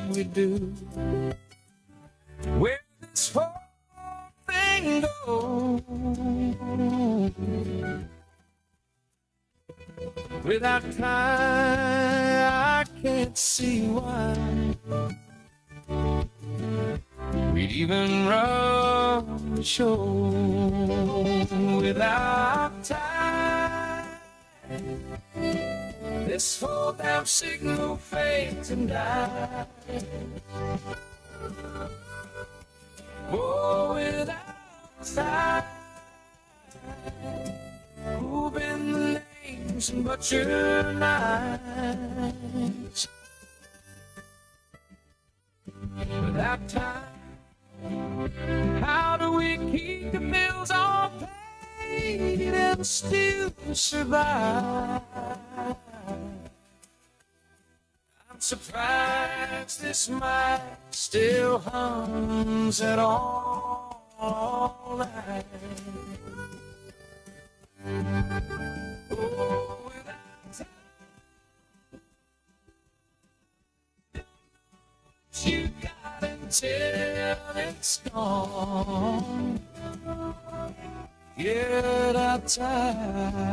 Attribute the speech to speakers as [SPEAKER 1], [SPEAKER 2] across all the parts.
[SPEAKER 1] we do. Where this whole thing goes. Without time, I can't see why we'd even run the show. Without time, this whole damn signal fades and dies. Oh, without time, who've been the names and butcher knives. Without time, how do we keep the bills all paid and still survive? I'm surprised this mic still hums at all night. Oh, without time, you got until it's gone. Get out time.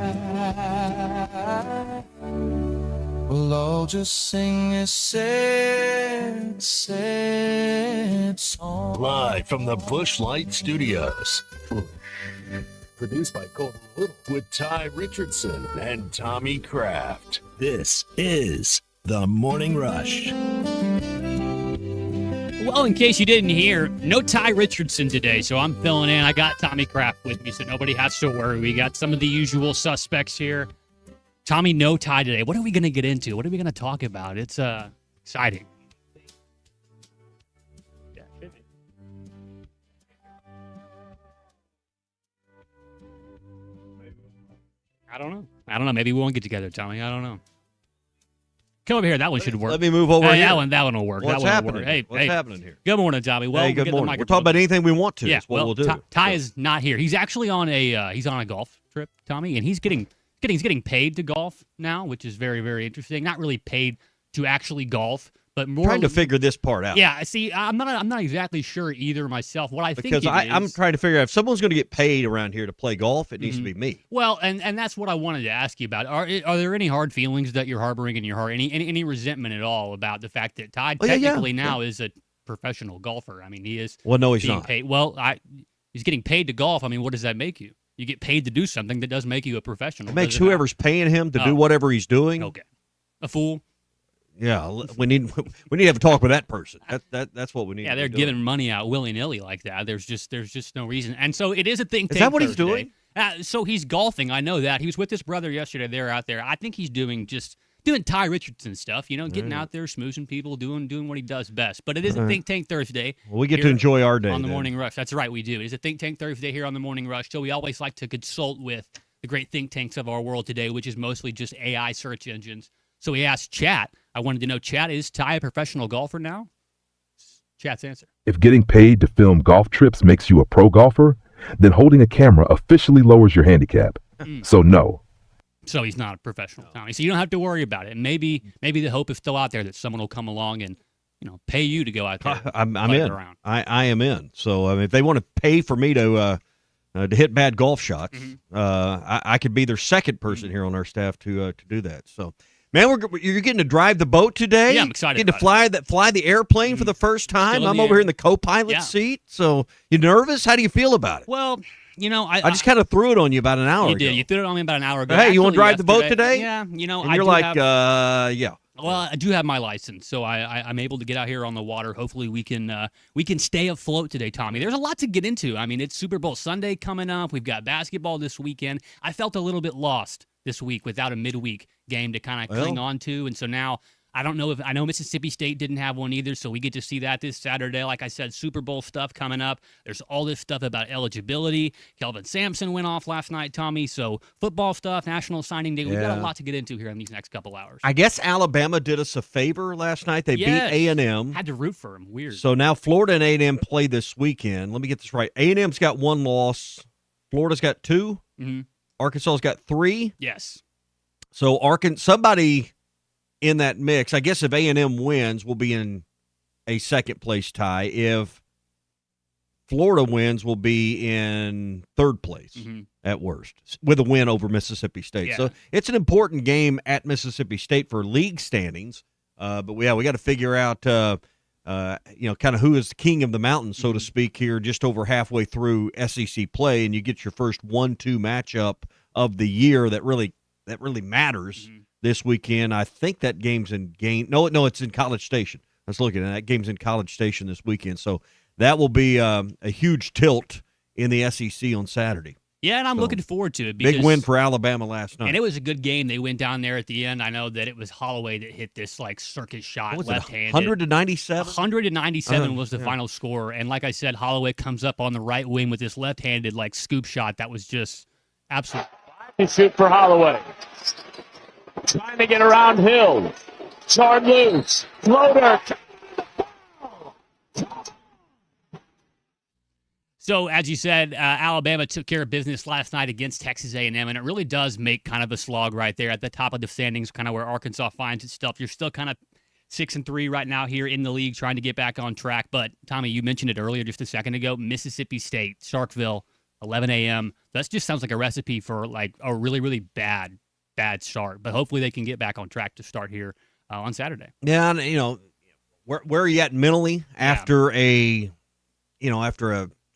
[SPEAKER 1] We'll all just sing a sad, sad song.
[SPEAKER 2] Live from the Bushlight Studios. Produced by Colton Little with Ty Richardson and Tommy Kraft. This is The Morning Rush.
[SPEAKER 3] Well, in case you didn't hear, no Ty Richardson today, so I'm filling in. I got Tommy Kraft with me, so nobody has to worry. We got some of the usual suspects here. Tommy, no Ty today. What are we going to get into? What are we going to talk about? It's exciting. Yeah, should be. I don't know. Maybe we won't get together, Tommy. I don't know. Come over here. That one should work.
[SPEAKER 4] Let me move over here.
[SPEAKER 3] That one will work.
[SPEAKER 4] What's
[SPEAKER 3] that one
[SPEAKER 4] happening?
[SPEAKER 3] will work. Hey,
[SPEAKER 4] What's happening here?
[SPEAKER 3] Good morning, Tommy. Well,
[SPEAKER 4] hey, good morning. We're talking about anything we want to.
[SPEAKER 3] Yeah,
[SPEAKER 4] That's what we'll do.
[SPEAKER 3] Ty is not here. He's actually on a golf trip, Tommy, and he's getting paid to golf now, which is very, very interesting. Not really paid to actually golf, but more
[SPEAKER 4] trying to figure this part out.
[SPEAKER 3] Yeah, see, I'm not exactly sure either myself. What I think
[SPEAKER 4] because I'm trying to figure out if someone's going to get paid around here to play golf, it needs to be me.
[SPEAKER 3] Well, and that's what I wanted to ask you about. Are there any hard feelings that you're harboring in your heart? Any resentment at all about the fact that Ty technically now is a professional golfer? I mean, he is.
[SPEAKER 4] Well, no, he's
[SPEAKER 3] being
[SPEAKER 4] not.
[SPEAKER 3] Paid. Well, he's getting paid to golf. I mean, what does that make you? You get paid to do something that does make you a professional.
[SPEAKER 4] It makes whoever's paying him to do whatever he's doing.
[SPEAKER 3] Okay. A fool.
[SPEAKER 4] Yeah, we need to have a talk with that person. That's what we need.
[SPEAKER 3] Yeah, they're giving money out willy-nilly like that. There's just no reason. And so it is a think tank.
[SPEAKER 4] Is that what
[SPEAKER 3] Thursday.
[SPEAKER 4] he's doing?
[SPEAKER 3] So he's golfing. I know that. He was with his brother yesterday. They're out there. I think he's doing Ty Richardson stuff, getting out there, smoozing people, doing what he does best. But it is a Think Tank Thursday.
[SPEAKER 4] Well, we get to enjoy our day
[SPEAKER 3] on the Morning Rush. That's right, we do. It is a Think Tank Thursday here on the Morning Rush. So we always like to consult with the great think tanks of our world today, which is mostly just AI search engines. So we asked Chat. I wanted to know, Chat, is Ty a professional golfer now? Chat's answer.
[SPEAKER 5] If getting paid to film golf trips makes you a pro golfer, then holding a camera officially lowers your handicap. So no.
[SPEAKER 3] So he's not a professional, Tommy. So you don't have to worry about it. Maybe the hope is still out there that someone will come along and pay you to go out there.
[SPEAKER 4] I'm in. Around. I am in. So if they want to pay for me to hit bad golf shots, I could be their second person here on our staff to do that. So. Man, you're getting to drive the boat today.
[SPEAKER 3] Yeah, I'm excited.
[SPEAKER 4] Getting to fly the airplane for the first time. I'm over here in the co-pilot seat. So you nervous? How do you feel about it?
[SPEAKER 3] Well, I
[SPEAKER 4] just kind of threw it on you about an hour ago.
[SPEAKER 3] You did. You threw it on me about an hour ago.
[SPEAKER 4] Hey, you want to drive the boat today?
[SPEAKER 3] Yeah.
[SPEAKER 4] And you're like, yeah.
[SPEAKER 3] Well, I do have my license, so I'm able to get out here on the water. Hopefully, we can stay afloat today, Tommy. There's a lot to get into. I mean, it's Super Bowl Sunday coming up. We've got basketball this weekend. I felt a little bit lost this week without a midweek game to kind of cling on to, and so now I know Mississippi State didn't have one either, so we get to see that this Saturday. Like I said, Super Bowl stuff coming up. There's all this stuff about eligibility. Kelvin Sampson went off last night, Tommy. So football stuff, National Signing Day. We've got a lot to get into here in these next couple hours.
[SPEAKER 4] I guess Alabama did us a favor last night. They beat A&M.
[SPEAKER 3] Had to root for them. Weird.
[SPEAKER 4] So now Florida and A&M play this weekend. Let me get this right. A&M's got one loss. Florida's got two.
[SPEAKER 3] Mm-hmm.
[SPEAKER 4] Arkansas's got three.
[SPEAKER 3] Yes.
[SPEAKER 4] So somebody in that mix, I guess if A&M wins, will be in a second-place tie. If Florida wins, will be in third place at worst, with a win over Mississippi State.
[SPEAKER 3] Yeah.
[SPEAKER 4] So it's an important game at Mississippi State for league standings. But we got to figure out, kind of who is the king of the mountain, so to speak, here just over halfway through SEC play, and you get your first 1-2 matchup of the year that really matters this weekend. I think that game's in No, it's in College Station. Let's look at it. That game's in College Station this weekend. So that will be a huge tilt in the SEC on Saturday.
[SPEAKER 3] Yeah, and I'm looking forward to it. Because,
[SPEAKER 4] big win for Alabama last night.
[SPEAKER 3] And it was a good game. They went down there at the end. I know that it was Holloway that hit this circus shot, left-handed.
[SPEAKER 4] 100-97?
[SPEAKER 3] 197 was the final score. And like I said, Holloway comes up on the right wing with this left-handed scoop shot that was just absolute.
[SPEAKER 1] And shoot for Holloway. Trying to get around Hill. Chard loose. Floater.
[SPEAKER 3] So, as you said, Alabama took care of business last night against Texas A&M, and it really does make kind of a slog right there at the top of the standings, kind of where Arkansas finds itself. You're still kind of 6-3 right now here in the league, trying to get back on track. But, Tommy, you mentioned it earlier just a second ago, Mississippi State, Starkville, 11 a.m. That just sounds like a recipe for, a really, really bad start. But hopefully they can get back on track to start here on Saturday.
[SPEAKER 4] Yeah, and, where are you at mentally after a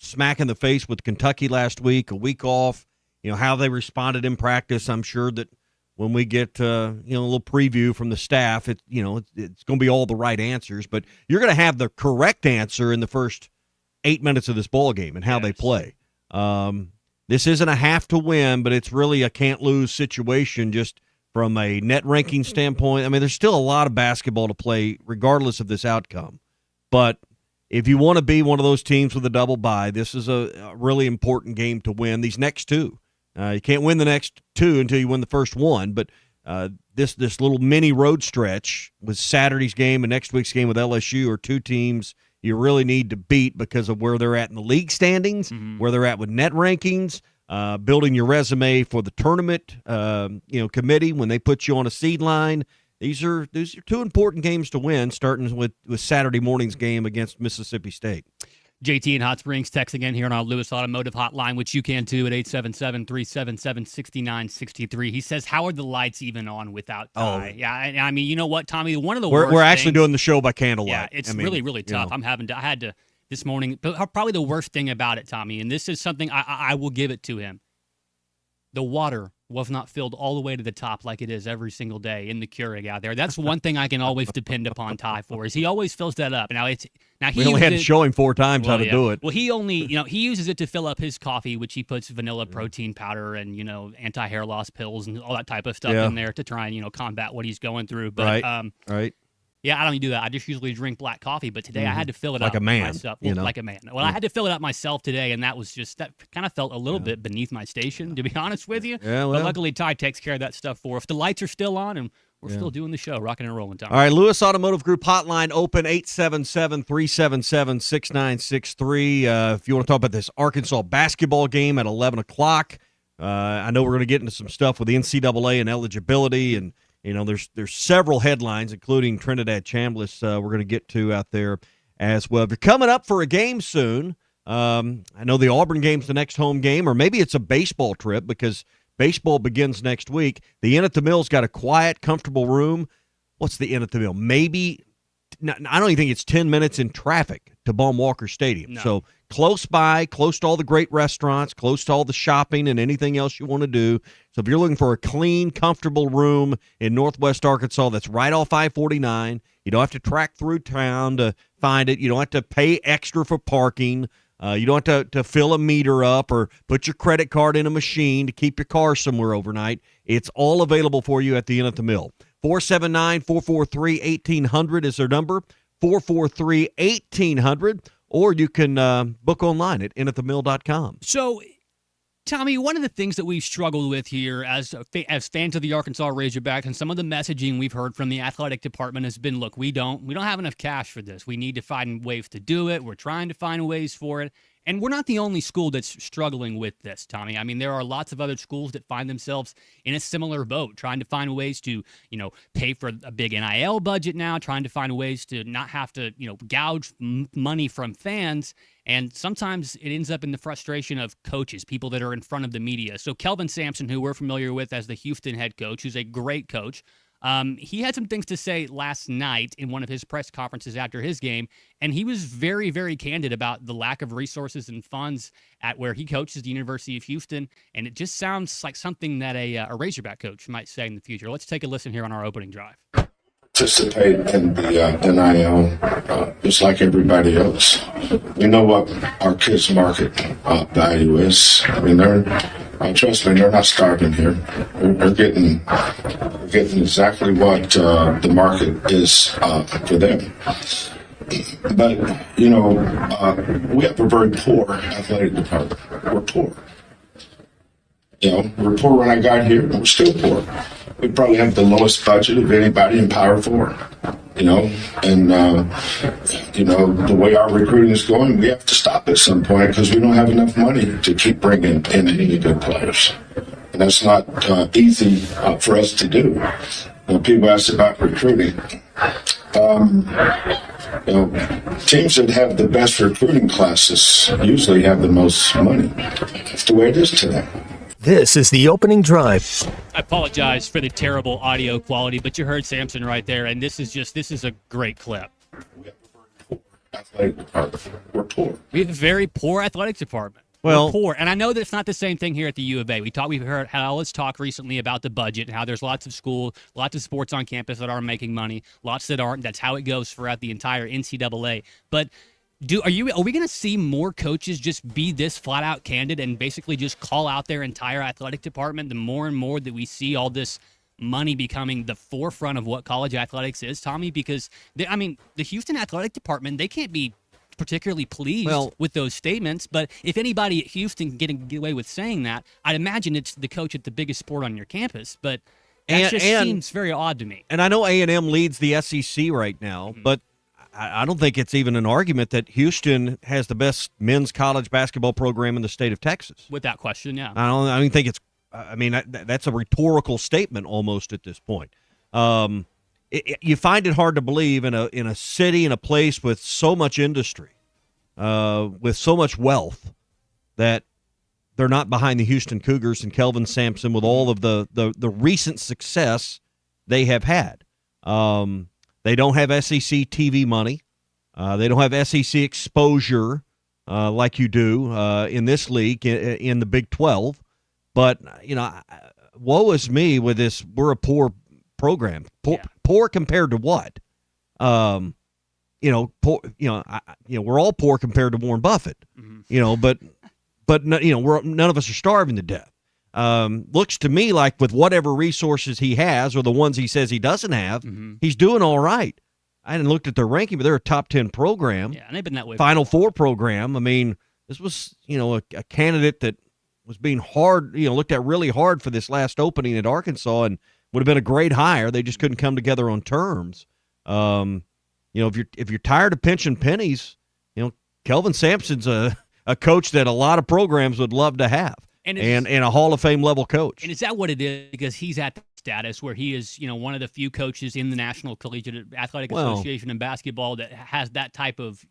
[SPEAKER 4] smack in the face with Kentucky last week, a week off, how they responded in practice. I'm sure that when we get, a little preview from the staff, it's going to be all the right answers, but you're going to have the correct answer in the first 8 minutes of this ball game and how they play. This isn't a have to win, but it's really a can't lose situation just from a net ranking standpoint. I mean, there's still a lot of basketball to play regardless of this outcome, but if you want to be one of those teams with a double bye, this is a really important game to win. These next two, you can't win the next two until you win the first one. But this little mini road stretch with Saturday's game and next week's game with LSU are two teams you really need to beat because of where they're at in the league standings, where they're at with net rankings, building your resume for the tournament, committee when they put you on a seed line. These are two important games to win, starting with Saturday morning's game against Mississippi State.
[SPEAKER 3] JT in Hot Springs texting in here on our Lewis Automotive hotline, which you can too at 877-377-6963. He says, how are the lights even on without Ty? Yeah, I mean, you know what, Tommy? One of the worst
[SPEAKER 4] We're actually
[SPEAKER 3] things,
[SPEAKER 4] doing the show by candlelight.
[SPEAKER 3] Yeah, it's really, really tough. I had to this morning, but probably the worst thing about it, Tommy, and this is something I will give it to him. The water was not filled all the way to the top like it is every single day in the Keurig out there. That's one thing I can always depend upon Ty for, is he always fills that up. Now
[SPEAKER 4] we only had to show him 4 times how to do it.
[SPEAKER 3] Well, he only, he uses it to fill up his coffee, which he puts vanilla protein powder and, anti-hair loss pills and all that type of stuff in there to try and, combat what he's going through. But,
[SPEAKER 4] right.
[SPEAKER 3] Yeah, I don't even do that. I just usually drink black coffee, but today I had to fill it
[SPEAKER 4] like
[SPEAKER 3] up
[SPEAKER 4] a man,
[SPEAKER 3] myself. Like a man. Well, I had to fill it up myself today, and that kind of felt a little bit beneath my station, to be honest with you.
[SPEAKER 4] Yeah, well.
[SPEAKER 3] But luckily, Ty takes care of that stuff for us. The lights are still on, and we're still doing the show, rocking and rolling, Tom.
[SPEAKER 4] All right, Lewis Automotive Group hotline open, 877-377-6963. If you want to talk about this Arkansas basketball game at 11 o'clock, I know we're going to get into some stuff with the NCAA and eligibility, and there's several headlines, including Trinidad Chambliss, we're going to get to out there as well. If you're coming up for a game soon, I know the Auburn game's the next home game, or maybe it's a baseball trip because baseball begins next week. The Inn at the Mill's got a quiet, comfortable room. What's the Inn at the Mill? Maybe, I don't even think it's 10 minutes in traffic to Baum Walker Stadium.
[SPEAKER 3] No.
[SPEAKER 4] So close by, close to all the great restaurants, close to all the shopping and anything else you want to do. So if you're looking for a clean, comfortable room in Northwest Arkansas that's right off I-49, you don't have to track through town to find it. You don't have to pay extra for parking. You don't have to fill a meter up or put your credit card in a machine to keep your car somewhere overnight. It's all available for you at the Inn at the Mill. 479-443-1800 is their number, 443-1800. Or you can book online at inatthemill.com.
[SPEAKER 3] So, Tommy, one of the things that we've struggled with here as fans of the Arkansas Razorbacks, and some of the messaging we've heard from the athletic department has been, look, we don't have enough cash for this. We need to find ways to do it. We're trying to find ways for it. And we're not the only school that's struggling with this, Tommy. I mean, there are lots of other schools that find themselves in a similar boat, trying to find ways to, pay for a big NIL budget now, trying to find ways to not have to, gouge money from fans. And sometimes it ends up in the frustration of coaches, people that are in front of the media. So Kelvin Sampson, who we're familiar with as the Houston head coach, who's a great coach, he had some things to say last night in one of his press conferences after his game, and he was very, very candid about the lack of resources and funds at where he coaches, the University of Houston, and it just sounds like something that a Razorback coach might say in the future. Let's take a listen here on our opening drive.
[SPEAKER 6] Participate in the NIL just like everybody else. We know what our kids' market value is. I mean, trust me, they're not starving here. They're getting exactly what the market is for them. But we have a very poor athletic department. We're poor. We're poor when I got here, and we're still poor. We probably have the lowest budget of anybody in Power 4, and the way our recruiting is going, we have to stop at some point because we don't have enough money to keep bringing in any good players. And that's not easy for us to do. People ask about recruiting. Teams that have the best recruiting classes usually have the most money. That's the way it is today.
[SPEAKER 1] This is the opening drive.
[SPEAKER 3] I apologize for the terrible audio quality, but you heard Sampson right there, and this is a great clip.
[SPEAKER 6] We have a very poor athletic department. We're poor.
[SPEAKER 3] We have a very poor athletic department.
[SPEAKER 4] Well,
[SPEAKER 3] we're poor, and I know that it's not the same thing here at the U of A. We've heard all this talk recently about the budget and how there's lots of lots of sports on campus that are making money, lots that aren't. That's how it goes throughout the entire NCAA. But are we going to see more coaches just be this flat out candid and basically just call out their entire athletic department the more and more that we see all this money becoming the forefront of what college athletics is, Tommy? Because the Houston athletic department, they can't be particularly pleased with those statements, but if anybody at Houston can get away with saying that, I'd imagine it's the coach at the biggest sport on your campus. But that seems very odd to me.
[SPEAKER 4] And I know A&M leads the SEC right now, but I don't think it's even an argument that Houston has the best men's college basketball program in the state of Texas.
[SPEAKER 3] Without question, yeah.
[SPEAKER 4] I don't think it's. I mean, that's a rhetorical statement almost at this point. You find it hard to believe in a city, in a place with so much industry, with so much wealth, that they're not behind the Houston Cougars and Kelvin Sampson with all of the recent success they have had. They don't have SEC TV money. They don't have SEC exposure like you do in this league in the Big 12. But, woe is me with this. We're a poor program. Poor compared to what? Poor, we're all poor compared to Warren Buffett. But none of us are starving to death. Looks to me like with whatever resources he has or the ones he says he doesn't have, he's doing all right. I hadn't looked at their ranking, but they're a top 10 program.
[SPEAKER 3] Yeah, and they've been that way.
[SPEAKER 4] Final Four program. I mean, this was, a candidate that was being hard, looked at really hard for this last opening at Arkansas and would have been a great hire. They just couldn't come together on terms. If you're tired of pinching pennies, Kelvin Sampson's a coach that a lot of programs would love to have. And a Hall of Fame level coach.
[SPEAKER 3] And is that what it is? Because he's at the status where he is, one of the few coaches in the National Collegiate Athletic Association in basketball that has that type of,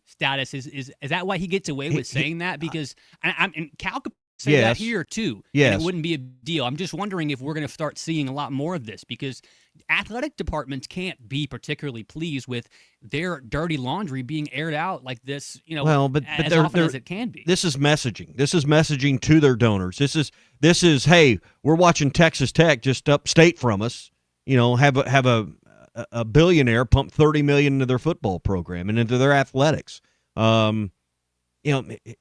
[SPEAKER 3] status. Is that why he gets away with saying that? Because and Cal could say that here too.
[SPEAKER 4] Yes.
[SPEAKER 3] And it wouldn't be a deal. I'm just wondering if we're going to start seeing a lot more of this because athletic departments can't be particularly pleased with their dirty laundry being aired out like this,
[SPEAKER 4] but
[SPEAKER 3] as often as it can be.
[SPEAKER 4] This is messaging. This is messaging to their donors. This is hey, we're watching Texas Tech just upstate from us, have a billionaire pump $30 million into their football program and into their athletics.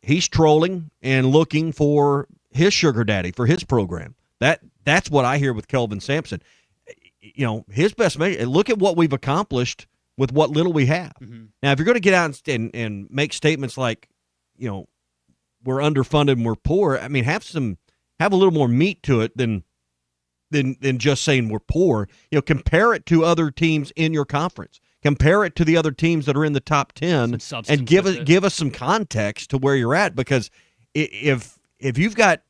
[SPEAKER 4] He's trolling and looking for his sugar daddy for his program. That's what I hear with Kelvin Sampson. His best measure. Look at what we've accomplished with what little we have. Now, if you're going to get out and make statements like, we're underfunded and we're poor, I mean, have a little more meat to it than just saying we're poor. Compare it to other teams in your conference. compare it to the other teams that are in the top 10, and give us some context to where you're at. Because if you've got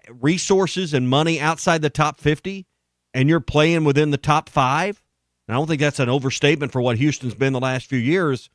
[SPEAKER 4] resources and money outside the top 50, and you're playing within the top 5, and I don't think that's an overstatement for what Houston's been the last few years.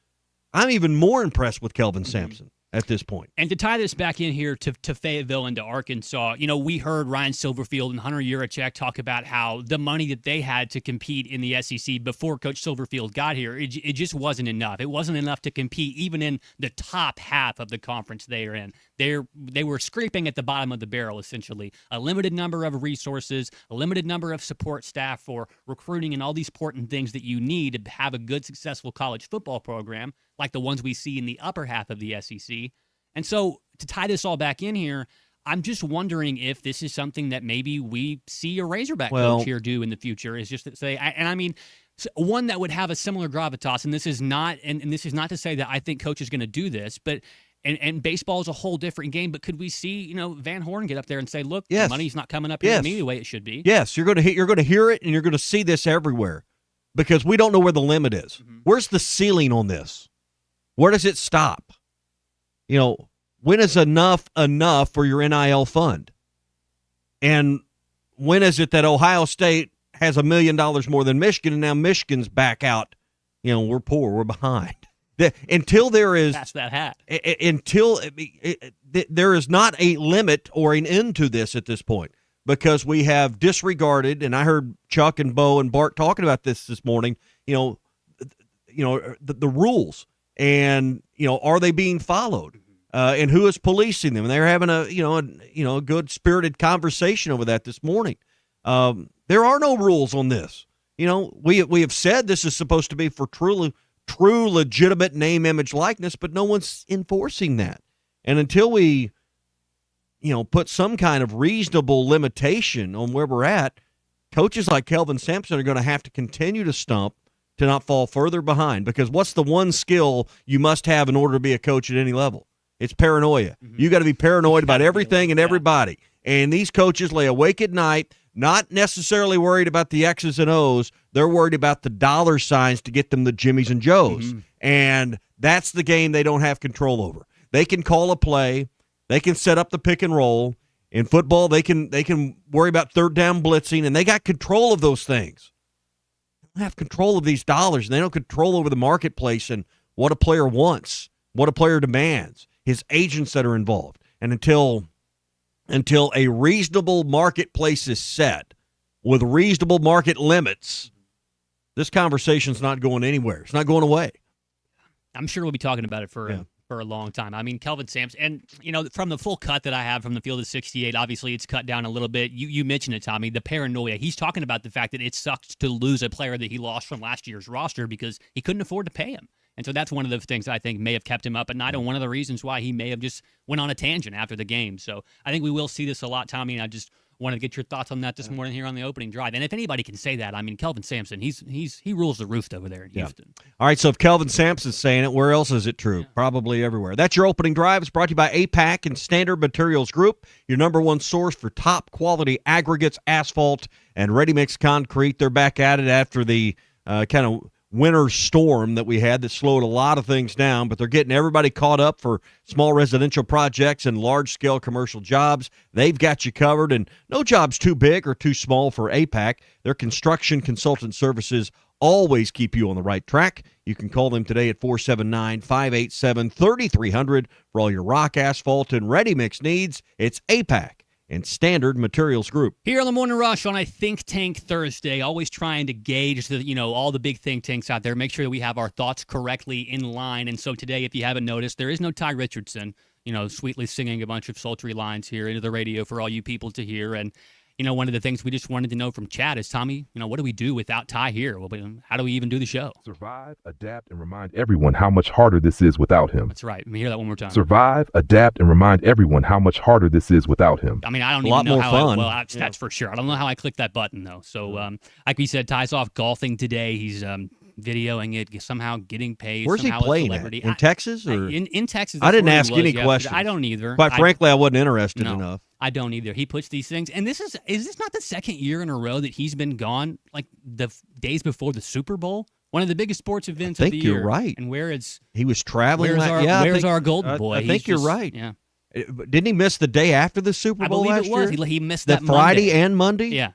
[SPEAKER 4] I'm even more impressed with Kelvin Sampson at this point.
[SPEAKER 3] And to tie this back in here to Fayetteville and to Arkansas, we heard Ryan Silverfield and Hunter Yurachek talk about how the money that they had to compete in the SEC before Coach Silverfield got here, it just wasn't enough. It wasn't enough to compete even in the top half of the conference they are in. They were scraping at the bottom of the barrel, essentially. A limited number of resources, a limited number of support staff for recruiting and all these important things that you need to have a good, successful college football program, like the ones we see in the upper half of the SEC. And so to tie this all back in here, I'm just wondering if this is something that maybe we see a Razorback coach here do in the future, is just to say, one that would have a similar gravitas, and this is not to say that I think coach is going to do this, but and baseball is a whole different game, but could we see, Van Horn get up there and say, look, the money's not coming up here to me the way it should be?
[SPEAKER 4] Yes, you're going to hear it, and you're going to see this everywhere, because we don't know where the limit is. Mm-hmm. Where's the ceiling on this? Where does it stop? When is enough for your NIL fund? And when is it that Ohio State has $1 million more than Michigan, and now Michigan's back out? We're poor, we're behind. Until there is
[SPEAKER 3] pass that hat.
[SPEAKER 4] There is not a limit or an end to this at this point, because we have disregarded, and I heard Chuck and Bo and Bart talking about this morning. The rules, and are they being followed? And who is policing them? And they're having a good spirited conversation over that this morning. There are no rules on this. We have said this is supposed to be for true legitimate name, image, likeness, but no one's enforcing that. And until we put some kind of reasonable limitation on where we're at, coaches like Kelvin Sampson are going to have to continue to stump to not fall further behind. Because what's the one skill you must have in order to be a coach at any level? It's paranoia. Mm-hmm. You got to be paranoid about everything and everybody. And these coaches lay awake at night, not necessarily worried about the X's and O's. They're worried about the dollar signs to get them the Jimmies and Joes. Mm-hmm. And that's the game they don't have control over. They can call a play. They can set up the pick and roll. In football, they can worry about third down blitzing, and they got control of those things. They don't have control of these dollars, and they don't control over the marketplace and what a player wants, what a player demands, his agents that are involved. And until a reasonable marketplace is set with reasonable market limits, this conversation's not going anywhere. It's not going away.
[SPEAKER 3] I'm sure we'll be talking about it for a long time. I mean, Kelvin Sampson, and from the full cut that I have from the field of 68, obviously it's cut down a little bit. You mentioned it, Tommy, the paranoia. He's talking about the fact that it sucks to lose a player that he lost from last year's roster because he couldn't afford to pay him. And so that's one of the things I think may have kept him up at night, and one of the reasons why he may have just went on a tangent after the game. So I think we will see this a lot, Tommy, and I just wanted to get your thoughts on that this morning here on the opening drive. And if anybody can say that, I mean, Kelvin Sampson, he rules the roost over there in Houston.
[SPEAKER 4] All right, so if Kelvin Sampson's saying it, where else is it true? Yeah. Probably everywhere. That's your opening drive. It's brought to you by APAC and Standard Materials Group, your number one source for top-quality aggregates, asphalt, and ready-mix concrete. They're back at it after the kind of winter storm that we had that slowed a lot of things down, but they're getting everybody caught up for small residential projects and large-scale commercial jobs. They've got you covered, and no job's too big or too small for APAC. Their construction consultant services always keep you on the right track. You can call them today at 479-587-3300 for all your rock, asphalt, and ready-mix needs. It's APAC and Standard Materials Group.
[SPEAKER 3] Here on the Morning Rush on a Think Tank Thursday, always trying to gauge all the big think tanks out there, make sure that we have our thoughts correctly in line. And so today, if you haven't noticed, there is no Ty Richardson, sweetly singing a bunch of sultry lines here into the radio for all you people to hear. And one of the things we just wanted to know from Chad is, Tommy, what do we do without Ty here? Well, how do we even do the show?
[SPEAKER 5] Survive, adapt, and remind everyone how much harder this is without him.
[SPEAKER 3] That's right. Let me hear that one more time.
[SPEAKER 5] Survive, adapt, and remind everyone how much harder this is without him.
[SPEAKER 3] I mean, I don't even know how that's for sure. I don't know how I clicked that button, though. So, like we said, Ty's off golfing today. He's videoing it, somehow getting paid.
[SPEAKER 4] Where's he playing at? In Texas? Or?
[SPEAKER 3] In Texas.
[SPEAKER 4] I didn't ask any questions.
[SPEAKER 3] I don't either.
[SPEAKER 4] Quite frankly, I wasn't interested enough.
[SPEAKER 3] I don't either. He puts these things, and is this not the second year in a row that he's been gone, like the days before the Super Bowl? One of the biggest sports events
[SPEAKER 4] I
[SPEAKER 3] of
[SPEAKER 4] think
[SPEAKER 3] the year.
[SPEAKER 4] you're right.
[SPEAKER 3] And where it's
[SPEAKER 4] He was traveling.
[SPEAKER 3] where's our golden boy?
[SPEAKER 4] I think you're right.
[SPEAKER 3] Yeah,
[SPEAKER 4] Didn't he miss the day after the Super
[SPEAKER 3] I
[SPEAKER 4] Bowl
[SPEAKER 3] believe
[SPEAKER 4] last
[SPEAKER 3] it was.
[SPEAKER 4] year?
[SPEAKER 3] He missed
[SPEAKER 4] That
[SPEAKER 3] that
[SPEAKER 4] Friday
[SPEAKER 3] Monday.
[SPEAKER 4] and Monday?
[SPEAKER 3] Yeah.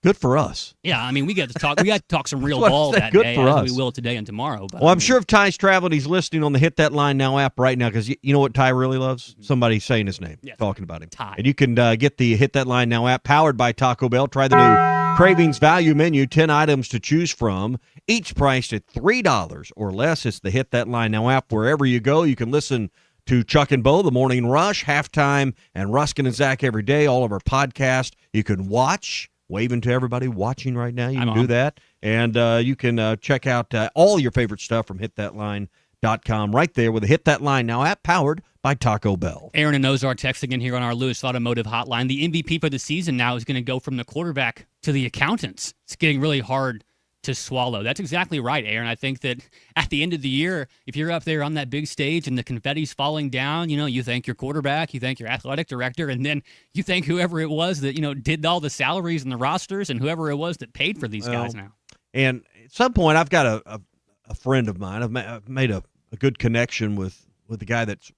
[SPEAKER 4] Good for us.
[SPEAKER 3] Yeah, I mean, we got to talk. We got to talk some real
[SPEAKER 4] That's what I
[SPEAKER 3] ball
[SPEAKER 4] said,
[SPEAKER 3] that
[SPEAKER 4] good
[SPEAKER 3] day,
[SPEAKER 4] for
[SPEAKER 3] as
[SPEAKER 4] us.
[SPEAKER 3] we will today and tomorrow. But
[SPEAKER 4] Well,
[SPEAKER 3] I
[SPEAKER 4] I'm
[SPEAKER 3] mean,
[SPEAKER 4] sure if Ty's traveling, he's listening on the Hit That Line Now app right now because you know what Ty really loves? Somebody saying his name,
[SPEAKER 3] Yes.
[SPEAKER 4] talking about him.
[SPEAKER 3] Ty.
[SPEAKER 4] And you can get the Hit That Line Now app powered by Taco Bell. Try the new Cravings Value Menu, 10 items to choose from, each priced at $3 or less. It's the Hit That Line Now app. Wherever you go, you can listen to Chuck and Bo, The Morning Rush, Halftime, and Ruskin and Zach every day, all of our podcasts. You can watch. Waving to everybody watching right now. You can do that. And you can check out all your favorite stuff from hitthatline.com right there with the Hit That Line Now app powered by Taco Bell.
[SPEAKER 3] Aaron and Ozar texting in here on our Lewis Automotive hotline. The MVP for the season now is going to go from the quarterback to the accountants. It's getting really hard to swallow. That's exactly right, Aaron. I think that at the end of the year, if you're up there on that big stage and the confetti's falling down, you thank your quarterback, you thank your athletic director, and then you thank whoever it was that, did all the salaries and the rosters and whoever it was that paid for these guys now.
[SPEAKER 4] And at some point, I've got a friend of mine. I've made a good connection with the guy that's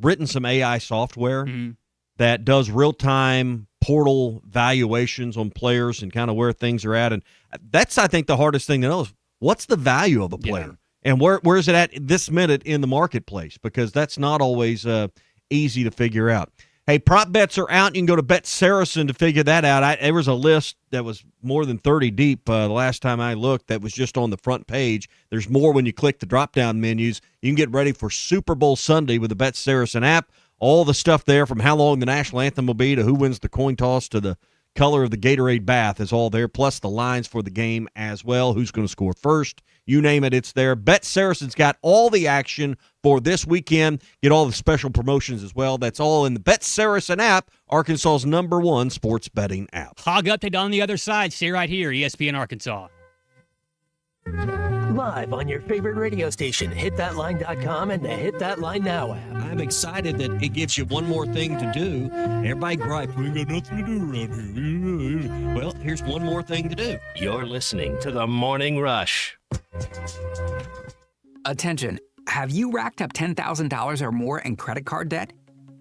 [SPEAKER 4] written some AI software that does real-time portal valuations on players and kind of where things are at. And that's, I think, the hardest thing to know is what's the value of a player and where is it at this minute in the marketplace, because that's not always easy to figure out. Hey, prop bets are out. You can go to Bet Saracen to figure that out. There was a list that was more than 30 deep the last time I looked that was just on the front page. There's more when you click the drop-down menus. You can get ready for Super Bowl Sunday with the Bet Saracen app. All the stuff there, from how long the national anthem will be to who wins the coin toss to the color of the Gatorade bath, is all there, plus the lines for the game as well, who's going to score first. You name it, it's there. Bet Saracen's got all the action for this weekend. Get all the special promotions as well. That's all in the Bet Saracen app, Arkansas's #1 sports betting app.
[SPEAKER 3] Hog update on the other side. Stay right here, ESPN Arkansas.
[SPEAKER 7] Live on your favorite radio station, hitthatline.com and the Hit That Line Now app.
[SPEAKER 8] I'm excited that it gives you one more thing to do. Everybody gripes, we got nothing to do around here. Well, here's one more thing to do.
[SPEAKER 2] You're listening to The Morning Rush.
[SPEAKER 9] Attention, have you racked up $10,000 or more in credit card debt?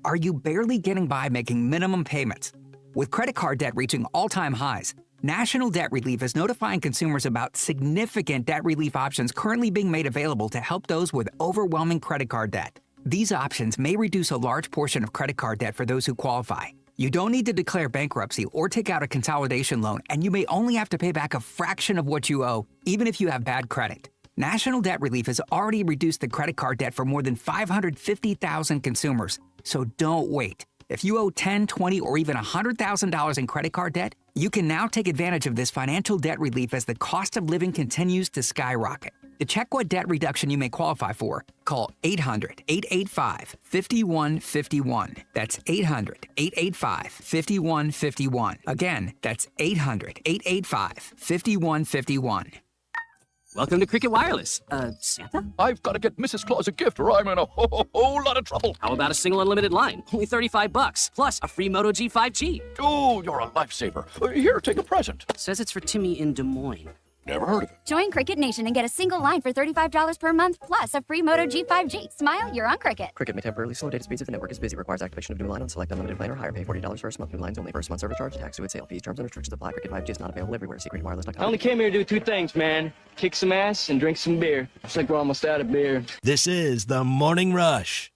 [SPEAKER 9] Are you barely getting by making minimum payments? With credit card debt reaching all-time highs, National Debt Relief is notifying consumers about significant debt relief options currently being made available to help those with overwhelming credit card debt. These options may reduce a large portion of credit card debt for those who qualify. You don't need to declare bankruptcy or take out a consolidation loan, and you may only have to pay back a fraction of what you owe, even if you have bad credit. National Debt Relief has already reduced the credit card debt for more than 550,000 consumers, so don't wait. If you owe $10,000, $20,000, or even $100,000 in credit card debt, you can now take advantage of this financial debt relief as the cost of living continues to skyrocket. To check what debt reduction you may qualify for, call 800-885-5151. That's 800-885-5151. Again, that's 800-885-5151.
[SPEAKER 10] Welcome to Cricket Wireless. Santa?
[SPEAKER 11] I've got to get Mrs. Claus a gift or I'm in a whole lot of trouble.
[SPEAKER 10] How about a single unlimited line? Only $35, plus a free Moto G 5G.
[SPEAKER 11] Oh, you're a lifesaver. Here, take a present.
[SPEAKER 10] Says it's for Timmy in Des Moines.
[SPEAKER 11] Never heard of it.
[SPEAKER 12] Join Cricket Nation and get a single line for $35 per month, plus a free Moto G 5G. Smile, you're on Cricket.
[SPEAKER 13] Cricket may temporarily slow data speeds if the network is busy. Requires activation of new line on select unlimited plan or higher. Pay $40 first month. New lines only. First month service charge. Tax to sale fees. Terms and restrictions apply. Cricket 5G is not available everywhere. See cricketwireless.com.
[SPEAKER 14] I only came here to do two things, man. Kick some ass and drink some beer. Looks like we're almost out of beer.
[SPEAKER 2] This is The Morning Rush.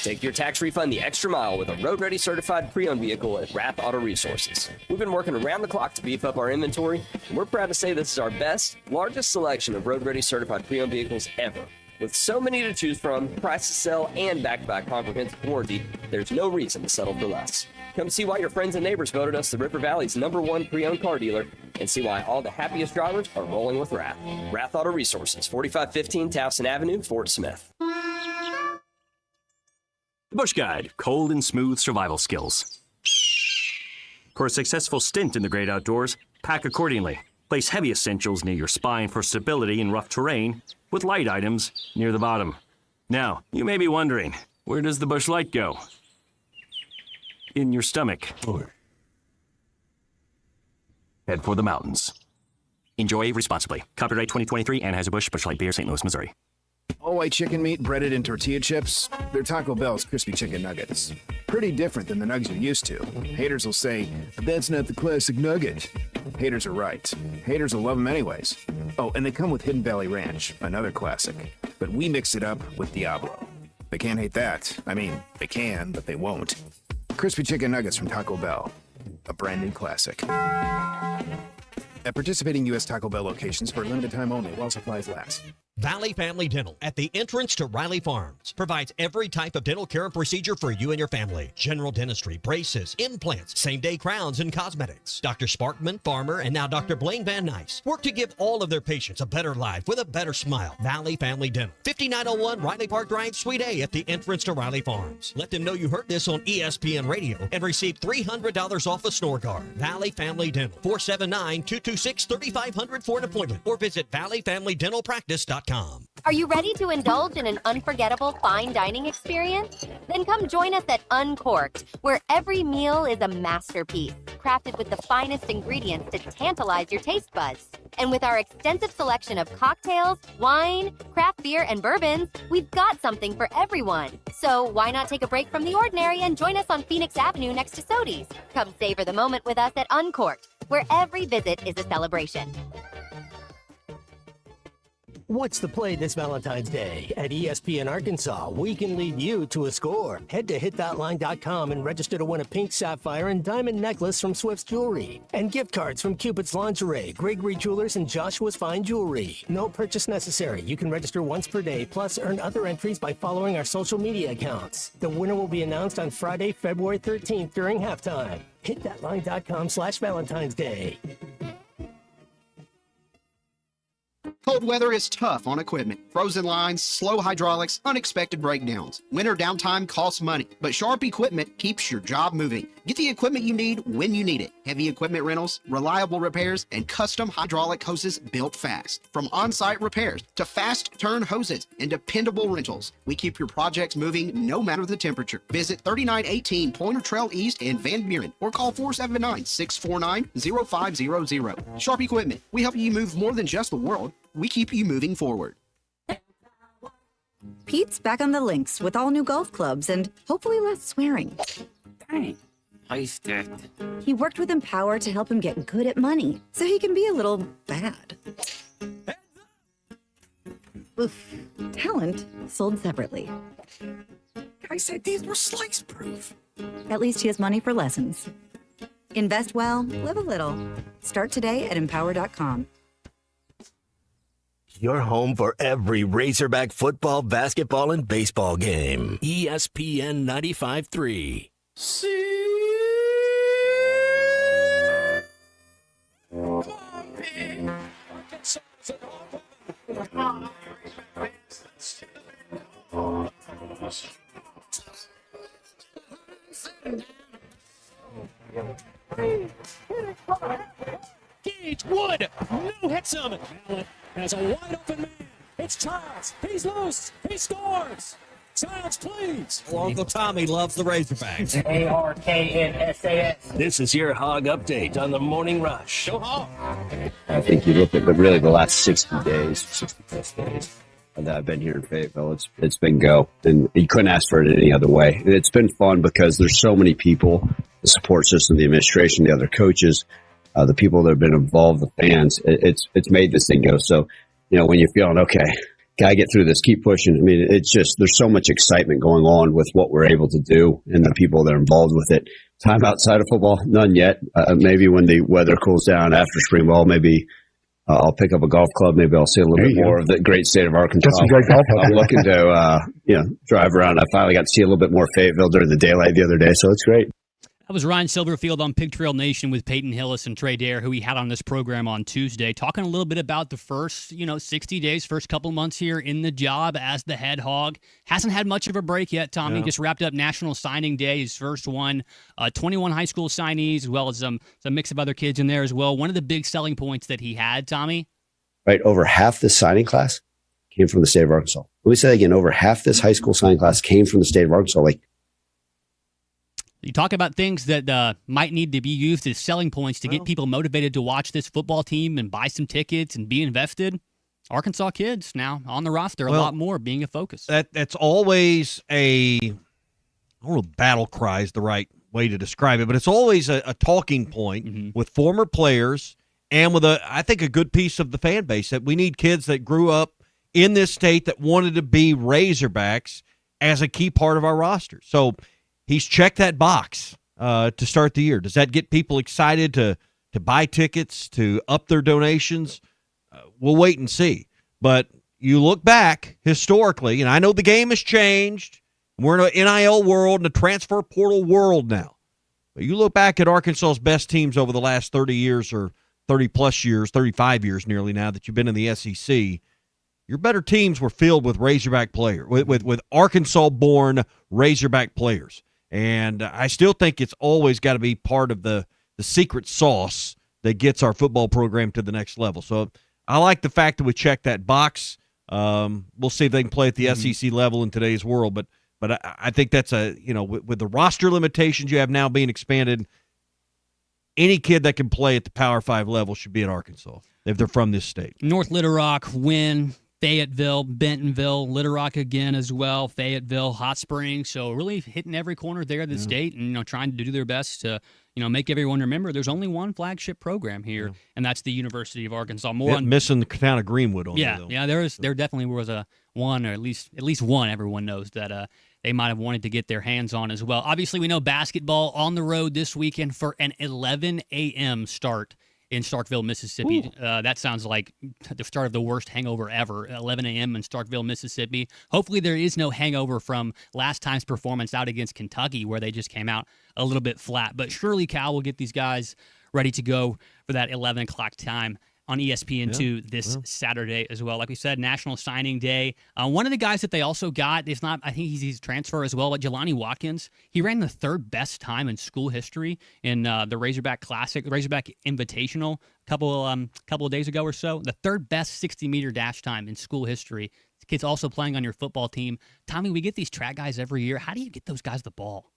[SPEAKER 15] Take your tax refund the extra mile with a road-ready certified pre-owned vehicle at Rath Auto Resources. We've been working around the clock to beef up our inventory, and we're proud to say this is our best, largest selection of road-ready certified pre-owned vehicles ever. With so many to choose from, price to sell, and back-to-back comprehensive warranty, there's no reason to settle for less. Come see why your friends and neighbors voted us the River Valley's #1 pre-owned car dealer, and see why all the happiest drivers are rolling with Rath. Rath Auto Resources, 4515 Towson Avenue, Fort Smith.
[SPEAKER 16] The Bush Guide, cold and smooth survival skills. For a successful stint in the great outdoors, pack accordingly. Place heavy essentials near your spine for stability in rough terrain, with light items near the bottom. Now, you may be wondering, where does the Bush Light go? In your stomach. Head for the mountains. Enjoy responsibly. Copyright 2023 Anheuser-Busch Busch Light Beer, St. Louis, Missouri.
[SPEAKER 17] All white chicken meat breaded in tortilla chips. They're Taco Bell's crispy chicken nuggets. Pretty different than the nuggets you're used to. Haters will say, but that's not the classic nugget. Haters are right. Haters will love them anyways. Oh, and they come with Hidden Valley Ranch, another classic. But we mix it up with Diablo. They can't hate that. I mean, they can, but they won't. Crispy chicken nuggets from Taco Bell. A brand new classic. At participating U.S. Taco Bell locations for a limited time only while supplies last.
[SPEAKER 18] Valley Family Dental at the entrance to Riley Farms provides every type of dental care and procedure for you and your family. General dentistry, braces, implants, same-day crowns, and cosmetics. Dr. Sparkman, Farmer, and now Dr. Blaine Van Nice work to give all of their patients a better life with a better smile. Valley Family Dental, 5901 Riley Park Drive, Suite A at the entrance to Riley Farms. Let them know you heard this on ESPN Radio and receive $300 off a snore guard. Valley Family Dental, 479-226-3500 for an appointment or visit valleyfamilydentalpractice.com.
[SPEAKER 12] Are you ready to indulge in an unforgettable fine dining experience? Then come join us at Uncorked, where every meal is a masterpiece, crafted with the finest ingredients to tantalize your taste buds. And with our extensive selection of cocktails, wine, craft beer, and bourbons, we've got something for everyone. So why not take a break from the ordinary and join us on Phoenix Avenue next to Sodi's? Come savor the moment with us at Uncorked, where every visit is a celebration.
[SPEAKER 7] What's the play this Valentine's Day? At ESPN Arkansas, we can lead you to a score. Head to hitthatline.com and register to win a pink sapphire and diamond necklace from Swift's Jewelry. And gift cards from Cupid's Lingerie, Gregory Jewelers, and Joshua's Fine Jewelry. No purchase necessary. You can register once per day, plus earn other entries by following our social media accounts. The winner will be announced on Friday, February 13th during halftime. Hitthatline.com/Valentine's Day.
[SPEAKER 19] Cold weather is tough on equipment. Frozen lines, slow hydraulics, unexpected breakdowns. Winter downtime costs money, but Sharp Equipment keeps your job moving. Get the equipment you need when you need it. Heavy equipment rentals, reliable repairs, and custom hydraulic hoses built fast. From on-site repairs to fast turn hoses and dependable rentals, we keep your projects moving no matter the temperature. Visit 3918 Pointer Trail East in Van Buren or call 479-649-0500. Sharp Equipment, we help you move more than just the world. We keep you moving forward.
[SPEAKER 20] Pete's back on the links with all new golf clubs and hopefully less swearing.
[SPEAKER 21] Dang, iced it.
[SPEAKER 20] He worked with Empower to help him get good at money, so he can be a little bad. Oof. Talent sold separately.
[SPEAKER 21] I said these were slice proof.
[SPEAKER 20] At least he has money for lessons. Invest well, live a little. Start today at empower.com.
[SPEAKER 22] Your home for every Razorback football, basketball, and baseball game. ESPN 95.3.
[SPEAKER 1] Gage Wood, no hits him. Allen has a wide open man. It's Childs. He's loose. He scores. Childs, please.
[SPEAKER 18] Uncle Tommy loves the Razorbacks.
[SPEAKER 1] ARKNSAS.
[SPEAKER 8] This is your Hog Update on the Morning Rush.
[SPEAKER 1] Go Hog.
[SPEAKER 23] I think you look at the last 60 days, 60 plus days that I've been here in Fayetteville. It's been go, and you couldn't ask for it any other way. And it's been fun because there's so many people, the support system, the administration, the other coaches, the people that have been involved, the fans. It's made this thing go. So, when you're feeling okay, gotta get through this, keep pushing. I mean, it's just there's so much excitement going on with what we're able to do and the people that are involved with it. Time outside of football, none yet. Maybe when the weather cools down after spring ball, maybe I'll pick up a golf club. Maybe I'll see a little bit more of the great state of Arkansas. I'm looking to drive around. I finally got to see a little bit more Fayetteville during the daylight the other day, so it's great.
[SPEAKER 3] That was Ryan Silverfield on Pig Trail Nation with Peyton Hillis and Trey Dare, who we had on this program on Tuesday, talking a little bit about the first, 60 days, first couple months here in the job as the head hog. Hasn't had much of a break yet, Tommy.
[SPEAKER 4] No.
[SPEAKER 3] Just wrapped up National Signing Day, his first one. 21 high school signees, as well as some mix of other kids in there as well. One of the big selling points that he had, Tommy.
[SPEAKER 23] Right, over half this signing class came from the state of Arkansas. Let me say that again. Over half this high school signing class came from the state of Arkansas.
[SPEAKER 3] You talk about things that might need to be used as selling points to get people motivated to watch this football team and buy some tickets and be invested. Arkansas kids now on the roster, a lot more being a focus.
[SPEAKER 4] That's always I don't know, battle cry is the right way to describe it, but it's always a talking point with former players and with I think a good piece of the fan base that we need kids that grew up in this state that wanted to be Razorbacks as a key part of our roster. So he's checked that box to start the year. Does that get people excited to buy tickets, to up their donations? We'll wait and see. But you look back historically, and I know the game has changed. We're in an NIL world and a transfer portal world now. But you look back at Arkansas's best teams over the last 30 years or 30-plus years, 35 years nearly now that you've been in the SEC, your better teams were filled with Razorback players, with Arkansas-born Razorback players. And I still think it's always got to be part of the secret sauce that gets our football program to the next level. So I like the fact that we check that box. We'll see if they can play at the SEC level in today's world. But I think that's with the roster limitations you have now being expanded, any kid that can play at the Power 5 level should be at Arkansas if they're from this state.
[SPEAKER 3] North Little Rock, Wynn, Fayetteville, Bentonville, Little Rock again as well, Fayetteville, Hot Springs. So really hitting every corner there of the state and trying to do their best to make everyone remember there's only one flagship program here, and that's the University of Arkansas.
[SPEAKER 4] Missing the town of Greenwood on there, though.
[SPEAKER 3] Yeah, there definitely was one, or at least one everyone knows that they might have wanted to get their hands on as well. Obviously, we know basketball on the road this weekend for an 11 a.m. start in Starkville, Mississippi. That sounds like the start of the worst hangover ever, 11 a.m. in Starkville, Mississippi. Hopefully there is no hangover from last time's performance out against Kentucky where they just came out a little bit flat. But surely Cal will get these guys ready to go for that 11 o'clock time on ESPN2 this Saturday as well. Like we said, National Signing Day. One of the guys that they also got, if not, I think he's transfer as well, but Jelani Watkins. He ran the third best time in school history in the Razorback Classic, Razorback Invitational, a couple of days ago or so. The third best 60-meter dash time in school history. This kid's also playing on your football team. Tommy, we get these track guys every year. How do you get those guys the ball?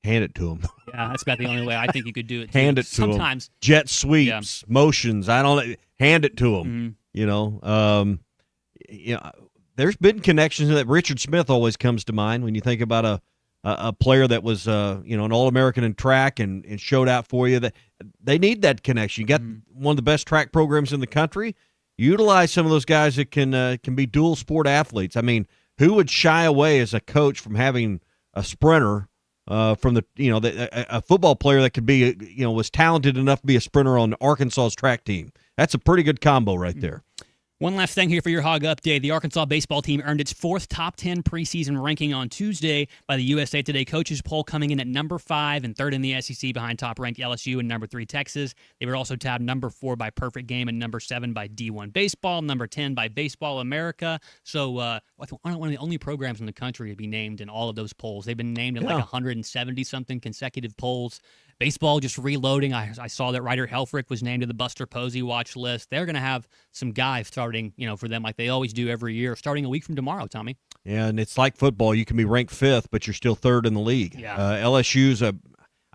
[SPEAKER 4] Hand it to them.
[SPEAKER 3] Yeah, that's about the only way I think you could do it.
[SPEAKER 4] Hand it to them.
[SPEAKER 3] Sometimes
[SPEAKER 4] jet sweeps, motions. Hand it to them. There's been connections that Richard Smith always comes to mind when you think about a player that was an All-American in track and showed out for you. That they need that connection. You got one of the best track programs in the country. Utilize some of those guys that can be dual sport athletes. I mean, who would shy away as a coach from having a sprinter? From a football player that could be, was talented enough to be a sprinter on Arkansas's track team. That's a pretty good combo right there.
[SPEAKER 3] One last thing here for your Hog Update. The Arkansas baseball team earned its fourth top 10 preseason ranking on Tuesday by the USA Today Coaches Poll, coming in at number 5 and third in the SEC behind top-ranked LSU and number 3 Texas. They were also tabbed number 4 by Perfect Game and number 7 by D1 Baseball, number 10 by Baseball America. So one of the only programs in the country to be named in all of those polls. They've been named in like 170-something consecutive polls. Baseball just reloading. I saw that Ryder Helfrich was named to the Buster Posey watch list. They're going to have some guys starting, for them like they always do every year, starting a week from tomorrow, Tommy.
[SPEAKER 4] Yeah, and it's like football. You can be ranked 5th, but you're still 3rd in the league.
[SPEAKER 3] Yeah.
[SPEAKER 4] LSU's I don't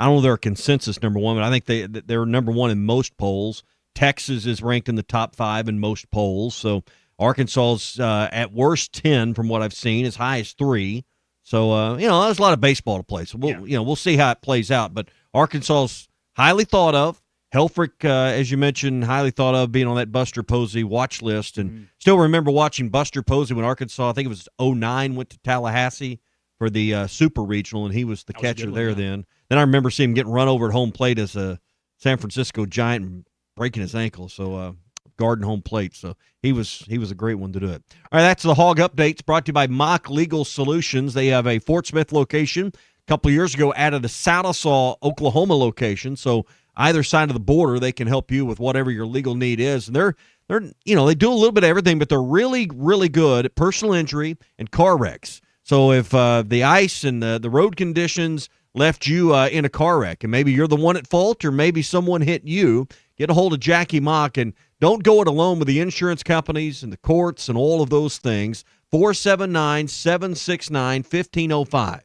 [SPEAKER 4] know if they're a consensus number 1, but I think they're number 1 in most polls. Texas is ranked in the top 5 in most polls. So Arkansas's at worst 10 from what I've seen, as high as 3. So, there's a lot of baseball to play. So we'll see how it plays out. But Arkansas's highly thought of. Helfrich, as you mentioned, highly thought of, being on that Buster Posey watch list. And still remember watching Buster Posey when Arkansas, I think it was 2009, went to Tallahassee for the Super Regional, and he was the catcher there then. Then I remember seeing him getting run over at home plate as a San Francisco Giant and breaking his ankle. So Garden home plate. So he was a great one to do it. All right, that's the Hog Updates brought to you by Mock Legal Solutions. They have a Fort Smith location. A couple of years ago, added a Sallisaw, Oklahoma location. So either side of the border, they can help you with whatever your legal need is. And they're they do a little bit of everything, but they're really, really good at personal injury and car wrecks. So if the ice and the road conditions left you in a car wreck, and maybe you're the one at fault, or maybe someone hit you, get a hold of Jackie Mock, and don't go it alone with the insurance companies and the courts and all of those things. 479-769-1505.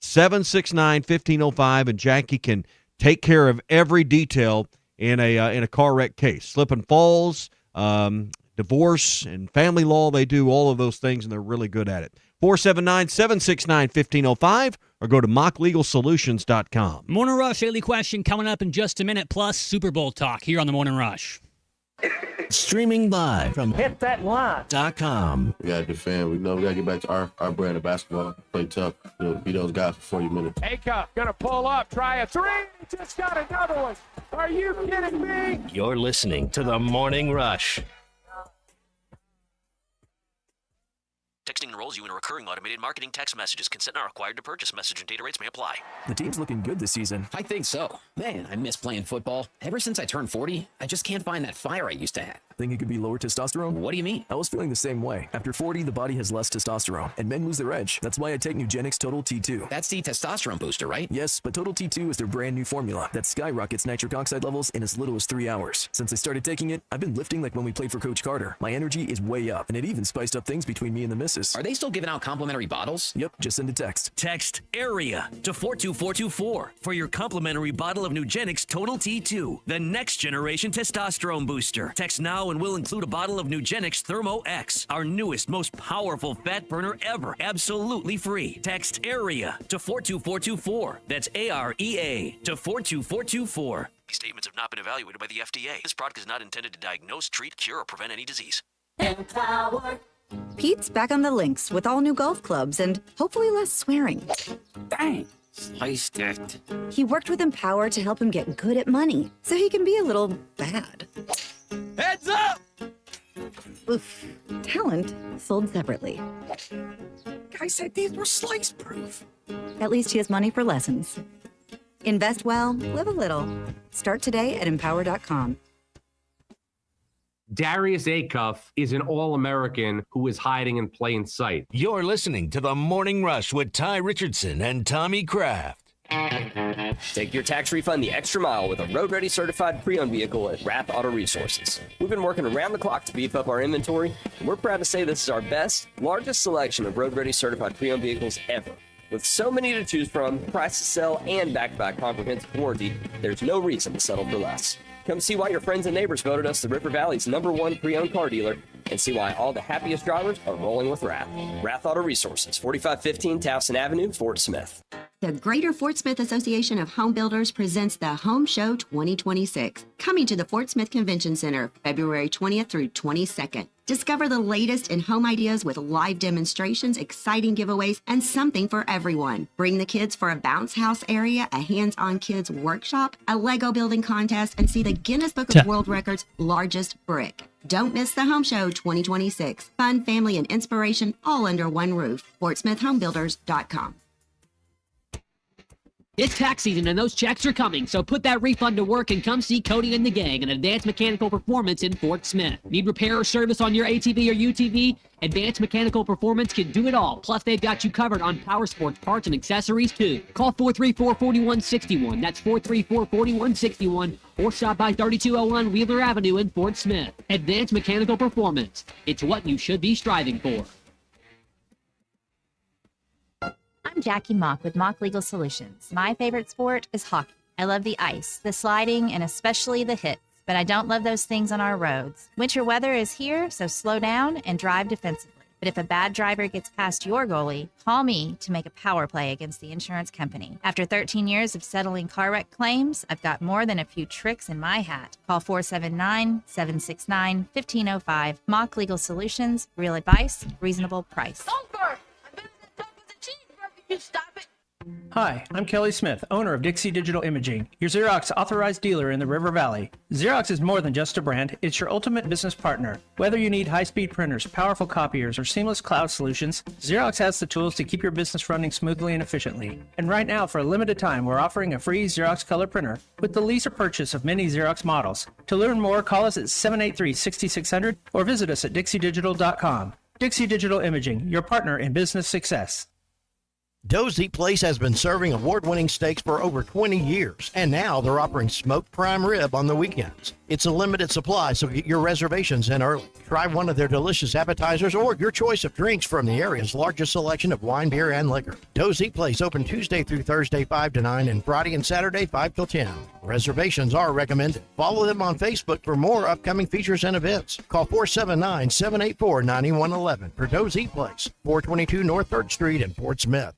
[SPEAKER 4] 769-1505, and Jackie can take care of every detail in a car wreck case. Slip and falls, divorce, and family law. They do all of those things, and they're really good at it. 479-769-1505, or go to mocklegalsolutions.com.
[SPEAKER 3] Morning Rush Daily Question coming up in just a minute, plus Super Bowl talk here on the Morning Rush.
[SPEAKER 22] Streaming live from
[SPEAKER 5] HitThatLine.com. We got to defend. We know we got to get back to our brand of basketball. Play tough. Beat those guys for 40 minutes.
[SPEAKER 1] A-Cup gonna pull up, try a three. Just got another one. Are you kidding me?
[SPEAKER 22] You're listening to The Morning Rush.
[SPEAKER 6] Texting enrolls you in a recurring automated marketing text messages. Consent not required to purchase. Message and data rates may apply.
[SPEAKER 9] The team's looking good this season.
[SPEAKER 10] I think so. Man, I miss playing football. Ever since I turned 40, I just can't find that fire I used to have.
[SPEAKER 9] Think it could be lower testosterone?
[SPEAKER 10] What do you mean?
[SPEAKER 9] I was feeling the same way. After 40, the body has less testosterone, and men lose their edge. That's why I take Nugenix Total T2.
[SPEAKER 10] That's the testosterone booster, right?
[SPEAKER 9] Yes, but Total T2 is their brand new formula that skyrockets nitric oxide levels in as little as 3 hours. Since I started taking it, I've been lifting like when we played for Coach Carter. My energy is way up, and it even spiced up things between me and the missus.
[SPEAKER 10] Are they still giving out complimentary bottles?
[SPEAKER 9] Yep, just send a text.
[SPEAKER 6] Text AREA to 42424 for your complimentary bottle of Nugenix Total T2, the next generation testosterone booster. Text now and we'll include a bottle of Nugenix Thermo X, our newest, most powerful fat burner ever, absolutely free. Text AREA to 42424. That's AREA to 42424. These statements have not been evaluated by the FDA. This product is not intended to diagnose, treat, cure, or prevent any disease.
[SPEAKER 20] Empower. Pete's back on the links with all new golf clubs and hopefully less swearing.
[SPEAKER 10] Dang, sliced it.
[SPEAKER 20] He worked with Empower to help him get good at money, so he can be a little bad.
[SPEAKER 10] Heads up!
[SPEAKER 20] Oof. Talent sold separately.
[SPEAKER 21] Guy said these were slice proof.
[SPEAKER 20] At least he has money for lessons. Invest well, live a little. Start today at empower.com.
[SPEAKER 24] Darius Acuff is an All-American who is hiding in plain sight.
[SPEAKER 22] You're listening to The Morning Rush with Ty Richardson and Tommy Kraft.
[SPEAKER 15] Take your tax refund the extra mile with a road-ready certified pre-owned vehicle at Wrap Auto Resources. We've been working around the clock to beef up our inventory, and we're proud to say this is our best, largest selection of road-ready certified pre-owned vehicles ever. With so many to choose from, price to sell, and back-to-back comprehensive warranty, there's no reason to settle for less. Come see why your friends and neighbors voted us the River Valley's #1 pre-owned car dealer, and see why all the happiest drivers are rolling with Wrath. Wrath Auto Resources, 4515 Towson Avenue, Fort Smith.
[SPEAKER 25] The Greater Fort Smith Association of Home Builders presents the Home Show 2026, coming to the Fort Smith Convention Center, February 20th through 22nd. Discover the latest in home ideas with live demonstrations, exciting giveaways, and something for everyone. Bring the kids for a bounce house area, a hands-on kids workshop, a Lego building contest, and see the Guinness Book of World Records largest brick. Don't miss the Home Show 2026. Fun, family, and inspiration all under one roof. FortSmithHomebuilders.com.
[SPEAKER 10] It's tax season and those checks are coming, so put that refund to work and come see Cody and the gang at Advanced Mechanical Performance in Fort Smith. Need repair or service on your ATV or UTV? Advanced Mechanical Performance can do it all. Plus, they've got you covered on power sports parts and accessories too. Call 434-4161. That's 434-4161. Or stop by 3201 Wheeler Avenue in Fort Smith. Advanced Mechanical Performance. It's what you should be striving for.
[SPEAKER 26] I'm Jackie Mock with Mock Legal Solutions. My favorite sport is hockey. I love the ice, the sliding, and especially the hits, but I don't love those things on our roads. Winter weather is here, so slow down and drive defensively. But if a bad driver gets past your goalie, call me to make a power play against the insurance company. After 13 years of settling car wreck claims, I've got more than a few tricks in my hat. Call 479-769-1505. Mock Legal Solutions, real advice, reasonable price.
[SPEAKER 27] Hi, I'm Kelly Smith, owner of Dixie Digital Imaging, your Xerox authorized dealer in the River Valley. Xerox is more than just a brand, it's your ultimate business partner. Whether you need high-speed printers, powerful copiers, or seamless cloud solutions, Xerox has the tools to keep your business running smoothly and efficiently. And right now, for a limited time, we're offering a free Xerox color printer with the lease or purchase of many Xerox models. To learn more, call us at 783-6600 or visit us at dixiedigital.com. Dixie Digital Imaging, your partner in business success.
[SPEAKER 18] Dozy Place has been serving award-winning steaks for over 20 years, and now they're offering smoked prime rib on the weekends.
[SPEAKER 2] It's a limited supply, so get your reservations in early. Try one of their delicious appetizers or your choice of drinks from the area's largest selection of wine, beer, and liquor. Doe's Eat Place open Tuesday through Thursday 5 to 9 and Friday and Saturday 5 till 10. Reservations are recommended. Follow them on Facebook for more upcoming features and events. Call 479-784-9111 for Doe's Eat Place, 422 North 3rd Street in Fort Smith.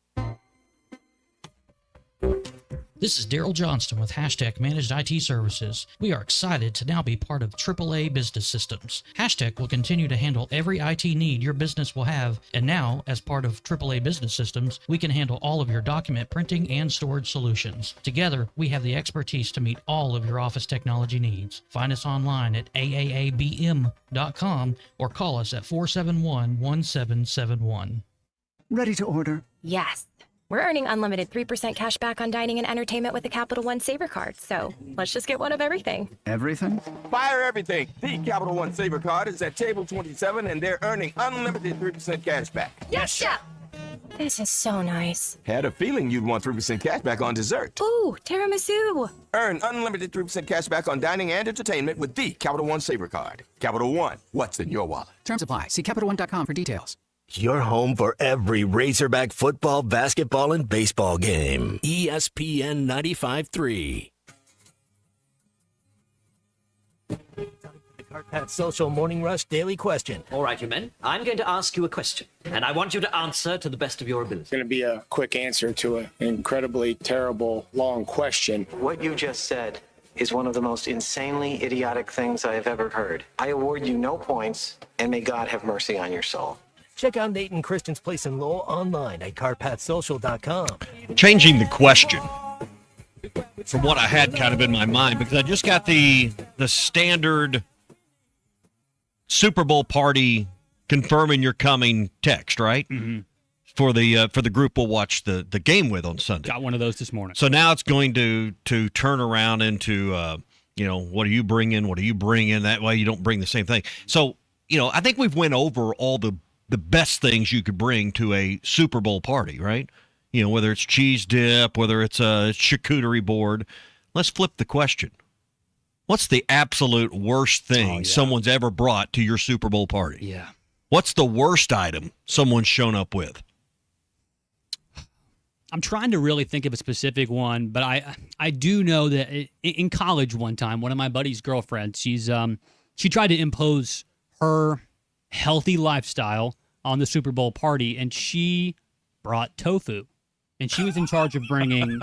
[SPEAKER 11] This is Daryl Johnston with Hashtag Managed IT Services. We are excited to now be part of AAA Business Systems. Hashtag will continue to handle every IT need your business will have, and now, as part of AAA Business Systems, we can handle all of your document printing and storage solutions. Together, we have the expertise to meet all of your office technology needs. Find us online at aaabm.com or call us at 471-1771.
[SPEAKER 21] Ready to order?
[SPEAKER 12] Yes. We're earning unlimited 3% cash back on dining and entertainment with the Capital One Saver Card, so let's just get one of everything.
[SPEAKER 21] Everything?
[SPEAKER 13] Fire everything. The Capital One Saver Card is at table 27, and they're earning unlimited 3% cash back.
[SPEAKER 12] Yes, chef! This is so nice.
[SPEAKER 13] Had a feeling you'd want 3% cash back on dessert.
[SPEAKER 12] Ooh, tiramisu!
[SPEAKER 13] Earn unlimited 3% cash back on dining and entertainment with the Capital One Saver Card. Capital One, what's in your wallet?
[SPEAKER 21] Terms apply. See CapitalOne.com for details.
[SPEAKER 22] Your home for every Razorback football, basketball, and baseball game. ESPN 95.3.
[SPEAKER 7] The Carpat Social Morning Rush Daily Question.
[SPEAKER 14] All right, you men. I'm going to ask you a question, and I want you to answer to the best of your ability.
[SPEAKER 16] It's going to be a quick answer to an incredibly terrible, long question.
[SPEAKER 17] What you just said is one of the most insanely idiotic things I have ever heard. I award you no points, and may God have mercy on your soul.
[SPEAKER 7] Check out Nate and Kristen's Place in Lowell online at carpatsocial.com.
[SPEAKER 4] Changing the question from what I had kind of in my mind, because I just got the standard Super Bowl party confirming you're coming text, right?
[SPEAKER 3] Mm-hmm.
[SPEAKER 4] For the group we'll watch the game with on Sunday.
[SPEAKER 3] Got one of those this morning.
[SPEAKER 4] So now it's going to turn around into what do you bring in? What do you bring in? That way you don't bring the same thing. So I think we've went over all the best things you could bring to a Super Bowl party, right? Whether it's cheese dip, whether it's a charcuterie board. Let's flip the question. What's the absolute worst thing someone's ever brought to your Super Bowl party?
[SPEAKER 3] Yeah.
[SPEAKER 4] What's the worst item someone's shown up with?
[SPEAKER 3] I'm trying to really think of a specific one, but I do know that in college one time, one of my buddy's girlfriends, she tried to impose her healthy lifestyle on the Super Bowl party, and she brought tofu, and she was in charge of bringing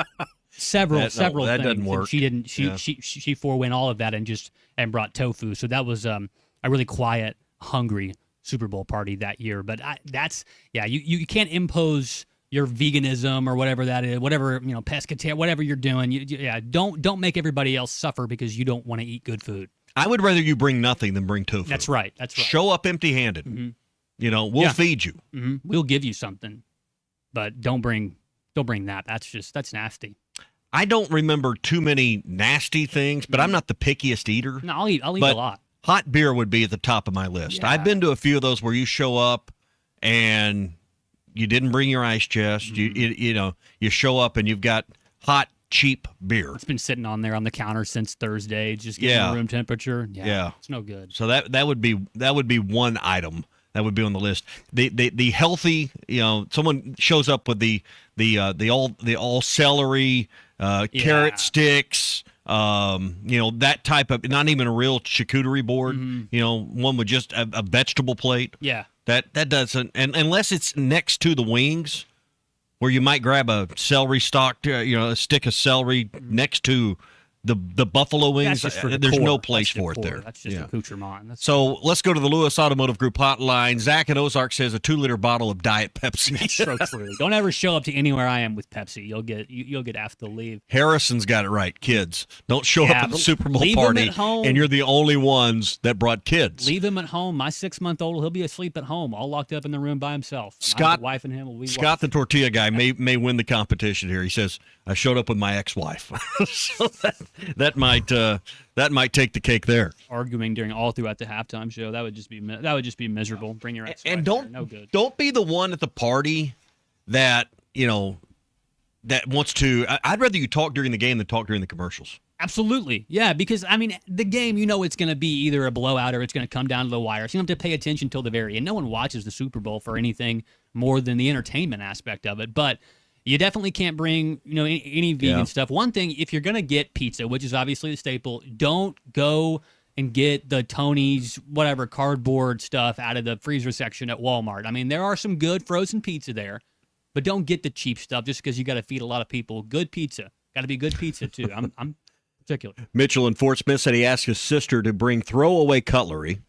[SPEAKER 3] several
[SPEAKER 4] that
[SPEAKER 3] things.
[SPEAKER 4] doesn't work.
[SPEAKER 3] And she didn't. She forewent all of that and brought tofu. So that was a really quiet, hungry Super Bowl party that year. But you can't impose your veganism or whatever that is, whatever pescatarian, whatever you're doing. Don't make everybody else suffer because you don't want to eat good food.
[SPEAKER 4] I would rather you bring nothing than bring tofu.
[SPEAKER 3] That's right.
[SPEAKER 4] Show up empty-handed.
[SPEAKER 3] Mm-hmm.
[SPEAKER 4] We'll feed you.
[SPEAKER 3] Mm-hmm. We'll give you something, but don't bring that. That's nasty.
[SPEAKER 4] I don't remember too many nasty things, but I'm not the pickiest eater.
[SPEAKER 3] No, I'll eat a lot.
[SPEAKER 4] Hot beer would be at the top of my list. Yeah. I've been to a few of those where you show up and you didn't bring your ice chest. Mm-hmm. You show up and you've got hot, cheap beer.
[SPEAKER 3] It's been sitting on there on the counter since Thursday, just getting room temperature. Yeah, it's no good.
[SPEAKER 4] So that would be one item that would be on the list. The healthy, someone shows up with the all celery, carrot sticks, that type of, not even a real charcuterie board. Mm-hmm. One with just a vegetable plate.
[SPEAKER 3] Yeah,
[SPEAKER 4] that doesn't, and unless it's next to the wings, where you might grab a celery stalk, a stick of celery next to the buffalo wings. There's no place for it there.
[SPEAKER 3] That's just accoutrement.
[SPEAKER 4] So let's go to the Lewis Automotive Group hotline. Zach in Ozark says a 2-liter bottle of Diet Pepsi.
[SPEAKER 3] That's so true. Don't ever show up to anywhere I am with Pepsi. You'll get asked to leave.
[SPEAKER 4] Harrison's got it right. Kids, don't show up at the Super Bowl party, and you're the only ones that brought kids.
[SPEAKER 3] Leave him at home. My 6-month-old, he'll be asleep at home, all locked up in the room by himself.
[SPEAKER 4] Scott,
[SPEAKER 3] my wife and him will be.
[SPEAKER 4] Scott, the tortilla guy, may win the competition here. He says, I showed up with my ex-wife. So that might take the cake there.
[SPEAKER 3] Arguing all throughout the halftime show, that would just be miserable. Bring your ex-wife.
[SPEAKER 4] And
[SPEAKER 3] no good.
[SPEAKER 4] Don't be the one at the party that that wants to. I'd rather you talk during the game than talk during the commercials.
[SPEAKER 3] Absolutely. Yeah, because, I mean, the game, it's going to be either a blowout or it's going to come down to the wire. So you don't have to pay attention till the very end. No one watches the Super Bowl for anything more than the entertainment aspect of it. But you definitely can't bring, any vegan stuff. One thing, if you're going to get pizza, which is obviously the staple, don't go and get the Tony's, whatever, cardboard stuff out of the freezer section at Walmart. I mean, there are some good frozen pizza there, but don't get the cheap stuff just because you got to feed a lot of people. Good pizza. Got to be good pizza, too. I'm particular.
[SPEAKER 4] Mitchell in Fort Smith said he asked his sister to bring throwaway cutlery.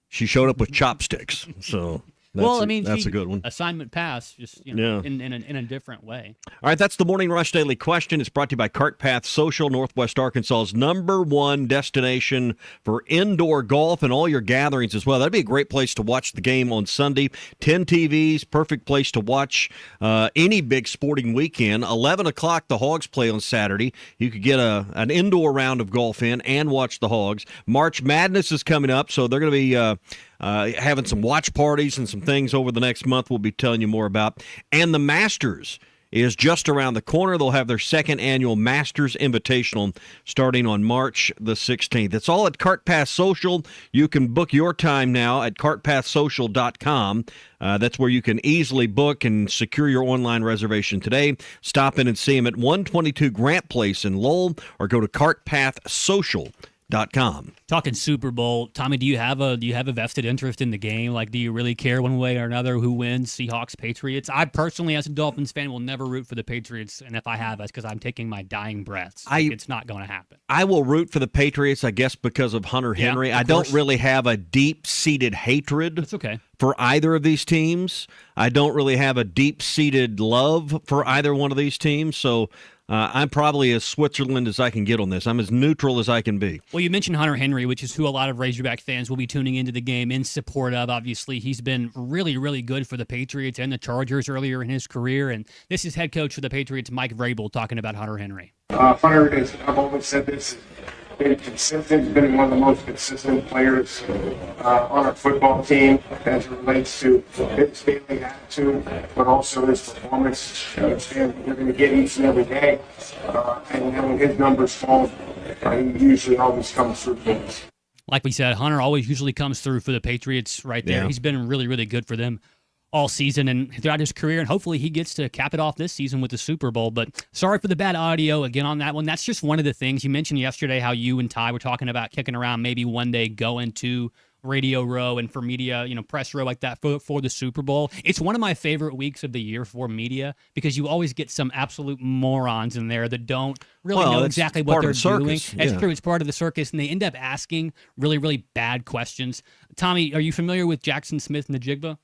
[SPEAKER 4] She showed up with chopsticks. So that's a good one.
[SPEAKER 3] Assignment pass, just in a different way.
[SPEAKER 4] All right, that's the Morning Rush Daily Question. It's brought to you by CartPath Social, Northwest Arkansas's #1 destination for indoor golf and all your gatherings as well. That'd be a great place to watch the game on Sunday. 10 TVs, perfect place to watch any big sporting weekend. 11 o'clock, the Hogs play on Saturday. You could get an indoor round of golf in and watch the Hogs. March Madness is coming up, so they're going to be having some watch parties and some things over the next month we'll be telling you more about. And the Masters is just around the corner. They'll have their second annual Masters Invitational starting on March the 16th. It's all at CartPath Social. You can book your time now at cartpathsocial.com. That's where you can easily book and secure your online reservation today. Stop in and see them at 122 Grant Place in Lowell or go to cartpathsocial.com.
[SPEAKER 3] Talking Super Bowl, Tommy, do you have a vested interest in the game? Like, do you really care one way or another who wins, Seahawks, Patriots? I personally, as a Dolphins fan, will never root for the Patriots, and if I have, that's because I'm taking my dying breaths. It's not going to happen.
[SPEAKER 4] I will root for the Patriots, I guess, because of Hunter Henry. I don't really have a deep-seated hatred.
[SPEAKER 3] That's okay.
[SPEAKER 4] For either of these teams. I don't really have a deep-seated love for either one of these teams, so I'm probably as Switzerland as I can get on this. I'm as neutral as I can be.
[SPEAKER 3] Well, you mentioned Hunter Henry, which is who a lot of Razorback fans will be tuning into the game in support of. Obviously, he's been really, really good for the Patriots and the Chargers earlier in his career, and this is head coach for the Patriots, Mike Vrabel, talking about Hunter Henry.
[SPEAKER 16] Hunter is, I've always said this, been consistent, been one of the most consistent players on our football team as it relates to his daily attitude, but also his performance. You're going to get each and every day, and when his numbers fall, he usually always comes through things.
[SPEAKER 3] Like we said, Hunter always usually comes through for the Patriots right there. Yeah. He's been really, really good for them all season and throughout his career, and hopefully he gets to cap it off this season with the Super Bowl. But sorry for the bad audio again on that one. That's just one of the things. You mentioned yesterday how you and Ty were talking about kicking around maybe one day going to Radio Row and for media, press row like that for the Super Bowl. It's one of my favorite weeks of the year for media because you always get some absolute morons in there that don't really know exactly what they're doing. That's true. It's part of the circus, and they end up asking really, really bad questions. Tommy, are you familiar with Jackson Smith-Njigba?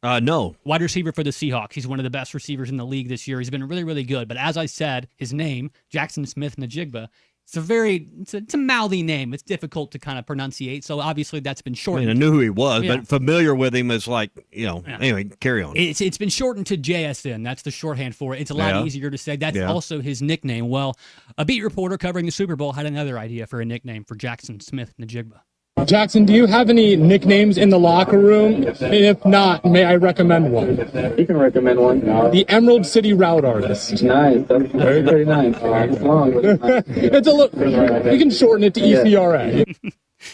[SPEAKER 4] No.
[SPEAKER 3] Wide receiver for the Seahawks. He's one of the best receivers in the league this year. He's been really, really good. But as I said, his name, Jackson Smith-Njigba, it's a mouthy name. It's difficult to kind of pronunciate. So obviously that's been shortened.
[SPEAKER 4] I knew who he was, but familiar with him is like, anyway, carry on.
[SPEAKER 3] It's been shortened to JSN. That's the shorthand for it. It's a lot easier to say. That's also his nickname. Well, a beat reporter covering the Super Bowl had another idea for a nickname for Jackson Smith-Njigba.
[SPEAKER 1] Jackson, do you have any nicknames in the locker room? And if not, may I recommend one?
[SPEAKER 5] You can recommend one.
[SPEAKER 1] The Emerald City Route Artist.
[SPEAKER 5] Nice. That's very, very nice. It's long.
[SPEAKER 1] It's a little. You can shorten it to ECRA.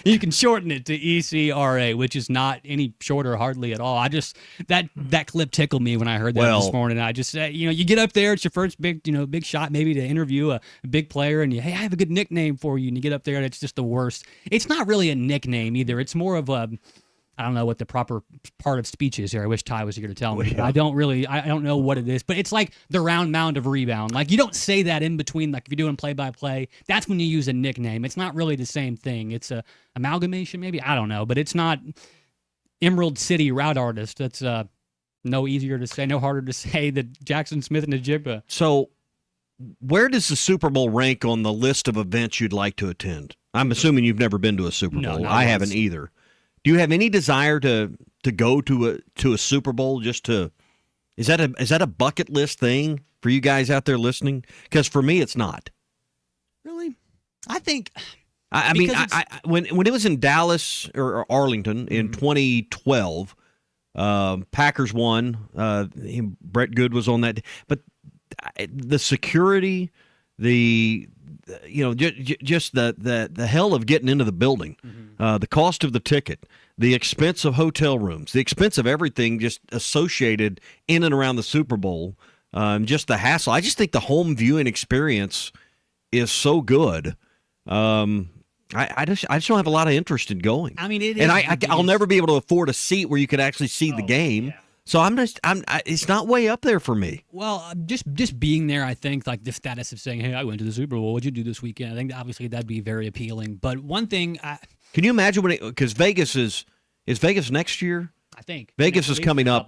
[SPEAKER 3] You can shorten it to ECRA, which is not any shorter hardly at all. I just that clip tickled me when I heard that this morning. I just said, you get up there, it's your first big shot maybe to interview a big player, and hey, I have a good nickname for you, and you get up there and it's just the worst. It's not really a nickname either. It's more of a, I don't know what the proper part of speech is here. I wish Ty was here to tell me. I don't know what it is, but it's like the round mound of rebound. Like you don't say that in between, like if you're doing play-by-play, that's when you use a nickname. It's not really the same thing. It's a amalgamation maybe. I don't know, but it's not Emerald City Route Artist. That's no easier to say, no harder to say than Jackson Smith-Njigba.
[SPEAKER 4] So where does the Super Bowl rank on the list of events you'd like to attend? I'm assuming you've never been to a Super Bowl.
[SPEAKER 3] No,
[SPEAKER 4] I haven't either. Do you have any desire to go to a Super Bowl just to is that a bucket list thing for you guys out there listening? Because for me, it's not.
[SPEAKER 3] Really? I think.
[SPEAKER 4] I mean, when it was in Dallas or Arlington in 2012, Packers won. Brett Good was on that, but the security, the just the hell of getting into the building, the cost of the ticket, the expense of hotel rooms, the expense of everything just associated in and around the Super Bowl, just the hassle. I just think the home viewing experience is so good. I just don't have a lot of interest in going.
[SPEAKER 3] I mean,
[SPEAKER 4] I'll never be able to afford a seat where you could actually see the game. Yeah. So it's not way up there for me.
[SPEAKER 3] Well, just being there, I think like the status of saying, "Hey, I went to the Super Bowl. What'd you do this weekend?" I think obviously that'd be very appealing. But one thing,
[SPEAKER 4] can you imagine because Vegas is Vegas next year?
[SPEAKER 3] I think
[SPEAKER 4] Vegas is coming up.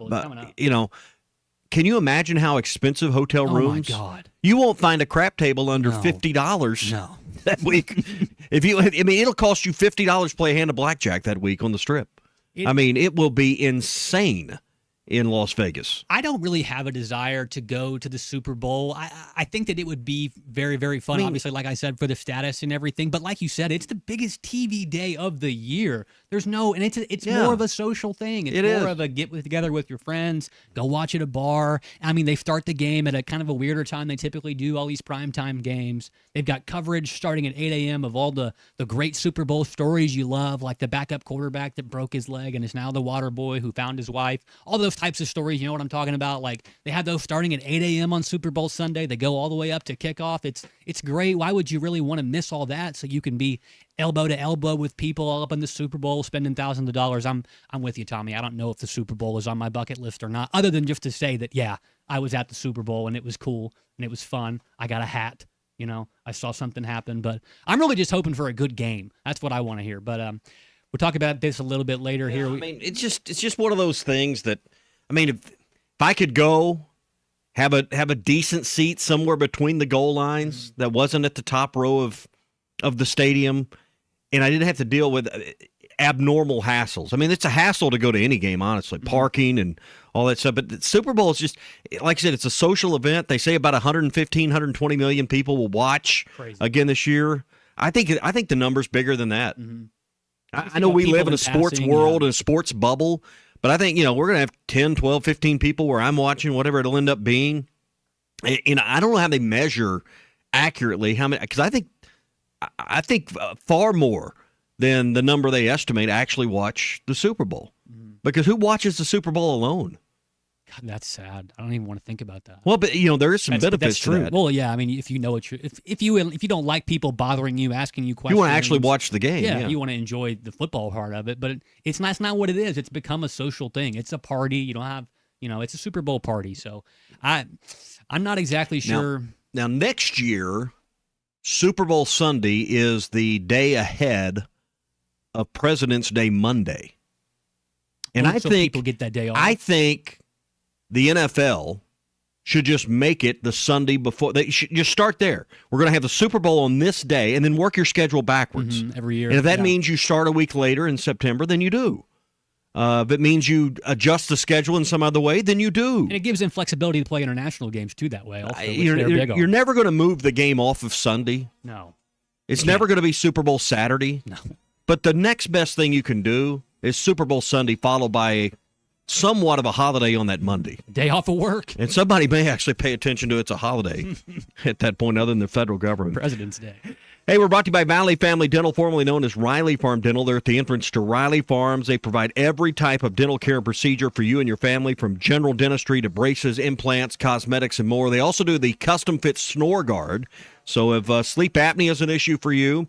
[SPEAKER 4] Can you imagine how expensive hotel rooms?
[SPEAKER 3] Oh my God!
[SPEAKER 4] You won't find a crap table under $50.
[SPEAKER 3] No.
[SPEAKER 4] That week. It'll cost you $50 to play a hand of blackjack that week on the Strip. It will be insane in Las Vegas.
[SPEAKER 3] I don't really have a desire to go to the Super Bowl. I think that it would be very, very fun, obviously, like I said, for the status and everything. But like you said, it's the biggest TV day of the year. There's no, and it's more of a social thing. It's more of a get together with your friends, go watch at a bar. They start the game at a kind of a weirder time. They typically do all these primetime games. They've got coverage starting at 8 a.m. of all the great Super Bowl stories you love, like the backup quarterback that broke his leg and is now the water boy who found his wife. All those types of stories, you know what I'm talking about? Like they have those starting at 8 a.m. on Super Bowl Sunday. They go all the way up to kickoff. It's great. Why would you really want to miss all that so you can be elbow to elbow with people all up in the Super Bowl spending thousands of dollars? I'm with you, Tommy. I don't know if the Super Bowl is on my bucket list or not, other than just to say that, yeah, I was at the Super Bowl and it was cool and it was fun. I got a hat. I saw something happen, but I'm really just hoping for a good game. That's what I want to hear. But we'll talk about this a little bit later here.
[SPEAKER 4] It's just one of those things that, if I could go have a decent seat somewhere between the goal lines that wasn't at the top row of the stadium, and I didn't have to deal with abnormal hassles. It's a hassle to go to any game, honestly, parking and all that stuff. But the Super Bowl is just, like I said, it's a social event. They say about 115, 120 million people will watch again this year. I think the number's bigger than that.
[SPEAKER 3] Mm-hmm.
[SPEAKER 4] I know we live in a sports world and a sports bubble, but I think, we're going to have 10, 12, 15 people where I'm watching, whatever it'll end up being. And I don't know how they measure accurately how many, because I think far more than the number they estimate actually watch the Super Bowl. Because who watches the Super Bowl alone?
[SPEAKER 3] God, that's sad. I don't even want to think about that.
[SPEAKER 4] Well, but there is some benefits
[SPEAKER 3] that's true.
[SPEAKER 4] to that.
[SPEAKER 3] Well, yeah. If you know if you don't like people bothering you, asking you questions,
[SPEAKER 4] you want to actually watch the game.
[SPEAKER 3] Yeah, you want to enjoy the football part of it. But it's not what it is. It's become a social thing. It's a party. You don't have, it's a Super Bowl party. So I'm not exactly sure.
[SPEAKER 4] Now next year, Super Bowl Sunday is the day ahead of President's Day Monday. And I think
[SPEAKER 3] people get that day off.
[SPEAKER 4] I think the NFL should just make it the Sunday before. They should just start there. We're going to have the Super Bowl on this day, and then work your schedule backwards
[SPEAKER 3] every year.
[SPEAKER 4] And if that means you start a week later in September, then you do. If it means you adjust the schedule in some other way, then you do.
[SPEAKER 3] And it gives them flexibility to play international games too that way. Also,
[SPEAKER 4] you're never going to move the game off of Sunday.
[SPEAKER 3] No.
[SPEAKER 4] It's never going to be Super Bowl Saturday.
[SPEAKER 3] No.
[SPEAKER 4] But the next best thing you can do is Super Bowl Sunday followed by somewhat of a holiday on that Monday.
[SPEAKER 3] Day off of work.
[SPEAKER 4] And somebody may actually pay attention to it's a holiday at that point other than the federal government.
[SPEAKER 3] President's Day.
[SPEAKER 4] Hey, we're brought to you by Valley Family Dental, formerly known as Riley Farm Dental. They're at the entrance to Riley Farms. They provide every type of dental care and procedure for you and your family, from general dentistry to braces, implants, cosmetics, and more. They also do the custom-fit snore guard. So if sleep apnea is an issue for you,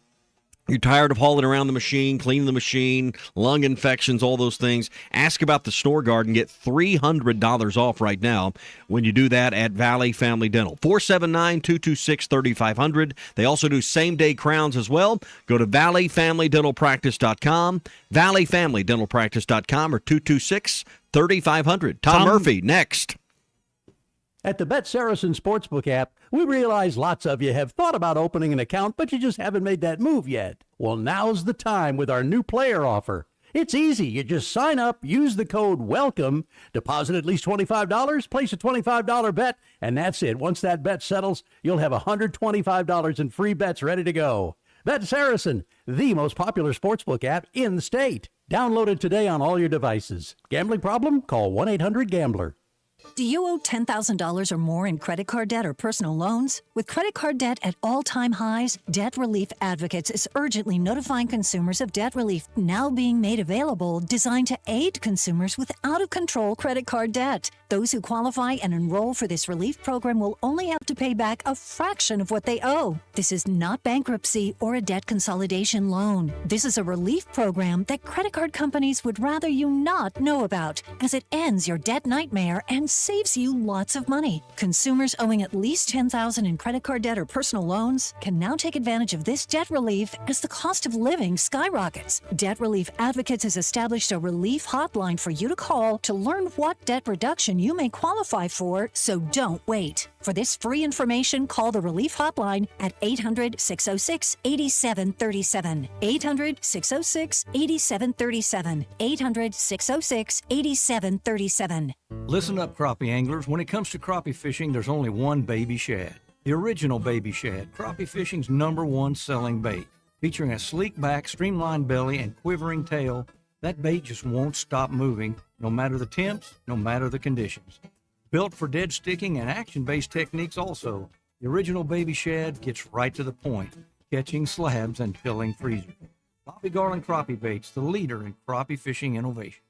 [SPEAKER 4] you're tired of hauling around the machine, cleaning the machine, lung infections, all those things, ask about the Snore Guard and get $300 off right now when you do that at Valley Family Dental. 479-226-3500. They also do same-day crowns as well. Go to valleyfamilydentalpractice.com, valleyfamilydentalpractice.com, or 226-3500. Tom Murphy, next.
[SPEAKER 6] At the Bet Saracen Sportsbook app, we realize lots of you have thought about opening an account, but you just haven't made that move yet. Well, now's the time with our new player offer. It's easy. You just sign up, use the code WELCOME, deposit at least $25, place a $25 bet, and that's it. Once that bet settles, you'll have $125 in free bets ready to go. Bet Saracen, the most popular sportsbook app in the state. Download it today on all your devices. Gambling problem? Call 1-800-GAMBLER.
[SPEAKER 8] Do you owe $10,000 or more in credit card debt or personal loans? With credit card debt at all-time highs, Debt Relief Advocates is urgently notifying consumers of debt relief now being made available, designed to aid consumers with out-of-control credit card debt. Those who qualify and enroll for this relief program will only have to pay back a fraction of what they owe. This is not bankruptcy or a debt consolidation loan. This is a relief program that credit card companies would rather you not know about, as it ends your debt nightmare and saves you lots of money. Consumers owing at least $10,000 in credit card debt or personal loans can now take advantage of this debt relief as the cost of living skyrockets. Debt Relief Advocates has established a relief hotline for you to call to learn what debt reduction you may qualify for, so don't wait. For this free information, call the Relief Hotline at 800-606-8737. 800-606-8737. 800-606-8737.
[SPEAKER 9] Listen up, crappie anglers. When it comes to crappie fishing, there's only one baby shad. The original baby shad, crappie fishing's #1 selling bait. Featuring a sleek back, streamlined belly, and quivering tail, that bait just won't stop moving, no matter the temps, no matter the conditions. Built for dead sticking and action-based techniques also, the original baby shad gets right to the point, catching slabs and filling freezers. Bobby Garland Crappie Baits, the leader in crappie fishing innovation.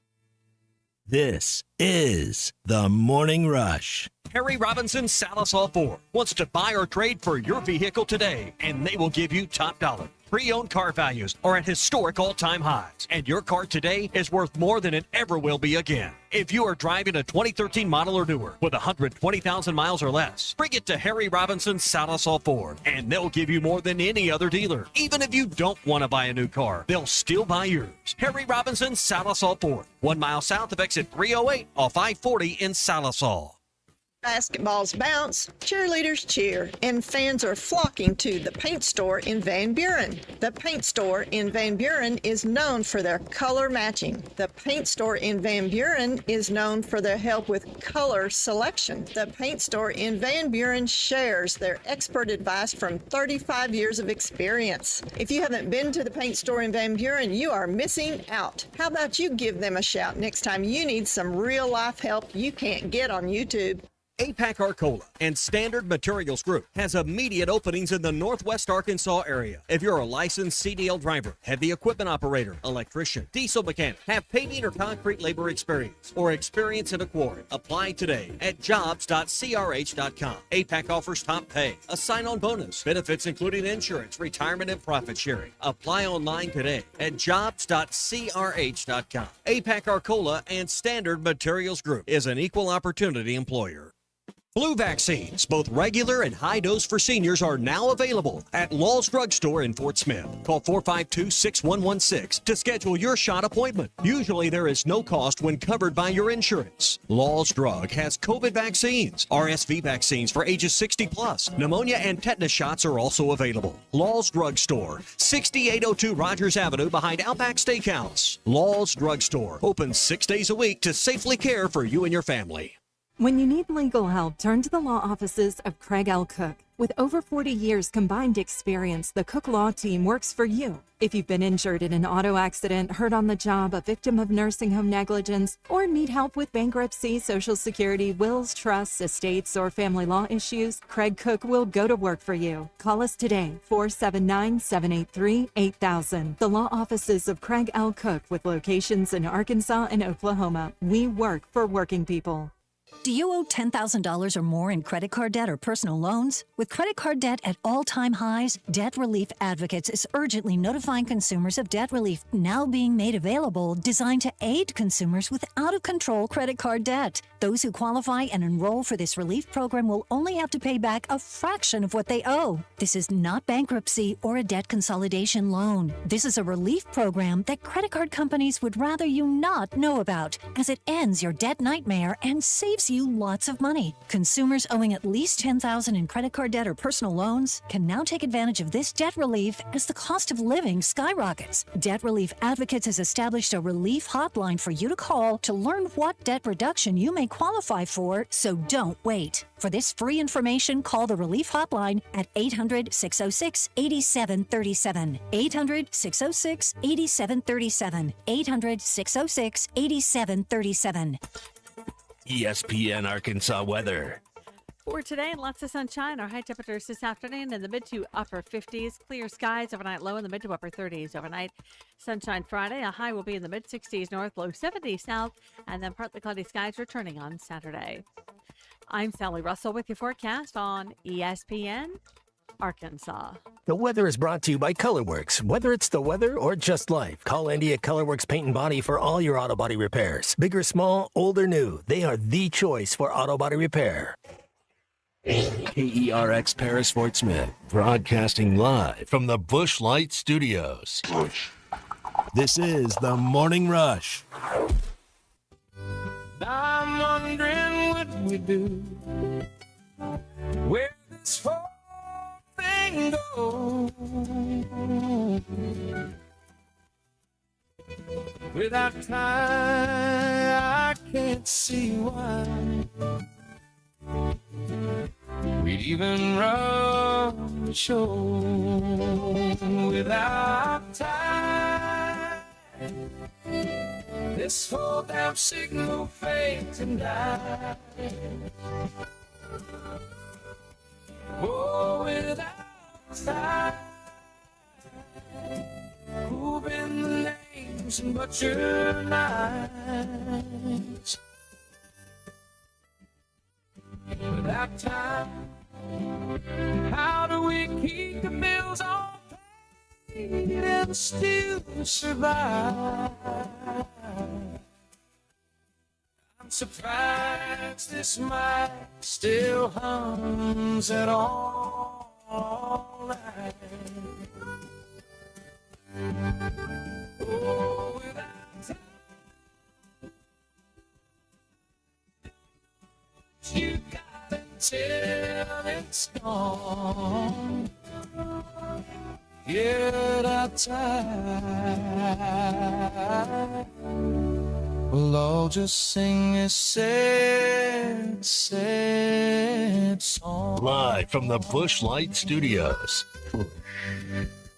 [SPEAKER 22] This is the Morning Rush.
[SPEAKER 18] Harry Robinson Salisol Ford wants to buy or trade for your vehicle today, and they will give you top dollar. Pre-owned car values are at historic all-time highs, and your car today is worth more than it ever will be again. If you are driving a 2013 model or newer with 120,000 miles or less, bring it to Harry Robinson Salisol Ford, and they'll give you more than any other dealer. Even if you don't want to buy a new car, they'll still buy yours. Harry Robinson Salisol Ford, 1 mile south of exit 308 off I-40 in Salisol.
[SPEAKER 15] Basketballs bounce, cheerleaders cheer, and fans are flocking to the paint store in Van Buren. The paint store in Van Buren is known for their color matching. The paint store in Van Buren is known for their help with color selection. The paint store in Van Buren shares their expert advice from 35 years of experience. If you haven't been to the paint store in Van Buren, you are missing out. How about you give them a shout next time you need some real-life help you can't get on YouTube?
[SPEAKER 18] APAC Arcola and Standard Materials Group has immediate openings in the Northwest Arkansas area. If you're a licensed CDL driver, heavy equipment operator, electrician, diesel mechanic, have paving or concrete labor experience, or experience in a quarry, apply today at jobs.crh.com. APAC offers top pay, a sign-on bonus, benefits including insurance, retirement, and profit sharing. Apply online today at jobs.crh.com. APAC Arcola and Standard Materials Group is an equal opportunity employer. Flu vaccines, both regular and high dose for seniors, are now available at Law's Drug Store in Fort Smith. Call 452-6116 to schedule your shot appointment. Usually there is no cost when covered by your insurance. Law's Drug has COVID vaccines, RSV vaccines for ages 60 plus. Pneumonia and tetanus shots are also available. Law's Drug Store, 6802 Rogers Avenue behind Outback Steakhouse. Law's Drug Store, open 6 days a week to safely care for you and your family.
[SPEAKER 19] When you need legal help, turn to the law offices of Craig L. Cook. With over 40 years combined experience, the Cook Law Team works for you. If you've been injured in an auto accident, hurt on the job, a victim of nursing home negligence, or need help with bankruptcy, Social Security, wills, trusts, estates, or family law issues, Craig Cook will go to work for you. Call us today, 479-783-8000. The law offices of Craig L. Cook with locations in Arkansas and Oklahoma. We work for working people.
[SPEAKER 8] Do you owe $10,000 or more in credit card debt or personal loans? With credit card debt at all-time highs, Debt Relief Advocates is urgently notifying consumers of debt relief now being made available, designed to aid consumers with out-of-control credit card debt. Those who qualify and enroll for this relief program will only have to pay back a fraction of what they owe. This is not bankruptcy or a debt consolidation loan. This is a relief program that credit card companies would rather you not know about, as it ends your debt nightmare and saves you lots of money. Consumers owing at least $10,000 in credit card debt or personal loans can now take advantage of this debt relief as the cost of living skyrockets. Debt Relief Advocates has established a relief hotline for you to call to learn what debt reduction you may qualify for, so don't wait. For this free information, call the Relief Hotline at 800-606-8737. 800-606-8737. 800-606-8737.
[SPEAKER 22] ESPN Arkansas weather.
[SPEAKER 10] For today, lots of sunshine. Our high temperatures this afternoon in the mid to upper 50s. Clear skies overnight, low in the mid to upper 30s overnight. Sunshine Friday, a high will be in the mid 60s north, low 70s south, and then partly cloudy skies returning on Saturday. I'm Sally Russell with your forecast on ESPN Arkansas.
[SPEAKER 7] The weather is brought to you by Colorworks. Whether it's the weather or just life, call Andy at Colorworks Paint and Body for all your auto body repairs. Big or small, old or new, they are the choice for auto body repair.
[SPEAKER 22] KERX Paris Fort Smith, broadcasting live from the Busch Light Studios. This is the Morning Rush.
[SPEAKER 21] I'm wondering what we do, where this whole thing goes. Without time, I can't see why we'd even run the show. Without time, this whole damn signal fades and dies. Oh, without time, who've been the names and butcher lines. Without time, how do we keep the bills on paid and still survive? I'm surprised this mic still hums at all night. Oh, without time, you gotta tell it's gone. Get out time. We'll all just sing a sad, sad song.
[SPEAKER 22] Live from the Busch Light Studios.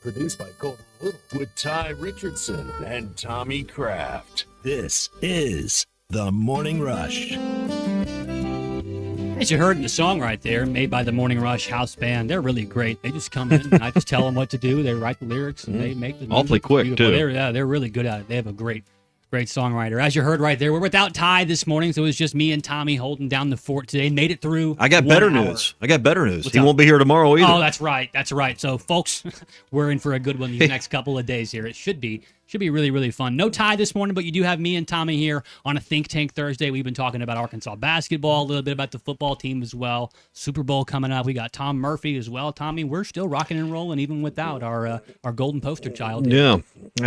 [SPEAKER 22] Produced by Colton Little with Ty Richardson and Tommy Kraft. This is the Morning Rush.
[SPEAKER 3] As you heard in the song right there, made by the Morning Rush House Band, they're really great. They just come in and I just tell them what to do. They write the lyrics and they make the music.
[SPEAKER 4] Awfully quick,
[SPEAKER 3] beautiful.
[SPEAKER 4] too.
[SPEAKER 3] They're really good at it. They have a great songwriter. As you heard right there, we're without Ty this morning, so it was just me and Tommy holding down the fort today. Made it through.
[SPEAKER 4] I got better news.
[SPEAKER 3] What's
[SPEAKER 4] He
[SPEAKER 3] up?
[SPEAKER 4] won't be here tomorrow either.
[SPEAKER 3] Oh, that's right. That's right. So, folks, we're in for a good one these next couple of days here. It should be really, really fun. No Ty this morning, but you do have me and Tommy here on a Think Tank Thursday. We've been talking about Arkansas basketball, a little bit about the football team as well. Super Bowl coming up. We got Tom Murphy as well. Tommy, we're still rocking and rolling even without our golden poster child.
[SPEAKER 4] Yeah,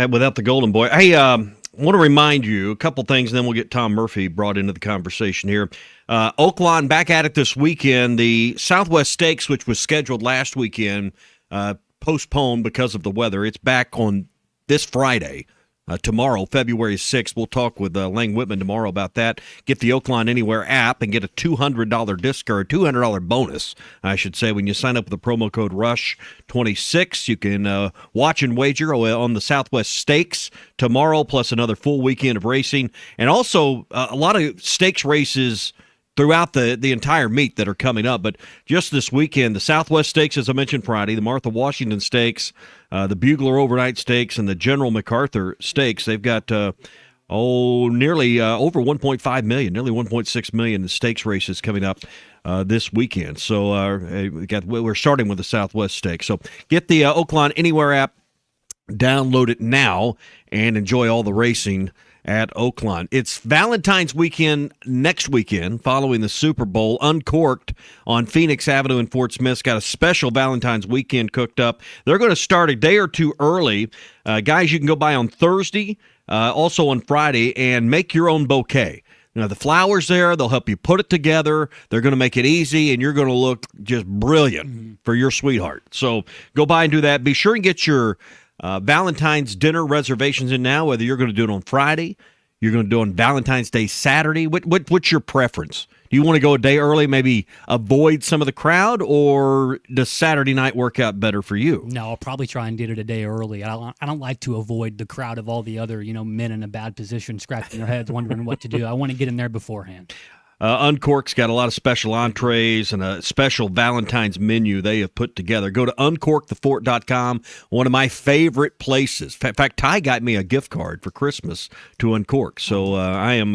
[SPEAKER 4] without the golden boy. Hey, I want to remind you a couple things, and then we'll get Tom Murphy brought into the conversation here. Oaklawn back at it this weekend. The Southwest Stakes, which was scheduled last weekend, postponed because of the weather. It's back on this Friday, tomorrow, February 6th. We'll talk with Lang Whitman tomorrow about that. Get the Oaklawn Anywhere app and get a $200 discount, or $200 bonus, I should say, when you sign up with the promo code RUSH26. You can watch and wager on the Southwest Stakes tomorrow, plus another full weekend of racing. And also a lot of stakes races throughout the entire meet that are coming up. But just this weekend, the Southwest Stakes, as I mentioned Friday, the Martha Washington Stakes, the Bugler Overnight Stakes, and the General MacArthur Stakes. They've got nearly over 1.5 million, nearly 1.6 million in stakes races coming up this weekend. So we're starting with the Southwest Stakes. So get the Oaklawn Anywhere app, download it now, and enjoy all the racing at Oaklawn. It's Valentine's weekend next weekend following the Super Bowl. Uncorked on Phoenix Avenue in Fort Smith's got a special Valentine's weekend cooked up. They're going to start a day or two early. Guys, you can go by on Thursday, also on Friday, and make your own bouquet. Now, the flowers there, they'll help you put it together. They're going to make it easy, and you're going to look just brilliant for your sweetheart. So go by and do that. Be sure and get your Valentine's dinner reservations in now, whether you're going to do it on Friday, you're going to do it on Valentine's Day Saturday. What's your preference? Do you want to go a day early, maybe avoid some of the crowd, or does Saturday night work out better for you?
[SPEAKER 3] No, I'll probably try and get it a day early. I don't like to avoid the crowd of all the other men in a bad position scratching their heads wondering what to do. I want to get in there beforehand.
[SPEAKER 4] Uncork's got a lot of special entrees and a special Valentine's menu they have put together. Go to uncorkthefort.com, one of my favorite places. In fact, Ty got me a gift card for Christmas to Uncork, so I am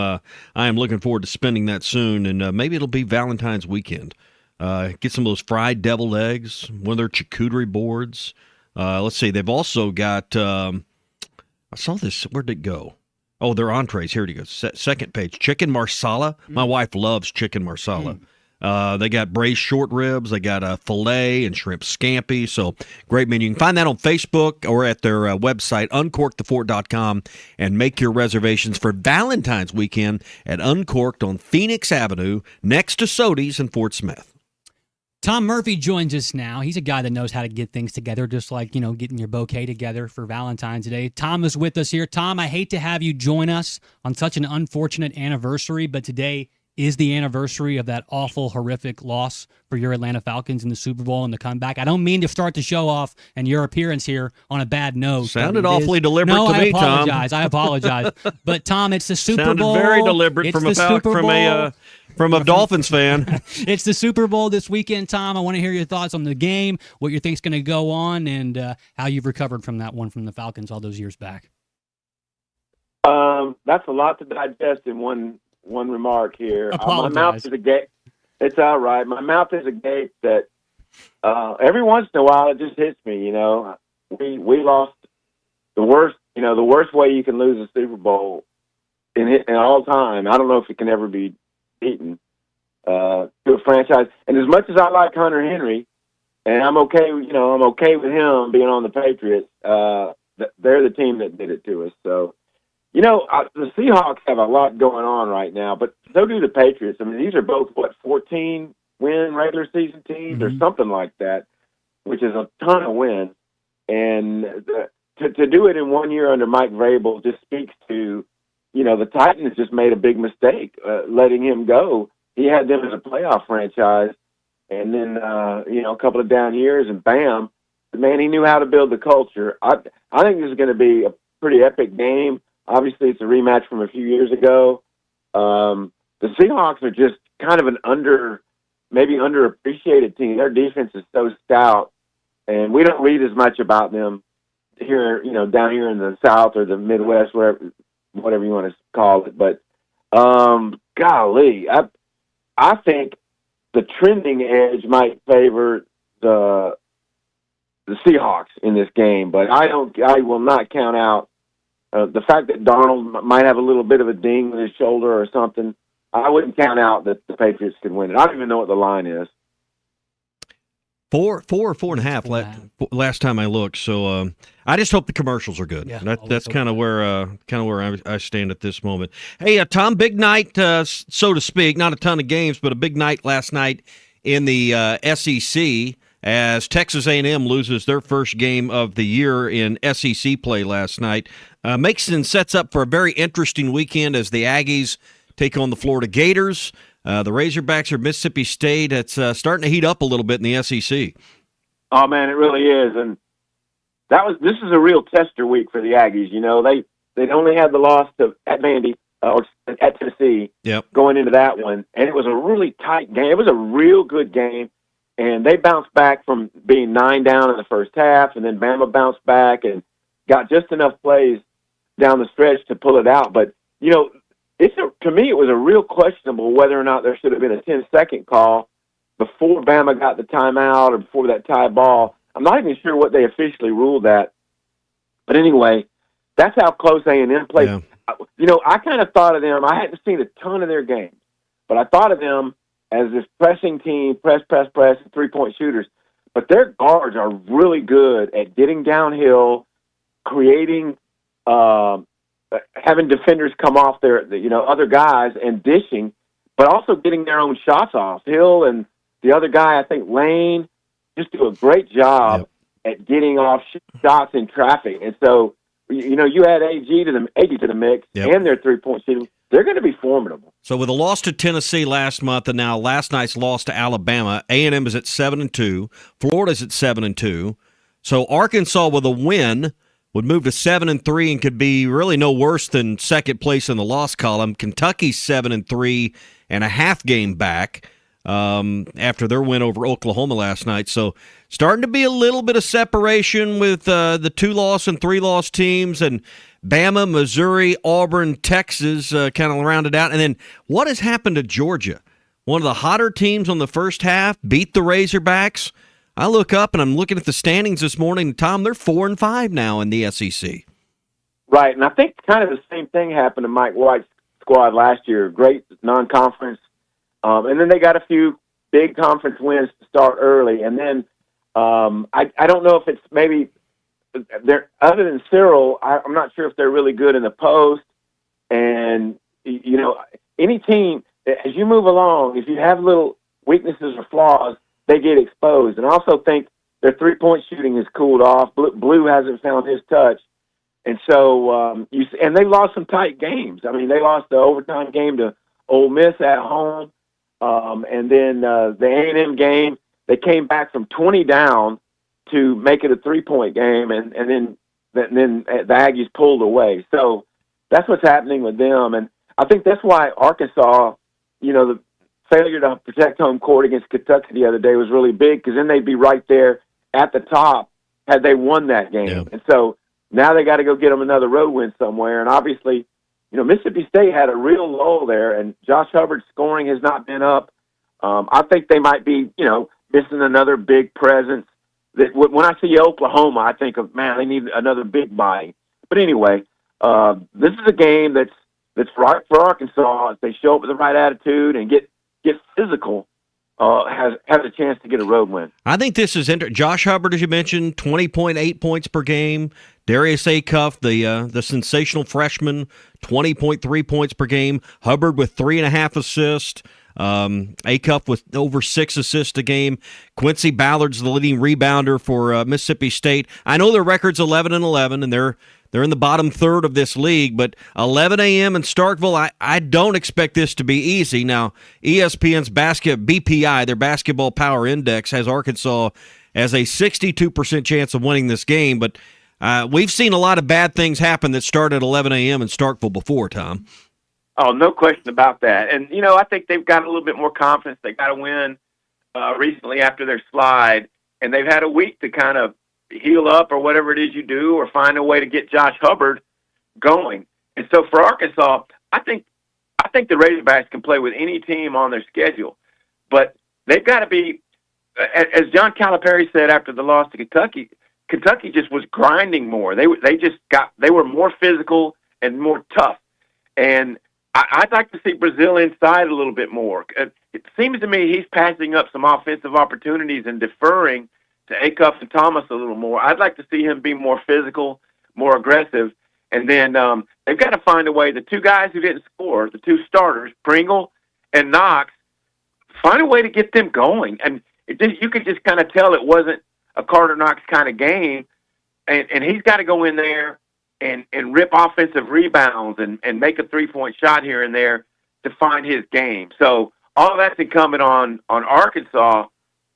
[SPEAKER 4] looking forward to spending that soon, and maybe it'll be Valentine's weekend. Get some of those fried deviled eggs, one of their charcuterie boards. Let's see, they've also got, I saw this, where did it go? Oh, their entrees. Here it goes. Second page. Chicken marsala. My wife loves chicken marsala. They got braised short ribs. They got filet and shrimp scampi. So great menu. You can find that on Facebook or at their website, uncorkthefort.com, and make your reservations for Valentine's weekend at Uncorked on Phoenix Avenue next to Sody's in Fort Smith.
[SPEAKER 3] Tom Murphy joins us now. He's a guy that knows how to get things together, just like, getting your bouquet together for Valentine's Day. Tom is with us here. Tom, I hate to have you join us on such an unfortunate anniversary, but today is the anniversary of that awful, horrific loss for your Atlanta Falcons in the Super Bowl and the comeback. I don't mean to start the show off and your appearance here on a bad note.
[SPEAKER 4] Sounded awfully deliberate to me, Tom.
[SPEAKER 3] I apologize. But, Tom, it's the Super Bowl.
[SPEAKER 4] Sounded very deliberate from a Dolphins fan.
[SPEAKER 3] It's the Super Bowl this weekend, Tom. I want to hear your thoughts on the game, what you think's going to go on, and how you've recovered from that one from the Falcons all those years back.
[SPEAKER 2] That's a lot to digest in one remark here. My mouth is agape. It's all right. My mouth is agape that every once in a while it just hits me. We lost the worst. The worst way you can lose a Super Bowl in all time. I don't know if it can ever be beaten to a franchise. And as much as I like Hunter Henry, and I'm okay with him being on the Patriots, they're the team that did it to us. So, the Seahawks have a lot going on right now, but so do the Patriots. I mean, these are both 14-win regular season teams or something like that, which is a ton of wins. And to do it in 1 year under Mike Vrabel just speaks to, the Titans just made a big mistake letting him go. He had them as a playoff franchise, and then a couple of down years, and bam, man, he knew how to build the culture. I think this is going to be a pretty epic game. Obviously, it's a rematch from a few years ago. The Seahawks are just kind of an underappreciated team. Their defense is so stout, and we don't read as much about them here, down here in the South or the Midwest, whatever you want to call it. But golly, I think the trending edge might favor the Seahawks in this game, but I will not count out the fact that Darnold might have a little bit of a ding with his shoulder or something. I wouldn't count out that the Patriots could win it. I don't even know what the line is.
[SPEAKER 4] 4 or 4.5 last time I looked. So I just hope the commercials are good.
[SPEAKER 3] Yeah,
[SPEAKER 4] that's kind of where I stand at this moment. Hey, Tom, big night, so to speak. Not a ton of games, but a big night last night in the SEC as Texas A&M loses their first game of the year in SEC play last night. Makes and sets up for a very interesting weekend as the Aggies take on the Florida Gators. The Razorbacks are Mississippi State. It's starting to heat up a little bit in the SEC.
[SPEAKER 2] Oh man, it really is, and this is a real tester week for the Aggies. They only had the loss at Vandy or at Tennessee going into that one, and it was a really tight game. It was a real good game, and they bounced back from being 9 down in the first half, and then Bama bounced back and got just enough plays down the stretch to pull it out. But to me, it was a real questionable whether or not there should have been a 10-second call before Bama got the timeout or before that tie ball. I'm not even sure what they officially ruled that. But anyway, that's how close A&M played. Yeah. I kind of thought of them. I hadn't seen a ton of their games, but I thought of them as this pressing team, press, three-point shooters. But their guards are really good at getting downhill, creating having defenders come off their, other guys and dishing, but also getting their own shots off. Hill and the other guy, I think Lane, just do a great job at getting off shots in traffic. And so, you add AG to the mix and their three-point shooting, they're going to be formidable.
[SPEAKER 4] So with a loss to Tennessee last month and now last night's loss to Alabama, A&M is at 7-2, Florida's at 7-2. So Arkansas with a win would move to 7-3 and could be really no worse than second place in the loss column. Kentucky's 7-3 and a half game back after their win over Oklahoma last night. So starting to be a little bit of separation with the 2-loss and 3-loss teams, and Bama, Missouri, Auburn, Texas kind of rounded out. And then what has happened to Georgia? One of the hotter teams on the first half beat the Razorbacks. I look up and I'm looking at the standings this morning. Tom, they're 4-5 now in the SEC.
[SPEAKER 2] Right, and I think kind of the same thing happened to Mike White's squad last year. Great non-conference, and then they got a few big conference wins to start early. And then I don't know if it's maybe they're other than Cyril. I'm not sure if they're really good in the post. And any team as you move along, if you have little weaknesses or flaws, they get exposed. And I also think their three-point shooting has cooled off. Blue hasn't found his touch. And so and they lost some tight games. I mean, they lost the overtime game to Ole Miss at home. And then the A&M game, they came back from 20 down to make it a three-point game, and then the Aggies pulled away. So that's what's happening with them. And I think that's why Arkansas, the failure to protect home court against Kentucky the other day was really big, because then they'd be right there at the top had they won that game. Yeah. And so now they got to go get them another road win somewhere. And obviously, Mississippi State had a real lull there, and Josh Hubbard's scoring has not been up. I think they might be, missing another big presence. That when I see Oklahoma, I think of, man, they need another big body. But anyway, this is a game that's right for Arkansas. If they show up with the right attitude and get physical, has a chance to get a road win.
[SPEAKER 4] I think this is Josh Hubbard, as you mentioned, 20.8 points per game. Darius Acuff, the sensational freshman, 20.3 points per game. Hubbard with 3.5 assists. Acuff with over 6 assists a game. Quincy Ballard's the leading rebounder for Mississippi State. I know their record's 11-11, and they're in the bottom third of this league, but 11 a.m. in Starkville, I don't expect this to be easy. Now, ESPN's BPI, their Basketball Power Index, has Arkansas as a 62% chance of winning this game, but we've seen a lot of bad things happen that start at 11 a.m. in Starkville before, Tom.
[SPEAKER 2] Oh, no question about that. And, I think they've got a little bit more confidence. They got a win recently after their slide, and they've had a week to kind of heal up or whatever it is you do, or find a way to get Josh Hubbard going. And so for Arkansas, I think the Razorbacks can play with any team on their schedule, but they've got to be, as John Calipari said after the loss to Kentucky just was grinding more. They were more physical and more tough. And I'd like to see Brazil inside a little bit more. It seems to me he's passing up some offensive opportunities and deferring to Acuff and Thomas a little more. I'd like to see him be more physical, more aggressive. And then they've got to find a way. The two guys who didn't score, the two starters, Pringle and Knox, find a way to get them going. And you could just kind of tell it wasn't a Carter Knox kind of game. And he's got to go in there and rip offensive rebounds and make a three-point shot here and there to find his game. So all of that's incumbent on Arkansas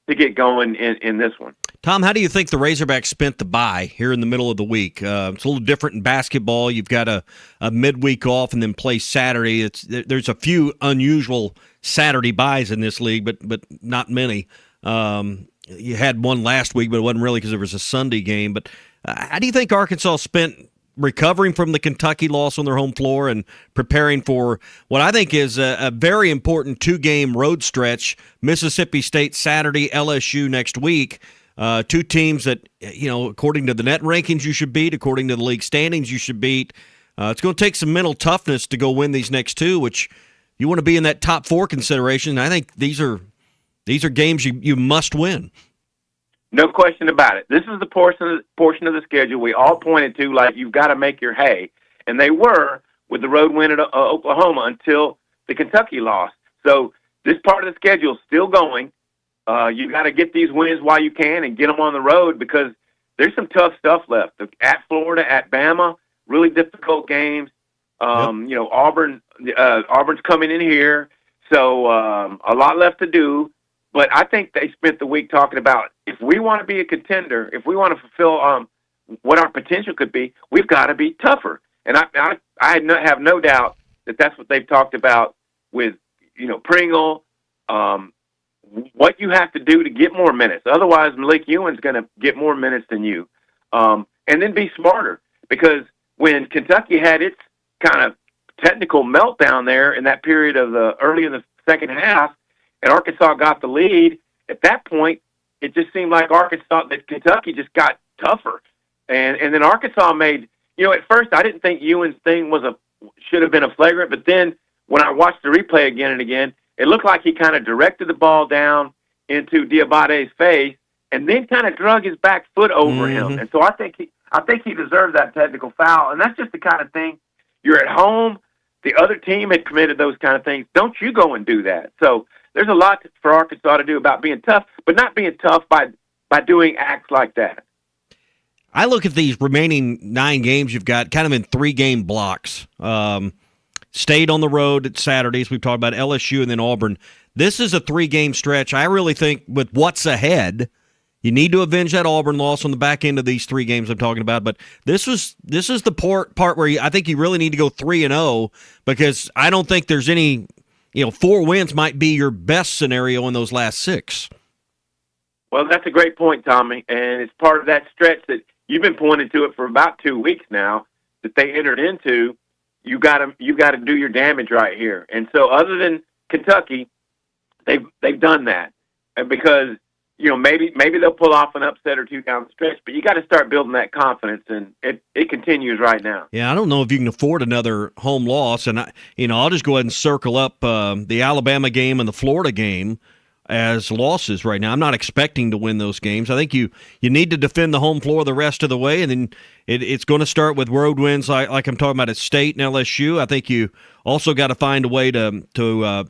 [SPEAKER 2] to get going in this one.
[SPEAKER 4] Tom, how do you think the Razorbacks spent the bye here in the middle of the week? It's a little different in basketball. You've got a midweek off and then play Saturday. There's a few unusual Saturday byes in this league, but not many. You had one last week, but it wasn't really because there was a Sunday game. But how do you think Arkansas spent recovering from the Kentucky loss on their home floor and preparing for what I think is a very important 2-game road stretch? Mississippi State Saturday, LSU next week. Two teams that, according to the net rankings you should beat, according to the league standings you should beat. It's going to take some mental toughness to go win these next two, which you want to be in that top 4 consideration. I think these are games you must win.
[SPEAKER 2] No question about it. This is the portion of the schedule we all pointed to, like you've got to make your hay. And they were with the road win at Oklahoma until the Kentucky loss. So this part of the schedule is still going. You got to get these wins while you can and get them on the road, because there's some tough stuff left. At Florida, at Bama, really difficult games. Auburn's coming in here, so a lot left to do. But I think they spent the week talking about, if we want to be a contender, if we want to fulfill what our potential could be, we've got to be tougher. And I have no doubt that that's what they've talked about with, Pringle, what you have to do to get more minutes. Otherwise, Malik Ewan's going to get more minutes than you. And then be smarter, because when Kentucky had its kind of technical meltdown there in that period of early in the second half, and Arkansas got the lead, at that point, it just seemed like Kentucky just got tougher. And then Arkansas made, at first I didn't think Ewan's thing should have been a flagrant, but then when I watched the replay again and again, it looked like he kind of directed the ball down into Diabate's face and then kind of drug his back foot over him. And so I think he deserved that technical foul. And that's just the kind of thing, you're at home, the other team had committed those kind of things. Don't you go and do that. So there's a lot for Arkansas to do about being tough, but not being tough by doing acts like that.
[SPEAKER 4] I look at these remaining 9 games you've got kind of in 3-game blocks. State on the road at Saturdays. We've talked about LSU and then Auburn. This is a 3-game stretch. I really think with what's ahead, you need to avenge that Auburn loss on the back end of these 3 games I'm talking about. But this is the part where I think you really need to go 3-0, because I don't think there's any, 4 wins might be your best scenario in those last 6.
[SPEAKER 2] Well, that's a great point, Tommy, and it's part of that stretch that you've been pointing to it for about 2 weeks now that they entered into. You got to do your damage right here. And so, other than Kentucky, they've done that, and because maybe they'll pull off an upset or 2 down the stretch, but you got to start building that confidence, and it continues right now.
[SPEAKER 4] Yeah, I don't know if you can afford another home loss, and I'll just go ahead and circle up the Alabama game and the Florida game as losses right now. I'm not expecting to win those games. I think you need to defend the home floor the rest of the way, and then it's going to start with road wins like I'm talking about at State and LSU. I think you also got to find a way to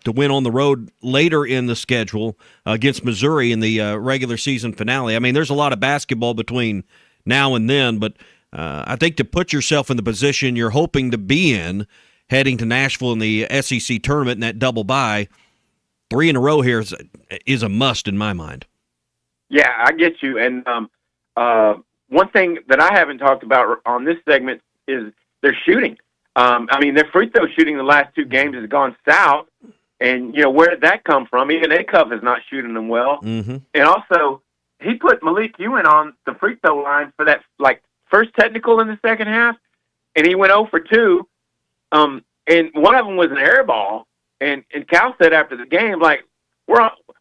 [SPEAKER 4] win on the road later in the schedule against Missouri in the regular season finale. I mean, there's a lot of basketball between now and then, but I think to put yourself in the position you're hoping to be in heading to Nashville in the SEC tournament and that double bye, 3 in a row here is a must in my mind.
[SPEAKER 2] Yeah, I get you. And one thing that I haven't talked about on this segment is their shooting. Their free throw shooting the last 2 games has gone south. And, where did that come from? Even Acuff is not shooting them well.
[SPEAKER 4] Mm-hmm.
[SPEAKER 2] And also, he put Malik Ewan on the free throw line for that, first technical in the second half, and he went 0 for 2. And one of them was an air ball. And Cal said after the game,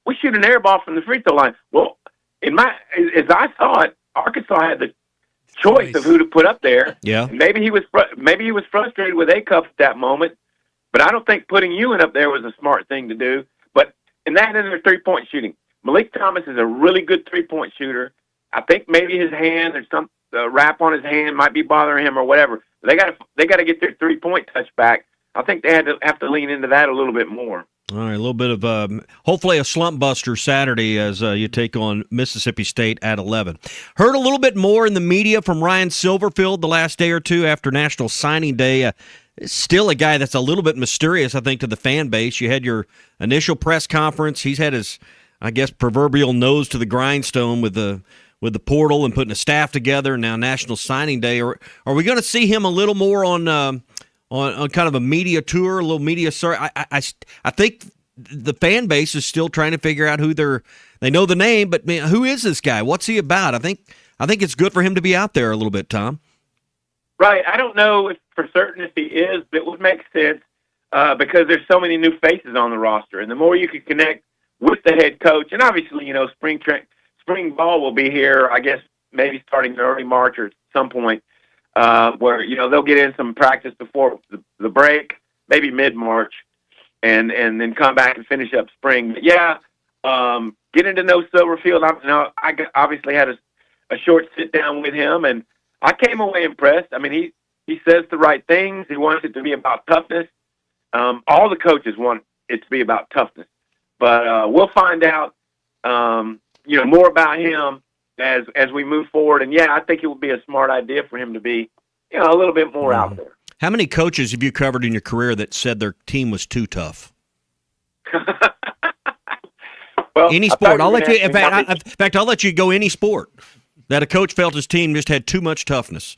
[SPEAKER 2] we shoot an air ball from the free throw line. Well, as I saw it, Arkansas had the choice of who to put up there.
[SPEAKER 4] Yeah.
[SPEAKER 2] Maybe he was frustrated with Acuff at that moment, but I don't think putting Ewan up there was a smart thing to do. But in their 3-point shooting, Malik Thomas is a really good 3-point shooter. I think maybe his hand or some wrap on his hand might be bothering him or whatever. They got to get their 3-point touch back. I think they have to lean into that a little bit more.
[SPEAKER 4] All right, a little bit of hopefully a slump buster Saturday as you take on Mississippi State at 11. Heard a little bit more in the media from Ryan Silverfield the last day or two after National Signing Day. Still a guy that's a little bit mysterious, I think, to the fan base. You had your initial press conference. He's had his, I guess, proverbial nose to the grindstone with the portal and putting a staff together. And now National Signing Day. Are we going to see him a little more on kind of a media tour, a little media story? I think the fan base is still trying to figure out who they know the name, but man, who is this guy? What's he about? I think it's good for him to be out there a little bit, Tom.
[SPEAKER 2] Right. I don't know if for certain if he is, but it would make sense because there's so many new faces on the roster, and the more you can connect with the head coach, and obviously, spring ball will be here, I guess, maybe starting in early March or at some point. Where they'll get in some practice before the break, maybe mid-March, and then come back and finish up spring. But yeah, getting to know Silverfield, I obviously had a short sit down with him, and I came away impressed. I mean, he says the right things. He wants it to be about toughness. All the coaches want it to be about toughness, but we'll find out more about him as we move forward. And yeah, I think it would be a smart idea for him to be, a little bit more out there.
[SPEAKER 4] How many coaches have you covered in your career that said their team was too tough?
[SPEAKER 2] Well,
[SPEAKER 4] any sport. I'll let you. In fact, I'll let you go any sport. that a coach felt his team just had too much toughness.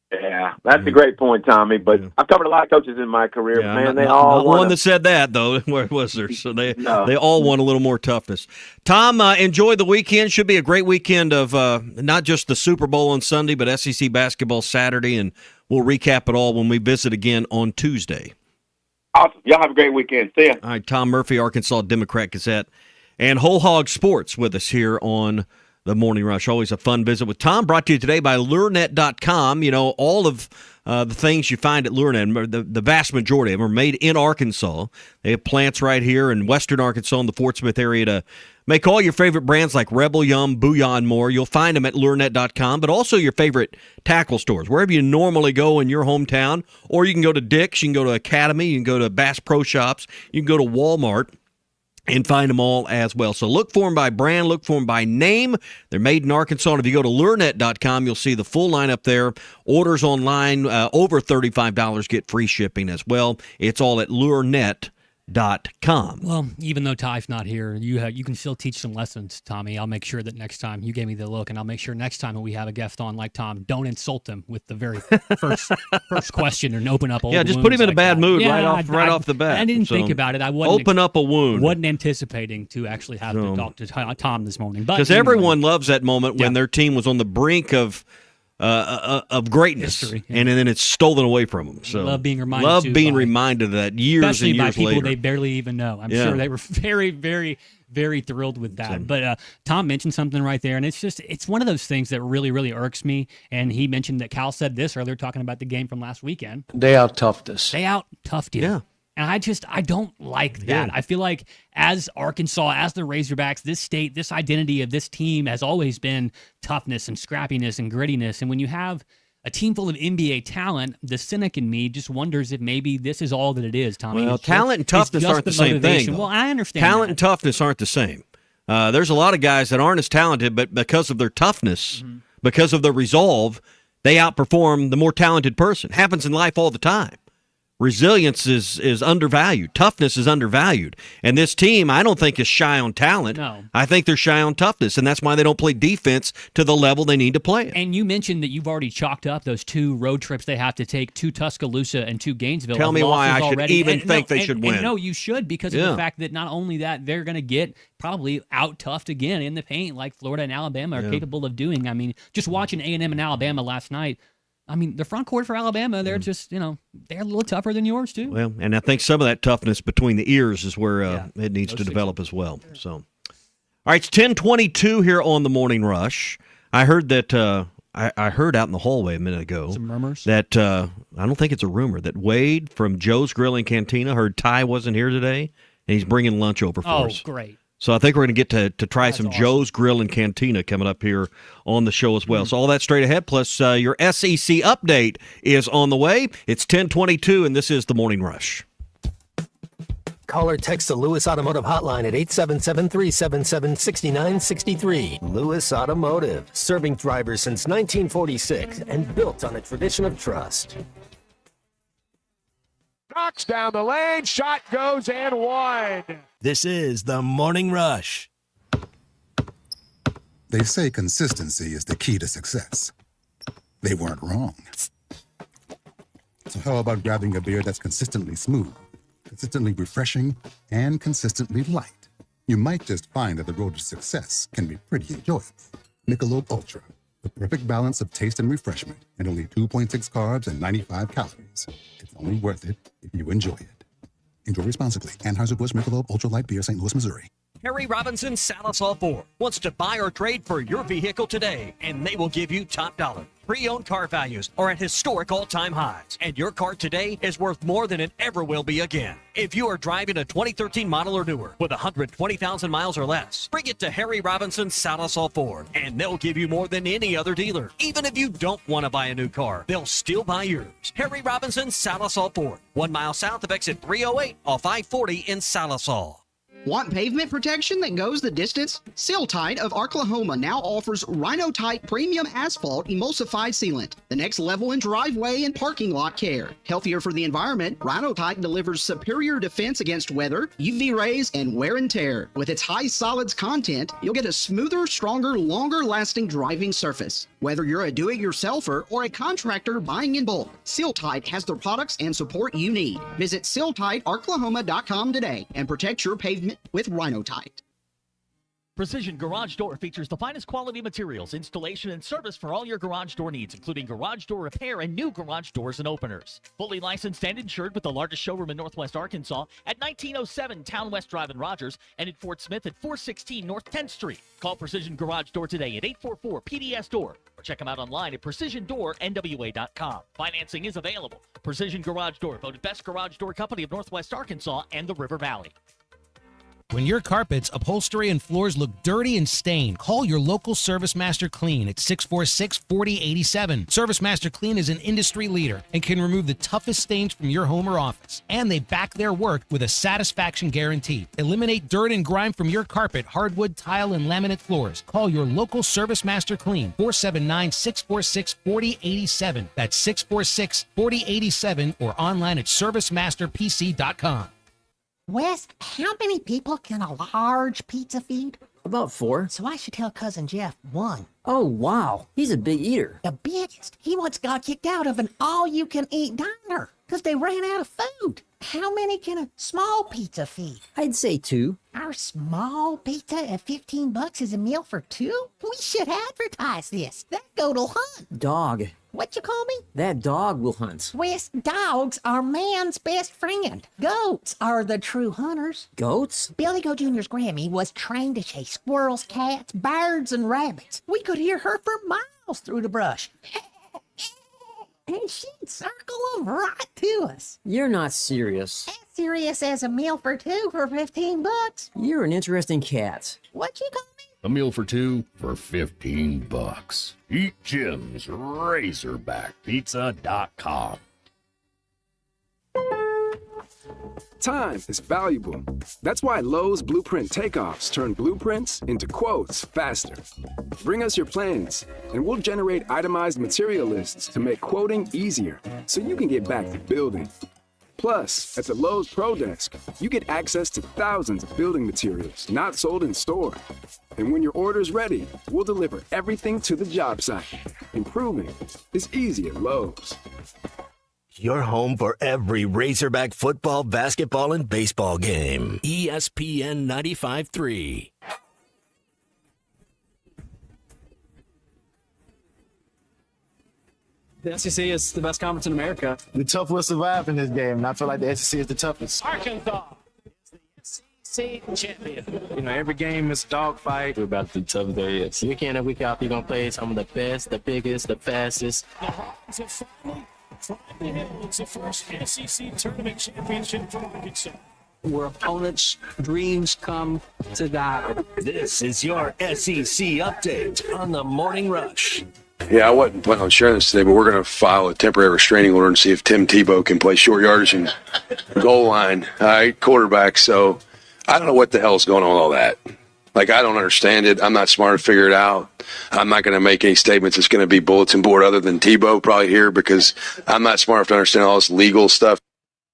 [SPEAKER 2] Yeah, that's a great point, Tommy. But I've covered a lot of coaches in my career.
[SPEAKER 4] Yeah,
[SPEAKER 2] Man,
[SPEAKER 4] they
[SPEAKER 2] they all
[SPEAKER 4] not
[SPEAKER 2] want
[SPEAKER 4] one that said that though. Where was there? So they all want a little more toughness. Tom, enjoy the weekend. Should be a great weekend of not just the Super Bowl on Sunday, but SEC basketball Saturday, and we'll recap it all when we visit again on Tuesday.
[SPEAKER 2] Awesome. Y'all have a great weekend. See ya.
[SPEAKER 4] All right, Tom Murphy, Arkansas Democrat Gazette, and Whole Hog Sports with us here on the Morning Rush. Always a fun visit with Tom, brought to you today by LureNet.com. You know, all of the things you find at LureNet, the vast majority of them are made in Arkansas. They have plants right here in western Arkansas in the Fort Smith area to make all your favorite brands like Rebel Yum, Bouillon, more. You'll find them at LureNet.com, but also your favorite tackle stores, wherever you normally go in your hometown. Or you can go to Dick's, you can go to Academy, you can go to Bass Pro Shops, you can go to Walmart and find them all as well. So look for them by brand, look for them by name. They're made in Arkansas. And if you go to LureNet.com, you'll see the full lineup there. Orders online over $35 get free shipping as well. It's all at LureNet.com.
[SPEAKER 3] Well, even though Ty's not here, you can still teach some lessons, Tommy. I'll make sure that next time you gave me the look, and I'll make sure next time when we have a guest on like Tom, don't insult them with the very first question and open up old wounds.
[SPEAKER 4] Just put him in a bad mood
[SPEAKER 3] Yeah,
[SPEAKER 4] right off the bat.
[SPEAKER 3] I didn't think about it. I wasn't
[SPEAKER 4] open up a wound.
[SPEAKER 3] Wasn't anticipating to actually have to talk to Tom this morning,
[SPEAKER 4] because everyone loves that moment when their team was on the brink of greatness,
[SPEAKER 3] history,
[SPEAKER 4] and then it's stolen away from them. So
[SPEAKER 3] love being reminded
[SPEAKER 4] of that years
[SPEAKER 3] especially
[SPEAKER 4] and years
[SPEAKER 3] by people
[SPEAKER 4] later.
[SPEAKER 3] they barely even know. I'm sure they were very, very, very thrilled with that. But Tom mentioned something right there, and it's one of those things that really, really irks me. And he mentioned that Cal said this earlier, talking about the game from last weekend.
[SPEAKER 11] They out-toughed us.
[SPEAKER 3] They out-toughed you. Yeah. And I don't like that. I feel like as Arkansas, as the Razorbacks, this state, this identity of this team has always been toughness and scrappiness and grittiness. And when you have a team full of NBA talent, the cynic in me just wonders if maybe this is all that it is, Tommy.
[SPEAKER 4] Well, talent and toughness aren't the same thing.
[SPEAKER 3] Well, I understand
[SPEAKER 4] talent and toughness aren't the same. There's a lot of guys that aren't as talented, but because of their toughness, because of their resolve, they outperform the more talented person. Happens in life all the time. Resilience is undervalued. Toughness is undervalued. And this team, I don't think, is shy on talent.
[SPEAKER 3] No.
[SPEAKER 4] I think they're shy on toughness, and that's why they don't play defense to the level they need to play it.
[SPEAKER 3] And you mentioned that you've already chalked up those 2 road trips they have to take to Tuscaloosa and to Gainesville.
[SPEAKER 4] Tell me why I should
[SPEAKER 3] already.
[SPEAKER 4] think they should win.
[SPEAKER 3] And no, you should, because of the fact that not only that, they're going to get probably out-toughed again in the paint like Florida and Alabama are capable of doing. I mean, just watching A&M and Alabama last night, I mean, the front court for Alabama, they're just, they're a little tougher than yours, too.
[SPEAKER 4] Well, and I think some of that toughness between the ears is where it needs to develop as well. So, all right, it's 10:22 here on the Morning Rush. I heard that I heard out in the hallway a minute ago.
[SPEAKER 3] Some murmurs?
[SPEAKER 4] That I don't think it's a rumor, that Wade from Joe's Grill and Cantina heard Ty wasn't here today, and he's bringing lunch over for us.
[SPEAKER 3] Oh, great.
[SPEAKER 4] So I think we're going to get to try some awesome. Joe's Grill and Cantina coming up here on the show as well. So all that straight ahead, plus your SEC update is on the way. It's 10:22, and this is the Morning Rush.
[SPEAKER 7] Call or text the Lewis Automotive hotline at 877-377-6963. Lewis Automotive, serving drivers since 1946 and built on a tradition of trust.
[SPEAKER 20] Knocks down the lane, shot goes and one.
[SPEAKER 22] This is the Morning Rush.
[SPEAKER 23] They say consistency is the key to success. They weren't wrong. So how about grabbing a beer that's consistently smooth, consistently refreshing, and consistently light? You might just find that the road to success can be pretty enjoyable. Michelob Ultra, the perfect balance of taste and refreshment, and only 2.6 carbs and 95 calories. It's only worth it if you enjoy it. Enjoy responsibly. Anheuser-Busch Michelob Ultra Light Beer, St. Louis, Missouri.
[SPEAKER 18] Harry Robinson Salisal Ford wants to buy or trade for your vehicle today, and they will give you top dollar. Pre-owned car values are at historic all-time highs, and your car today is worth more than it ever will be again. If you are driving a 2013 model or newer with 120,000 miles or less, bring it to Harry Robinson Salisal Ford, and they'll give you more than any other dealer. Even if you don't want to buy a new car, they'll still buy yours. Harry Robinson Salisal Ford, 1 mile south of exit 308 off I-40 in Salisal.
[SPEAKER 11] Want pavement protection that goes the distance? Seal-Tite of Oklahoma now offers Rhino-Tite Premium Asphalt Emulsified Sealant, the next level in driveway and parking lot care. Healthier for the environment, Rhino-Tite delivers superior defense against weather, UV rays, and wear and tear. With its high solids content, you'll get a smoother, stronger, longer-lasting driving surface. Whether you're a do-it-yourselfer or a contractor buying in bulk, Seal-Tite has the products and support you need. Visit SealTiteOklahoma.com today and protect your pavement with Rhino-Tite.
[SPEAKER 12] Precision Garage Door features the finest quality materials, installation, and service for all your garage door needs, including garage door repair and new garage doors and openers. Fully licensed and insured with the largest showroom in Northwest Arkansas at 1907 Town West Drive in Rogers and in Fort Smith at 416 North 10th Street. Call Precision Garage Door today at 844-PDS-DOOR or check them out online at PrecisionDoorNWA.com. Financing is available. Precision Garage Door, voted best garage door company of Northwest Arkansas and the River Valley.
[SPEAKER 13] When your carpets, upholstery, and floors look dirty and stained, call your local Service Master Clean at 646-4087. Service Master Clean is an industry leader and can remove the toughest stains from your home or office. And they back their work with a satisfaction guarantee. Eliminate dirt and grime from your carpet, hardwood, tile, and laminate floors. Call your local Service Master Clean, 479-646-4087. That's 646-4087 or online at ServiceMasterPC.com.
[SPEAKER 24] Wes, how many people can a large pizza feed?
[SPEAKER 25] About 4.
[SPEAKER 24] So I should tell Cousin Jeff 1.
[SPEAKER 25] Oh, wow. He's a big eater.
[SPEAKER 24] The biggest. He once got kicked out of an all-you-can-eat diner because they ran out of food. How many can a small pizza feed?
[SPEAKER 25] I'd say 2.
[SPEAKER 24] Our small pizza at $15 is a meal for 2? We should advertise this. That goat'll hunt.
[SPEAKER 25] Dog.
[SPEAKER 24] What you call me?
[SPEAKER 25] That dog will hunt.
[SPEAKER 24] Wes, dogs are man's best friend. Goats are the true hunters.
[SPEAKER 25] Goats?
[SPEAKER 24] Billy Goat Jr.'s Grammy was trained to chase squirrels, cats, birds, and rabbits. We could hear her for miles through the brush. And she'd circle them right to us.
[SPEAKER 25] You're not serious.
[SPEAKER 24] As serious as a meal for 2 for $15.
[SPEAKER 25] You're an interesting cat.
[SPEAKER 24] What you call me?
[SPEAKER 22] A meal for 2 for $15. Eat Jim's RazorbackPizza.com.
[SPEAKER 26] Time is valuable. That's why Lowe's Blueprint Takeoffs turn blueprints into quotes faster. Bring us your plans, and we'll generate itemized material lists to make quoting easier so you can get back to building. Plus, at the Lowe's Pro Desk, you get access to thousands of building materials not sold in store. And when your order's ready, we'll deliver everything to the job site. Improving is easy at Lowe's.
[SPEAKER 27] Your home for every Razorback football, basketball, and baseball game. ESPN 95.3.
[SPEAKER 28] The SEC is the best conference in America.
[SPEAKER 29] The tough will survive in this game, and I feel like the SEC is the toughest.
[SPEAKER 28] Arkansas is the SEC champion. You know, every game is a dogfight.
[SPEAKER 29] We're about to be tough there, yes. Week in and week out, you're going to play some of the best, the biggest, the fastest.
[SPEAKER 20] The Hawks have finally climbed the hill. It's the first SEC tournament championship for Arkansas.
[SPEAKER 28] Where opponents' dreams come to die.
[SPEAKER 27] This is your SEC update on the Morning Rush.
[SPEAKER 30] Yeah, I wasn't planning on sharing this today, but we're going to file a temporary restraining order and see if Tim Tebow can play short yardage and goal line, all right, quarterback. So I don't know what the hell's going on with all that. Like, I don't understand it. I'm not smart to figure it out. I'm not going to make any statements. It's going to be bulletin board other than Tebow probably here because I'm not smart enough to understand all this legal stuff.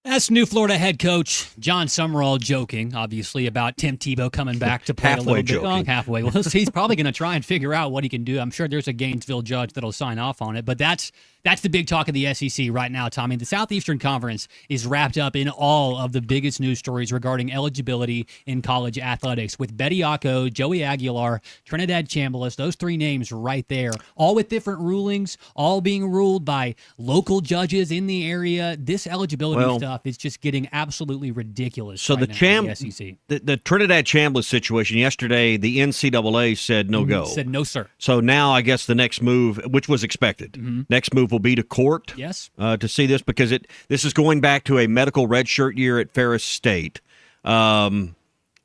[SPEAKER 3] That's new Florida head coach John Summerall joking, obviously, about Tim Tebow coming back to play a little bit. Oh, halfway. Well, he's probably going to try and figure out what he can do. I'm sure there's a Gainesville judge that'll sign off on it. But that's the big talk of the SEC right now, Tommy. The Southeastern Conference is wrapped up in all of the biggest news stories regarding eligibility in college athletics, with Betty Ocko, Joey Aguilar, Trinidad Chambliss, those 3 names right there, all with different rulings, all being ruled by local judges in the area. This eligibility stuff is just getting absolutely ridiculous.
[SPEAKER 4] So
[SPEAKER 3] right
[SPEAKER 4] the
[SPEAKER 3] SEC.
[SPEAKER 4] The Trinidad Chambliss situation yesterday, the NCAA said no go.
[SPEAKER 3] Said no, sir.
[SPEAKER 4] So now I guess the next move, which was expected, next move will be to court.
[SPEAKER 3] Yes.
[SPEAKER 4] To see this because this is going back to a medical redshirt year at Ferris State. But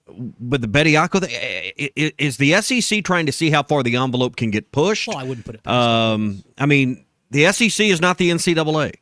[SPEAKER 4] the Betty Ocko, is the SEC trying to see how far the envelope can get pushed?
[SPEAKER 3] Well, I wouldn't put it past
[SPEAKER 4] I mean, the SEC is not the NCAA.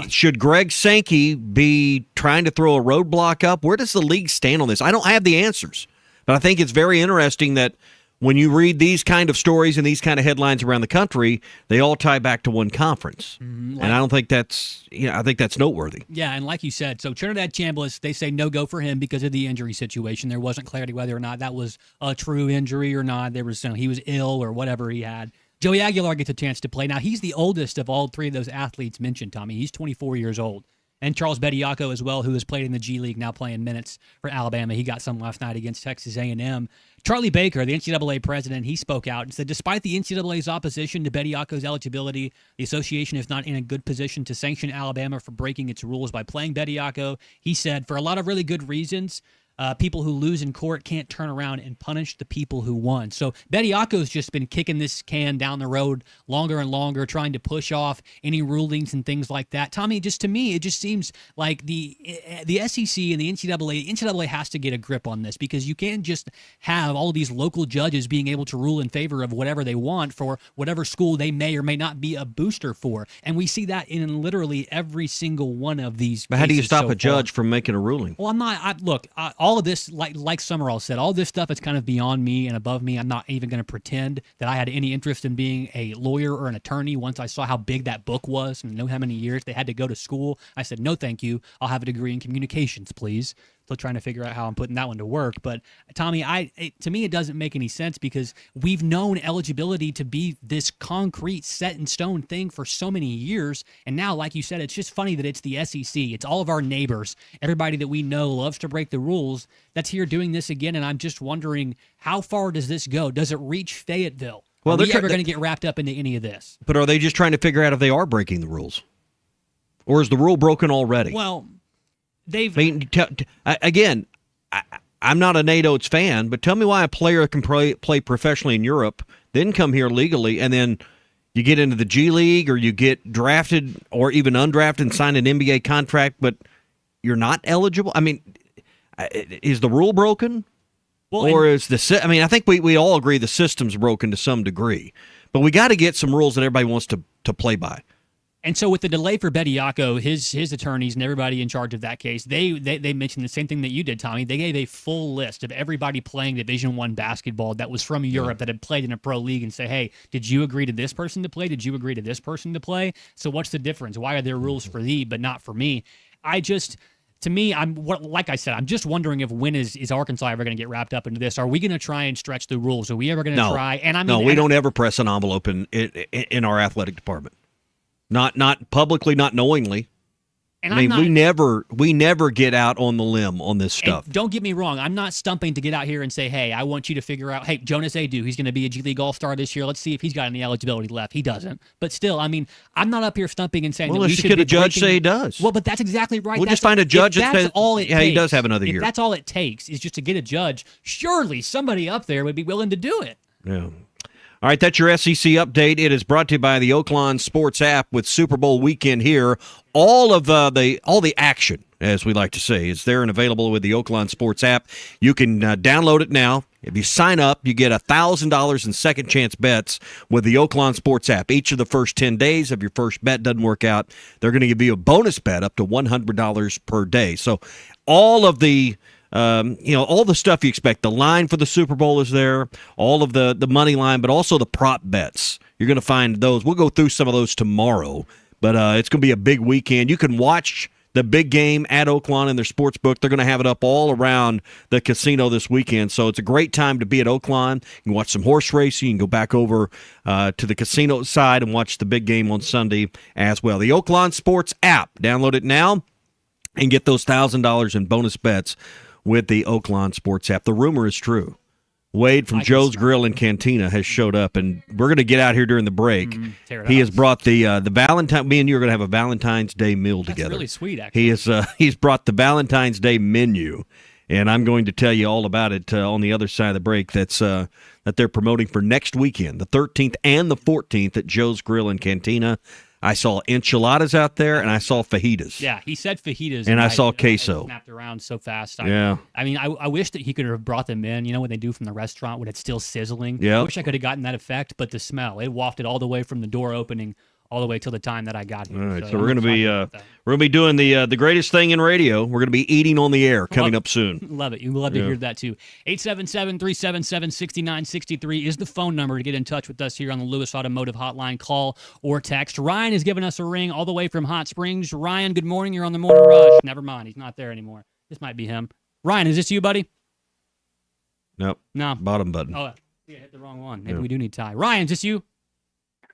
[SPEAKER 4] Should Greg Sankey be trying to throw a roadblock up? Where does the league stand on this? I don't have the answers, but I think it's very interesting that when you read these kind of stories and these kind of headlines around the country, they all tie back to one conference. And I don't think that's, I think that's noteworthy.
[SPEAKER 3] Yeah, and like you said, so Trinidad Chambliss, they say no go for him because of the injury situation. There wasn't clarity whether or not that was a true injury or not. There was, he was ill or whatever he had. Joey Aguilar gets a chance to play. Now, he's the oldest of all three of those athletes mentioned, Tommy. He's 24 years old. And Charles Bediako as well, who has played in the G League, now playing minutes for Alabama. He got some last night against Texas A&M. Charlie Baker, the NCAA president, he spoke out and said, despite the NCAA's opposition to Bediako's eligibility, the association is not in a good position to sanction Alabama for breaking its rules by playing Bediako. He said, for a lot of really good reasons, people who lose in court can't turn around and punish the people who won. So Bediako's just been kicking this can down the road longer and longer, trying to push off any rulings and things like that. Tommy, just to me, it just seems like the SEC and the NCAA has to get a grip on this, because you can't just have all of these local judges being able to rule in favor of whatever they want for whatever school they may or may not be a booster for. And we see that in literally every single one of these.
[SPEAKER 4] But how do you stop a judge from making a ruling?
[SPEAKER 3] Well, I'm not. Look, all of this, like Summerall said, all this stuff is kind of beyond me and above me. I'm not even going to pretend that I had any interest in being a lawyer or an attorney. Once I saw how big that book was and know how many years they had to go to school, I said, no, thank you. I'll have a degree in communications, please. Still trying to figure out how I'm putting that one to work. But Tommy, to me, it doesn't make any sense, because we've known eligibility to be this concrete, set in stone thing for so many years. And now, like you said, it's just funny that it's the SEC. It's all of our neighbors. Everybody that we know loves to break the rules that's here doing this again. And I'm just wondering, how far does this go? Does it reach Fayetteville? Well, are we ever going to get wrapped up into any of this?
[SPEAKER 4] But are they just trying to figure out if they are breaking the rules? Or is the rule broken already?
[SPEAKER 3] Well,
[SPEAKER 4] again, I'm not a Nate Oates fan, but tell me why a player can play professionally in Europe, then come here legally, and then you get into the G League or you get drafted or even undrafted and sign an NBA contract, but you're not eligible? I mean, is the rule broken?
[SPEAKER 3] Well,
[SPEAKER 4] or is I think we all agree the system's broken to some degree, but we got to get some rules that everybody wants to play by.
[SPEAKER 3] And so with the delay for Bediako, his attorneys and everybody in charge of that case, they mentioned the same thing that you did, Tommy. They gave a full list of everybody playing Division I basketball that was from Europe that had played in a pro league, and say, hey, did you agree to this person to play? Did you agree to this person to play? So what's the difference? Why are there rules for thee but not for me? To me, like I said, I'm just wondering if when is Arkansas ever going to get wrapped up into this? Are we going to try and stretch the rules? Are we ever going to try? And
[SPEAKER 4] no, we don't ever press an envelope in our athletic department. Not publicly, not knowingly.
[SPEAKER 3] And
[SPEAKER 4] we never get out on the limb on this stuff.
[SPEAKER 3] Don't get me wrong. I'm not stumping to get out here and say, hey, I want you to figure out, hey, Jonas Adu, he's going to be a G League All-Star this year. Let's see if he's got any eligibility left. He doesn't. But still, I mean, I'm not up here stumping and saying that we should
[SPEAKER 4] get a judge say he does.
[SPEAKER 3] Well, but that's exactly right.
[SPEAKER 4] We'll just find a judge that says, he does have another year.
[SPEAKER 3] If that's all it takes is just to get a judge, surely somebody up there would be willing to do it.
[SPEAKER 4] Yeah. All right, that's your SEC update. It is brought to you by the Oakland Sports app with Super Bowl weekend here. All the action, as we like to say, is there and available with the Oakland Sports app. You can download it now. If you sign up, you get $1,000 in second chance bets with the Oakland Sports app. Each of the first 10 days, if your first bet doesn't work out, they're going to give you a bonus bet up to $100 per day. So all of the all the stuff you expect. The line for the Super Bowl is there, all of the money line, but also the prop bets. You're going to find those. We'll go through some of those tomorrow, but it's going to be a big weekend. You can watch the big game at Oakland in their sports book. They're going to have it up all around the casino this weekend, so it's a great time to be at Oakland. You can watch some horse racing. You can go back over to the casino side and watch the big game on Sunday as well. The Oakland Sports app. Download it now and get those $1,000 in bonus bets with the Oakland Sports app. The rumor is true. Wade from Joe's Grill and Cantina has showed up, and we're going to get out here during the break. He has brought the Valentine. Me and you are going to have a Valentine's Day meal together.
[SPEAKER 3] That's really sweet, actually.
[SPEAKER 4] He's brought the Valentine's Day menu, and I'm going to tell you all about it on the other side of the break. That they're promoting for next weekend, the 13th and the 14th at Joe's Grill and Cantina. I saw enchiladas out there, and I saw fajitas.
[SPEAKER 3] Yeah, he said fajitas.
[SPEAKER 4] And I saw queso.
[SPEAKER 3] Snapped around so fast.
[SPEAKER 4] Yeah.
[SPEAKER 3] I mean, I wish that he could have brought them in, when they do from the restaurant when it's still sizzling.
[SPEAKER 4] Yeah.
[SPEAKER 3] I wish I could have gotten that effect, but the smell, it wafted all the way from the door opening all the way till the time that I got here.
[SPEAKER 4] All right, so we're going to be doing the greatest thing in radio. We're going to be eating on the air coming up soon.
[SPEAKER 3] Love it. You love to hear that too. 877-377-6963 is the phone number to get in touch with us here on the Lewis Automotive Hotline. Call or text. Ryan is giving us a ring all the way from Hot Springs. Ryan, good morning. You're on the Morning Rush. Never mind. He's not there anymore. This might be him. Ryan, is this you, buddy?
[SPEAKER 4] Nope.
[SPEAKER 3] No.
[SPEAKER 4] Bottom button.
[SPEAKER 3] Oh, yeah, hit the wrong one. Maybe we do need Ty. Ryan, is this you?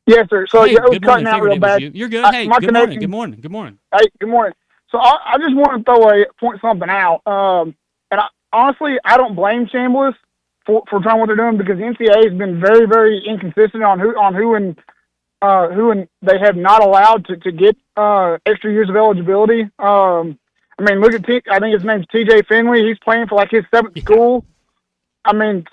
[SPEAKER 1] Yes, sir. So
[SPEAKER 3] hey,
[SPEAKER 1] yeah, it was
[SPEAKER 3] good morning.
[SPEAKER 1] cutting out real bad.
[SPEAKER 3] You're good. Hey, good morning. Good morning. Good morning.
[SPEAKER 1] Hey, good morning. So I just want to point something out. Honestly, I don't blame Chambliss for trying what they're doing, because the NCAA has been very, very inconsistent on who they have not allowed to get extra years of eligibility. I mean, look at I think his name's TJ Finley. He's playing for like his 7th school. I mean,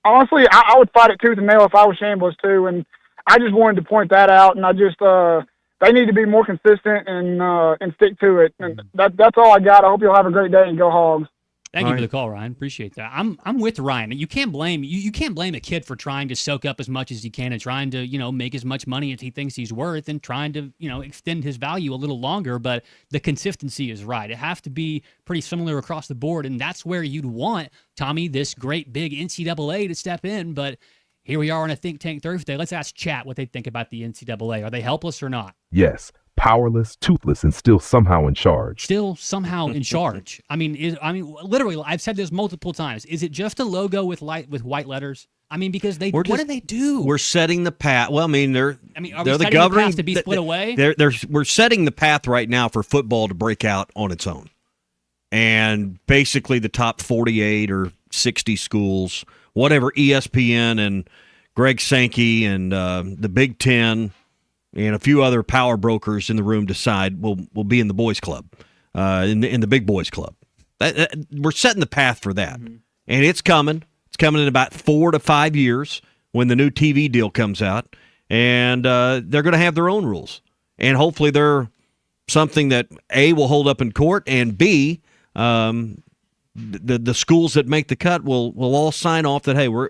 [SPEAKER 1] honestly, I would fight it tooth and nail if I was Chambliss too. And I just wanted to point that out. And I just they need to be more consistent and stick to it. And that's all I got. I hope you'll have a great day and go Hogs.
[SPEAKER 3] Thank you for the call, Ryan. Appreciate that. I'm with Ryan. You can't blame you can't blame a kid for trying to soak up as much as he can and trying to make as much money as he thinks he's worth and trying to extend his value a little longer. But the consistency is right. It has to be pretty similar across the board, and that's where you'd want Tommy, this great big NCAA, to step in. But here we are on a Think Tank Thursday. Let's ask chat what they think about the NCAA. Are they helpless or not?
[SPEAKER 5] Yes. Powerless, toothless, and still somehow in charge.
[SPEAKER 3] Still somehow in charge. I mean, literally, I've said this multiple times. Is it just a logo with white letters? I mean, because what do they do?
[SPEAKER 4] We're setting the path. Well, I mean,
[SPEAKER 3] are
[SPEAKER 4] they're
[SPEAKER 3] the
[SPEAKER 4] governing
[SPEAKER 3] path to be split away.
[SPEAKER 4] We're setting the path right now for football to break out on its own, and basically the top 48 or 60 schools, whatever ESPN and Greg Sankey and the Big Ten and a few other power brokers in the room decide will be in the boys club, in the big boys club. We're setting the path for that, and it's coming. It's coming in about 4 to 5 years when the new TV deal comes out, and they're going to have their own rules, and hopefully they're something that A, will hold up in court, and B, the schools that make the cut will all sign off that, hey, we're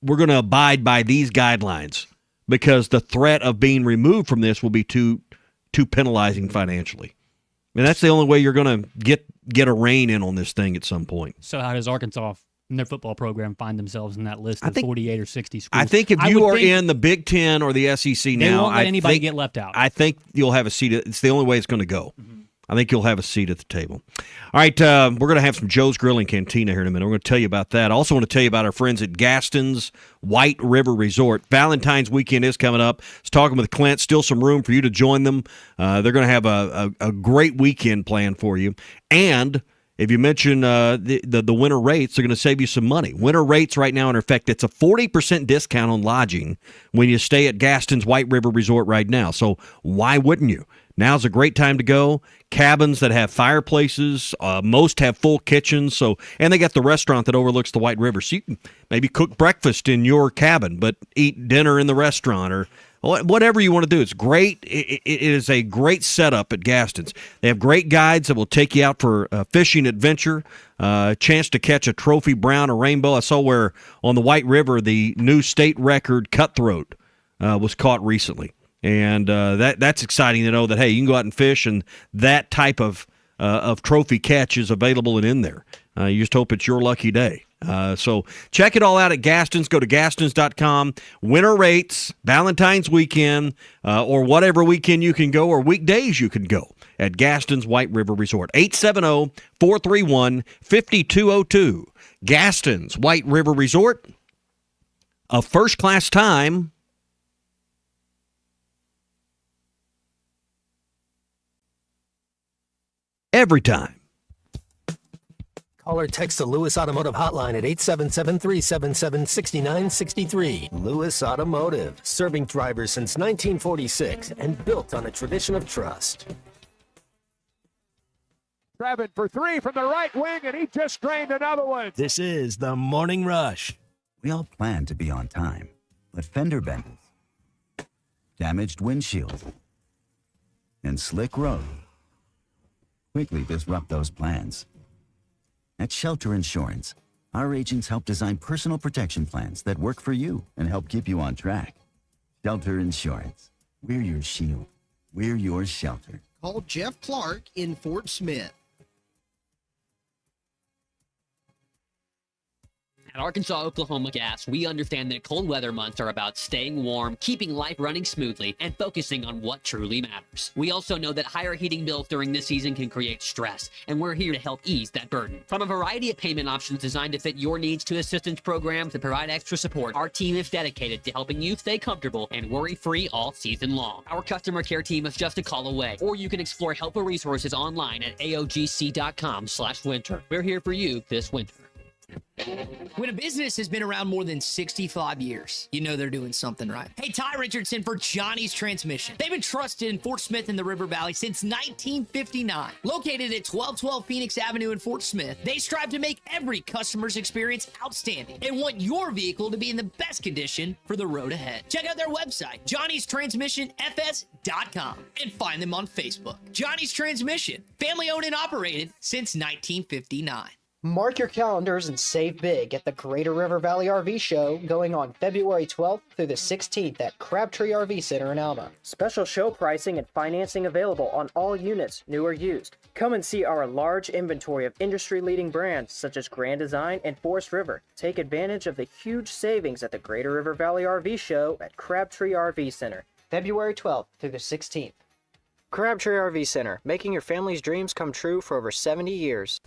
[SPEAKER 4] going to abide by these guidelines, because the threat of being removed from this will be too penalizing financially. And that's the only way you're going to get a rein in on this thing at some point.
[SPEAKER 3] So how does Arkansas and their football program find themselves in that list of 48 or 60 schools?
[SPEAKER 4] I think if you are in the Big Ten or the SEC now,
[SPEAKER 3] they won't let anybody get left out.
[SPEAKER 4] I think you'll have a seat. It's the only way it's going to go. I think you'll have a seat at the table. All right, we're going to have some Joe's Grilling Cantina here in a minute. We're going to tell you about that. I also want to tell you about our friends at Gaston's White River Resort. Valentine's weekend is coming up. I was talking with Clint. Still some room for you to join them. They're going to have a great weekend planned for you. And if you mention the winter rates, they're going to save you some money. Winter rates right now in effect. It's a 40% discount on lodging when you stay at Gaston's White River Resort right now. So why wouldn't you? Now's a great time to go. Cabins that have fireplaces, most have full kitchens, and they got the restaurant that overlooks the White River. So you can maybe cook breakfast in your cabin, but eat dinner in the restaurant or whatever you want to do. It's great. It is a great setup at Gaston's. They have great guides that will take you out for a fishing adventure, a chance to catch a trophy brown or rainbow. I saw where on the White River the new state record cutthroat was caught recently. And that's exciting to know that, hey, you can go out and fish, and that type of trophy catch is available and in there. You just hope it's your lucky day. So check it all out at Gaston's. Go to Gastons.com. Winter rates, Valentine's weekend, or whatever weekend you can go, or weekdays you can go at Gaston's White River Resort. 870-431-5202. Gaston's White River Resort. A first-class time. Every time.
[SPEAKER 7] Call or text the Lewis Automotive Hotline at 877-377-6963. Lewis Automotive, serving drivers since 1946 and built on a tradition of trust.
[SPEAKER 6] Grabbing for three from the right wing, and he just drained another one.
[SPEAKER 22] This is the Morning Rush.
[SPEAKER 8] We all plan to be on time, but fender benders, damaged windshields, and slick roads quickly disrupt those plans. At Shelter Insurance, our agents help design personal protection plans that work for you and help keep you on track. Shelter Insurance. We're your shield. We're your shelter.
[SPEAKER 11] Call Jeff Clark in Fort Smith.
[SPEAKER 2] At Arkansas Oklahoma Gas, we understand that cold weather months are about staying warm, keeping life running smoothly, and focusing on what truly matters. We also know that higher heating bills during this season can create stress, and we're here to help ease that burden. From a variety of payment options designed to fit your needs to assistance programs that provide extra support, our team is dedicated to helping you stay comfortable and worry-free all season long. Our customer care team is just a call away, or you can explore helpful resources online at aogc.com/winter. We're here for you this winter.
[SPEAKER 9] When a business has been around more than 65 years, you know they're doing something right. Hey, Ty Richardson for Johnny's Transmission. They've been trusted in Fort Smith and the River Valley since 1959. Located at 1212 Phoenix Avenue in Fort Smith, they strive to make every customer's experience outstanding and want your vehicle to be in the best condition for the road ahead. Check out their website, johnnystransmissionfs.com, and find them on Facebook. Johnny's Transmission, family owned and operated since 1959.
[SPEAKER 10] Mark your calendars and save big at the Greater River Valley RV Show going on February 12th through the 16th at Crabtree RV Center in Alma. Special show pricing and financing available on all units, new or used. Come and see our large inventory of industry-leading brands such as Grand Design and Forest River. Take advantage of the huge savings at the Greater River Valley RV Show at Crabtree RV Center, February 12th through the 16th. Crabtree RV Center, making your family's dreams come true for over 70 years.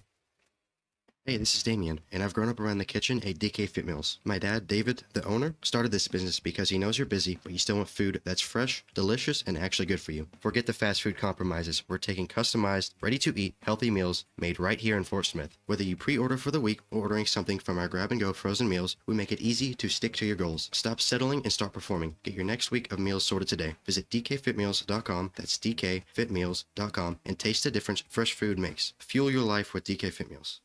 [SPEAKER 14] Hey, this is Damien, and I've grown up around the kitchen at DK Fit Meals. My dad, David, the owner, started this business because he knows you're busy, but you still want food that's fresh, delicious, and actually good for you. Forget the fast food compromises. We're taking customized, ready-to-eat, healthy meals made right here in Fort Smith. Whether you pre-order for the week or ordering something from our grab-and-go frozen meals, we make it easy to stick to your goals. Stop settling and start performing. Get your next week of meals sorted today. Visit dkfitmeals.com, that's dkfitmeals.com, and taste the difference fresh food makes. Fuel your life with DK Fit Meals.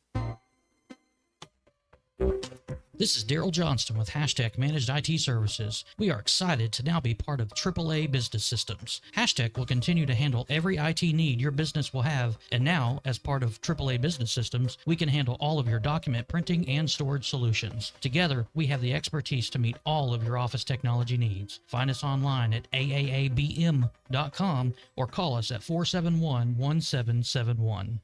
[SPEAKER 15] This is Daryl Johnston with Hashtag Managed IT Services. We are excited to now be part of AAA Business Systems. Hashtag will continue to handle every IT need your business will have, and now, as part of AAA Business Systems, we can handle all of your document printing and storage solutions. Together, we have the expertise to meet all of your office technology needs. Find us online at aaabm.com or call us at 471-1771.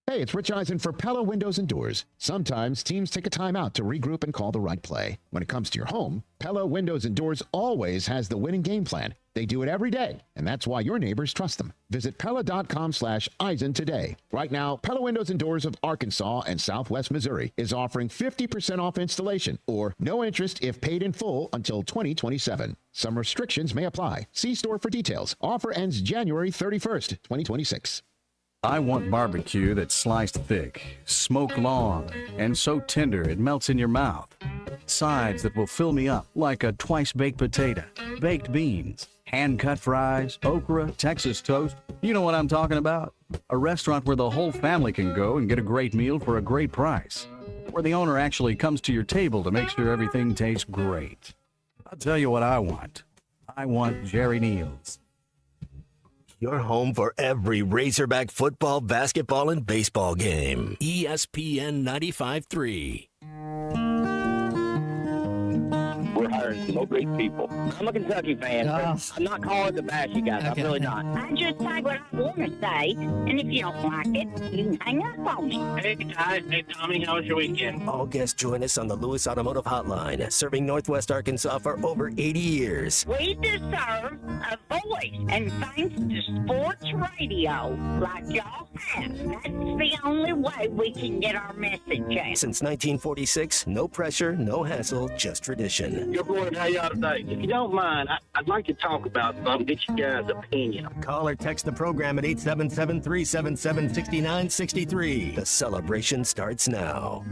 [SPEAKER 16] Hey, it's Rich Eisen for Pella Windows and Doors. Sometimes teams take a time out to regroup and call the right play. When it comes to your home, Pella Windows and Doors always has the winning game plan. They do it every day, and that's why your neighbors trust them. Visit Pella.com/Eisen today. Right now, Pella Windows and Doors of Arkansas and Southwest Missouri is offering 50% off installation or no interest if paid in full until 2027. Some restrictions may apply. See store for details. Offer ends January 31st, 2026.
[SPEAKER 17] I want barbecue that's sliced thick, smoked long, and so tender it melts in your mouth. Sides that will fill me up like a twice-baked potato, baked beans, hand-cut fries, okra, Texas toast. You know what I'm talking about? A restaurant where the whole family can go and get a great meal for a great price. Where the owner actually comes to your table to make sure everything tastes great. I'll tell you what I want. I want Jerry Neal's.
[SPEAKER 27] Your home for every Razorback football, basketball, and baseball game. ESPN 95.3.
[SPEAKER 19] We're hiring so great people. I'm a Kentucky fan. I'm not calling to bash you guys.
[SPEAKER 21] Okay.
[SPEAKER 19] I'm really not.
[SPEAKER 21] I just say what I want to say, and if you don't like it, you can hang up on me.
[SPEAKER 19] Hey, guys. Hey, Tommy. How was your weekend?
[SPEAKER 7] All guests join us on the Lewis Automotive Hotline, serving Northwest Arkansas for over 80 years.
[SPEAKER 21] We deserve a voice, and thanks to sports radio like y'all have, that's the only way we can get our message out.
[SPEAKER 7] Since 1946, no pressure, no hassle, just tradition.
[SPEAKER 19] You're going how y'all today? If you don't mind, I'd like to talk about something, get you guys' opinion.
[SPEAKER 7] Call or text the program at 877-377-6963. The celebration starts now.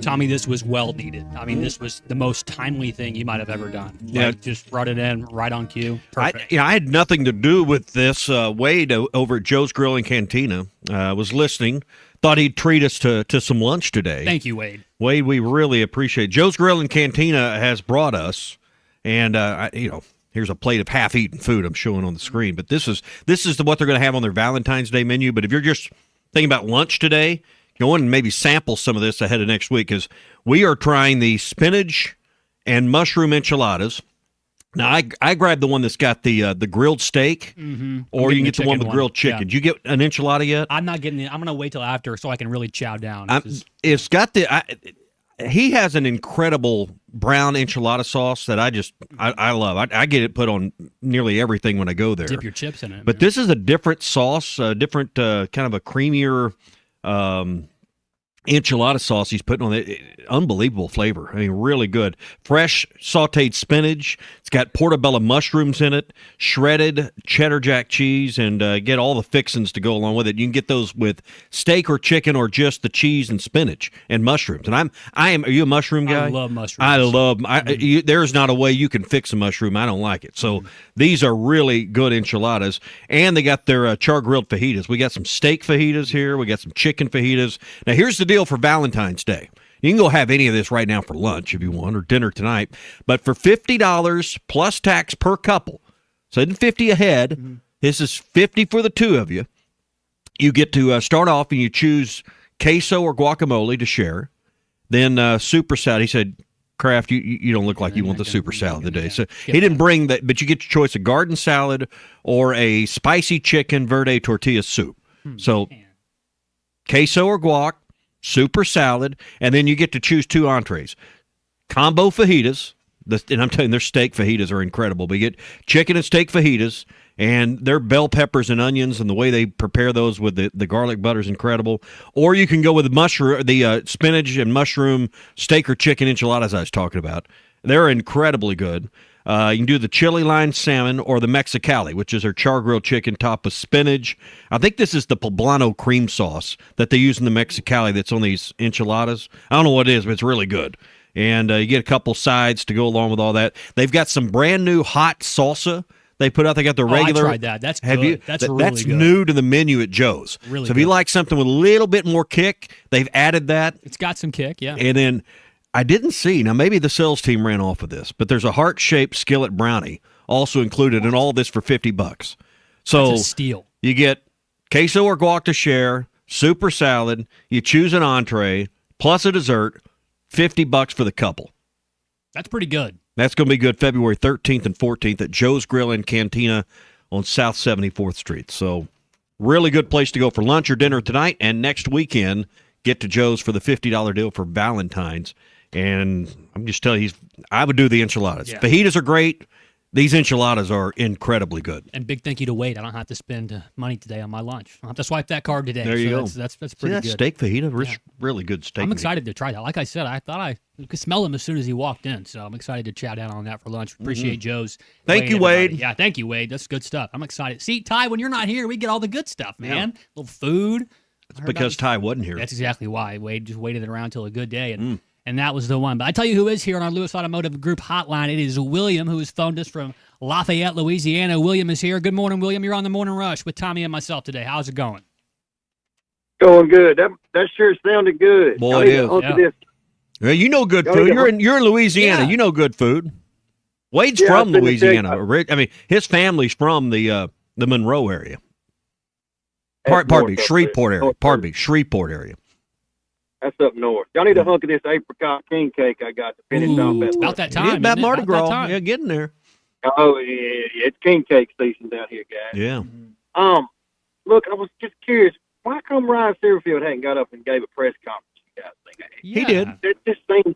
[SPEAKER 3] Tommy, this was well needed. I mean, this was the most timely thing you might have ever done.
[SPEAKER 4] Yeah.
[SPEAKER 3] Just brought it in right on cue. Perfect.
[SPEAKER 4] I had nothing to do with this. Wade over at Joe's Grill and Cantina was listening. Thought he'd treat us to some lunch today.
[SPEAKER 3] Thank you, Wade.
[SPEAKER 4] Wade, we really appreciate it. Joe's Grill and Cantina has brought us, and here's a plate of half-eaten food I'm showing on the screen. But this is what they're going to have on their Valentine's Day menu. But if you're just thinking about lunch today, go in and maybe sample some of this ahead of next week, because we are trying the spinach and mushroom enchiladas. Now I grabbed the one that's got the grilled steak, or you can get the one with grilled chicken.
[SPEAKER 3] Yeah.
[SPEAKER 4] Did you get an enchilada yet?
[SPEAKER 3] I'm not getting it. I'm gonna wait till after so I can really chow down.
[SPEAKER 4] It's got he has an incredible brown enchilada sauce that I love. I get it put on nearly everything when I go there.
[SPEAKER 3] Dip your chips in it.
[SPEAKER 4] But this is a different sauce, a different kind of a creamier enchilada sauce he's putting on it. Unbelievable flavor. I mean, really good. Fresh sauteed spinach. It's got portobello mushrooms in it, shredded cheddar jack cheese, and get all the fixings to go along with it. You can get those with steak or chicken or just the cheese and spinach and mushrooms. And I am. Are you a mushroom guy?
[SPEAKER 3] I love mushrooms.
[SPEAKER 4] I love. There's not a way you can fix a mushroom. I don't like it. So these are really good enchiladas, and they got their char grilled fajitas. We got some steak fajitas here. We got some chicken fajitas. Now here's the deal for Valentine's Day. You can go have any of this right now for lunch if you want, or dinner tonight. But for $50 plus tax per couple, so it's $50 ahead. This is $50 for the two of you. You get to start off and you choose queso or guacamole to share. Then super salad. He said, Kraft, you don't look like you want the super salad today. So he didn't bring that, but you get your choice of garden salad or a spicy chicken verde tortilla soup. So queso or guac, super salad, and then you get to choose two entrees. Combo fajitas, and I'm telling you, their steak fajitas are incredible. But you get chicken and steak fajitas, and their bell peppers and onions, and the way they prepare those with the garlic butter is incredible. Or you can go with the spinach and mushroom steak or chicken enchiladas I was talking about. They're incredibly good. You can do the chili lime salmon or the Mexicali, which is their char grilled chicken topped with spinach. I think this is the poblano cream sauce that they use in the Mexicali that's on these enchiladas. I don't know what it is, but it's really good. And you get a couple sides to go along with all that. They've got some brand new hot salsa they put out. They got the regular.
[SPEAKER 3] I tried that. That's good. That's really good.
[SPEAKER 4] New to the menu at Joe's.
[SPEAKER 3] Really
[SPEAKER 4] so if you like something with a little bit more kick, they've added that.
[SPEAKER 3] It's got some kick, yeah.
[SPEAKER 4] And then I didn't see, now maybe the sales team ran off of this, but there's a heart-shaped skillet brownie also included in all this for $50. So
[SPEAKER 3] That's a steal.
[SPEAKER 4] You get queso or guac to share, super salad, you choose an entree, plus a dessert, $50 for the couple.
[SPEAKER 3] That's pretty good.
[SPEAKER 4] That's going to be good February 13th and 14th at Joe's Grill and Cantina on South 74th Street. So really good place to go for lunch or dinner tonight, and next weekend, get to Joe's for the $50 deal for Valentine's. And I'm just telling you, I would do the enchiladas.
[SPEAKER 3] Yeah.
[SPEAKER 4] Fajitas are great. These enchiladas are incredibly good.
[SPEAKER 3] And big thank you to Wade. I don't have to spend money today on my lunch. I'll have to swipe that card today.
[SPEAKER 4] There you go.
[SPEAKER 3] That's pretty
[SPEAKER 4] See that
[SPEAKER 3] good.
[SPEAKER 4] steak fajita? Really good steak.
[SPEAKER 3] I'm excited to try that. Like I said, I thought I could smell him as soon as he walked in. So I'm excited to chow down on that for lunch. Appreciate Joe's.
[SPEAKER 4] Thank you, Wade.
[SPEAKER 3] Yeah, thank you, Wade. That's good stuff. I'm excited. See, Ty, when you're not here, we get all the good stuff, man.
[SPEAKER 4] Yeah.
[SPEAKER 3] Little food.
[SPEAKER 4] It's because Ty wasn't here.
[SPEAKER 3] That's exactly why. Wade just waited around until a good day, and that was the one. But I tell you who is here on our Lewis Automotive Group hotline. It is William, who has phoned us from Lafayette, Louisiana. William is here. Good morning, William. You're on the Morning Rush with Tommy and myself today. How's it going?
[SPEAKER 12] Going good. That sure sounded good.
[SPEAKER 4] Boy, it is. Well, you know good food. You're in Louisiana. Yeah. You know good food. Wade's from Louisiana. I mean, his family's from the Monroe area. Pardon me, Shreveport area. Pardon me, Shreveport area.
[SPEAKER 12] That's up north. Y'all need a hunk of this apricot king cake I got to finish off.
[SPEAKER 3] It's about that time.
[SPEAKER 4] It's about Mardi Gras. Yeah, getting there.
[SPEAKER 12] Oh, yeah, it's king cake season down here, guys.
[SPEAKER 4] Yeah.
[SPEAKER 12] Look, I was just curious. Why come Ryan Severfield hadn't got up and gave a press conference? You guys think
[SPEAKER 4] he did?
[SPEAKER 12] It just seems.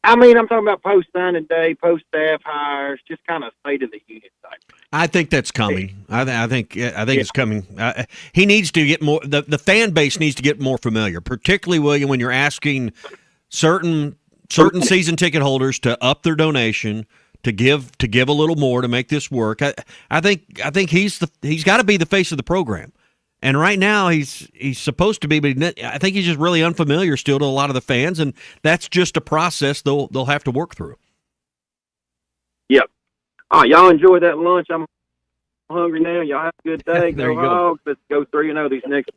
[SPEAKER 12] I mean, I'm talking about post signing day, post staff hires, just kind of state of the union type.
[SPEAKER 4] I think that's coming. I think it's coming. He needs to get more. The fan base needs to get more familiar, particularly William, when you're asking certain season ticket holders to up their donation, to give a little more to make this work. I think he's got to be the face of the program. And right now he's supposed to be, but I think he's just really unfamiliar still to a lot of the fans, and that's just a process they'll have to work through.
[SPEAKER 12] Yep. All right, y'all enjoy that lunch. I'm hungry now. Y'all have a good day.
[SPEAKER 4] There you go.
[SPEAKER 12] Hogs. Let's go 3-0 these next.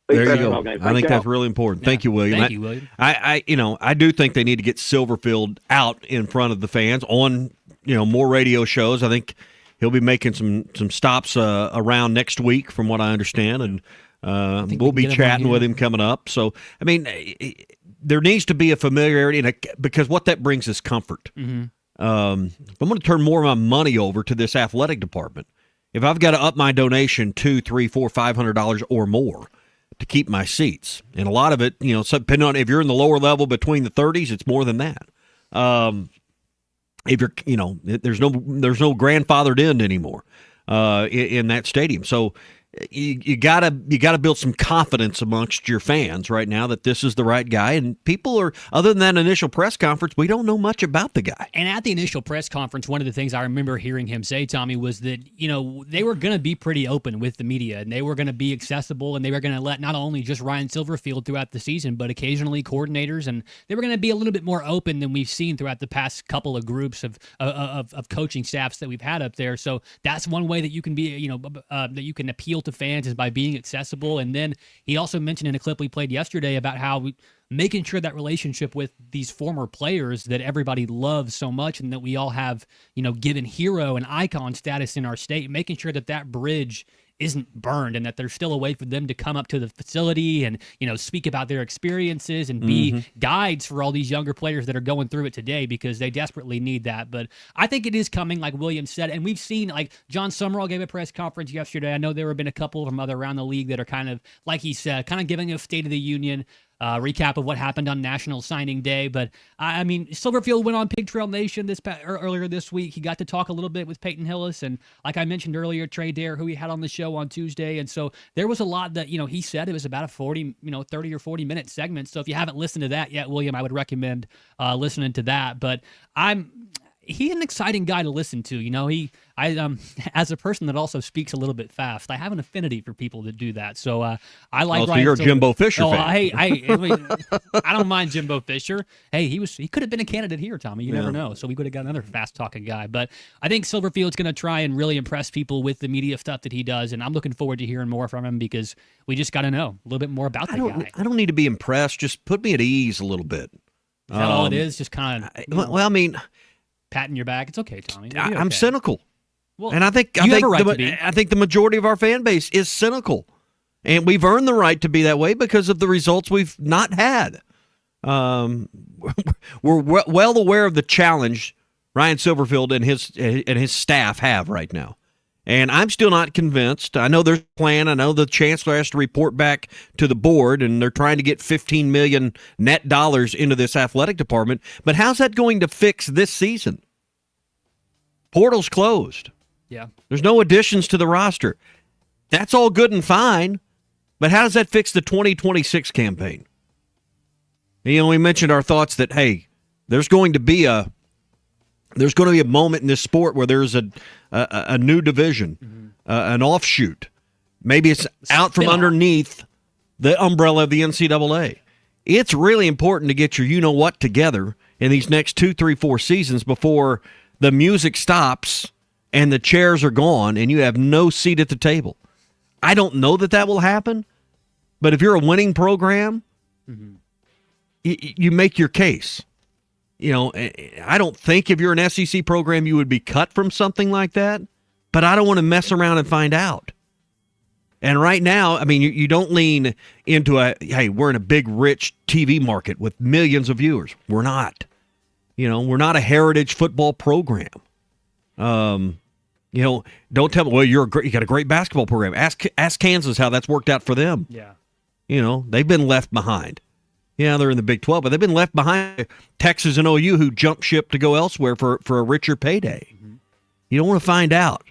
[SPEAKER 4] There you go. I think that's really important.
[SPEAKER 3] Yeah.
[SPEAKER 4] Thank you, William.
[SPEAKER 3] Thank you, William.
[SPEAKER 4] I do think they need to get Silverfield out in front of the fans on more radio shows. I think he'll be making some stops around next week, from what I understand, and we'll be chatting with him coming up. So, I mean, there needs to be a familiarity, because what that brings is comfort.
[SPEAKER 3] Mm-hmm.
[SPEAKER 4] if I'm going to turn more of my money over to this athletic department, if I've got to up my donation $200, $300, $400, $500 or more to keep my seats, and a lot of it, so depending on if you're in the lower level between the 30s, it's more than that. If you're, there's no grandfathered end anymore in that stadium, so. You gotta build some confidence amongst your fans right now that this is the right guy, and people are, other than that initial press conference, we don't know much about the guy.
[SPEAKER 3] And at the initial press conference, one of the things I remember hearing him say, Tommy, was that they were going to be pretty open with the media, and they were going to be accessible, and they were going to let not only just Ryan Silverfield throughout the season, but occasionally coordinators, and they were going to be a little bit more open than we've seen throughout the past couple of groups of coaching staffs that we've had up there. So that's one way that you can be, that you can appeal to fans is by being accessible. And then he also mentioned in a clip we played yesterday about how making sure that relationship with these former players that everybody loves so much and that we all have, given hero and icon status in our state, making sure that bridge isn't burned and that there's still a way for them to come up to the facility and, speak about their experiences and be guides for all these younger players that are going through it today, because they desperately need that. But I think it is coming, like William said, and we've seen, like, John Summerall gave a press conference yesterday. I know there have been a couple from other around the league that are kind of, like he said, kind of giving a State of the Union recap of what happened on National Signing Day. But I mean, Silverfield went on Pig Trail Nation earlier this week. He got to talk a little bit with Peyton Hillis, and like I mentioned earlier, Trey Dare, who he had on the show on Tuesday. And so there was a lot that he said. It was about a 30 or 40 minute segment. So if you haven't listened to that yet, William, I would recommend listening to that. But he's an exciting guy to listen to. As a person that also speaks a little bit fast, I have an affinity for people that do that. So I like.
[SPEAKER 4] So you're a Jimbo Fisher fan.
[SPEAKER 3] I don't mind Jimbo Fisher. Hey, he could have been a candidate here, Tommy. You never know. So we could have got another fast talking guy. But I think Silverfield's going to try and really impress people with the media stuff that he does, and I'm looking forward to hearing more from him because we just got to know a little bit more about the guy.
[SPEAKER 4] I don't need to be impressed. Just put me at ease a little bit.
[SPEAKER 3] Is that all it is? Just kind of.
[SPEAKER 4] Well, I mean.
[SPEAKER 3] Patting your back. It's okay, Tommy.
[SPEAKER 4] I'm cynical.
[SPEAKER 3] Well,
[SPEAKER 4] and I think the majority of our fan base is cynical. And we've earned the right to be that way because of the results we've not had. We're well aware of the challenge Ryan Silverfield and his staff have right now. And I'm still not convinced. I know there's a plan. I know the chancellor has to report back to the board, and they're trying to get $15 million net dollars into this athletic department. But how's that going to fix this season? Portal's closed.
[SPEAKER 3] Yeah.
[SPEAKER 4] There's no additions to the roster. That's all good and fine, but how does that fix the 2026 campaign? We mentioned our thoughts that, hey, there's going to be a moment in this sport where there's a new division, an offshoot. Maybe it's out from underneath the umbrella of the NCAA. It's really important to get your you-know-what together in these next 2, 3, 4 seasons before the music stops and the chairs are gone and you have no seat at the table. I don't know that will happen, but if you're a winning program, you make your case. I don't think if you're an SEC program you would be cut from something like that, but I don't want to mess around and find out. And right now, I mean, you don't lean into hey, we're in a big, rich TV market with millions of viewers. We're not. We're not a heritage football program. Don't tell me, well, you got a great basketball program. Ask Kansas how that's worked out for them.
[SPEAKER 3] Yeah.
[SPEAKER 4] They've been left behind. Yeah, they're in the Big 12, but they've been left behind Texas and OU who jumped ship to go elsewhere for a richer payday. You don't want to find out.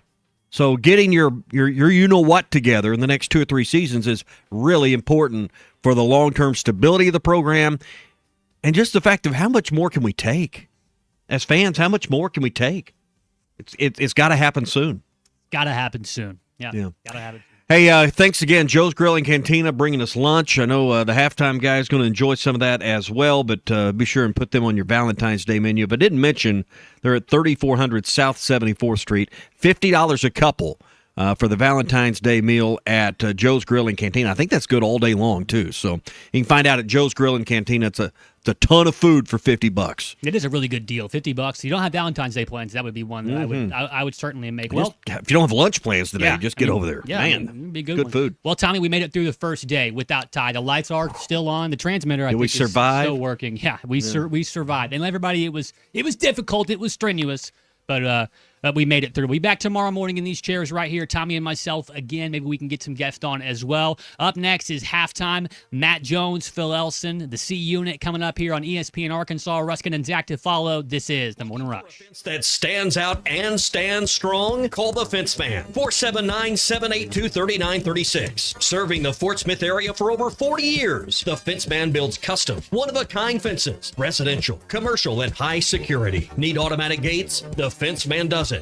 [SPEAKER 4] So getting your you-know-what together in the next 2 or 3 seasons is really important for the long-term stability of the program and just the fact of how much more can we take? As fans, how much more can we take? It's got to happen soon.
[SPEAKER 3] Got to happen soon. Yeah. Got to happen.
[SPEAKER 4] Hey, thanks again, Joe's Grill and Cantina, bringing us lunch. I know the halftime guy is going to enjoy some of that as well, but be sure and put them on your Valentine's Day menu. But I didn't mention they're at 3400 South 74th Street, $50 a couple for the Valentine's Day meal at Joe's Grill and Cantina. I think that's good all day long, too. So you can find out at Joe's Grill and Cantina. It's a It's a ton of food for $50.
[SPEAKER 3] It is a really good deal. $50. You don't have Valentine's Day plans. That would be one that I would certainly make.
[SPEAKER 4] Well, if you don't have lunch plans today, just get over there.
[SPEAKER 3] Yeah,
[SPEAKER 4] Man,
[SPEAKER 3] it'd be
[SPEAKER 4] good food.
[SPEAKER 3] Well, Tommy, we made it through the first day without Ty. The lights are still on. The transmitter, I think,
[SPEAKER 4] we survive?
[SPEAKER 3] is still working. Yeah, we survived. And everybody, it was difficult. It was strenuous, but we made it through. We'll be back tomorrow morning in these chairs right here. Tommy and myself again. Maybe we can get some guests on as well. Up next is Halftime. Matt Jones, Phil Elson, the C Unit coming up here on ESPN Arkansas. Ruskin and Zach to follow. This is the Morning Rush.
[SPEAKER 13] That stands out and stands strong? Call the Fence Man. 479-782-3936. Serving the Fort Smith area for over 40 years. The Fence Man builds custom, one-of-a-kind fences, residential, commercial, and high security. Need automatic gates? The Fence Man does it.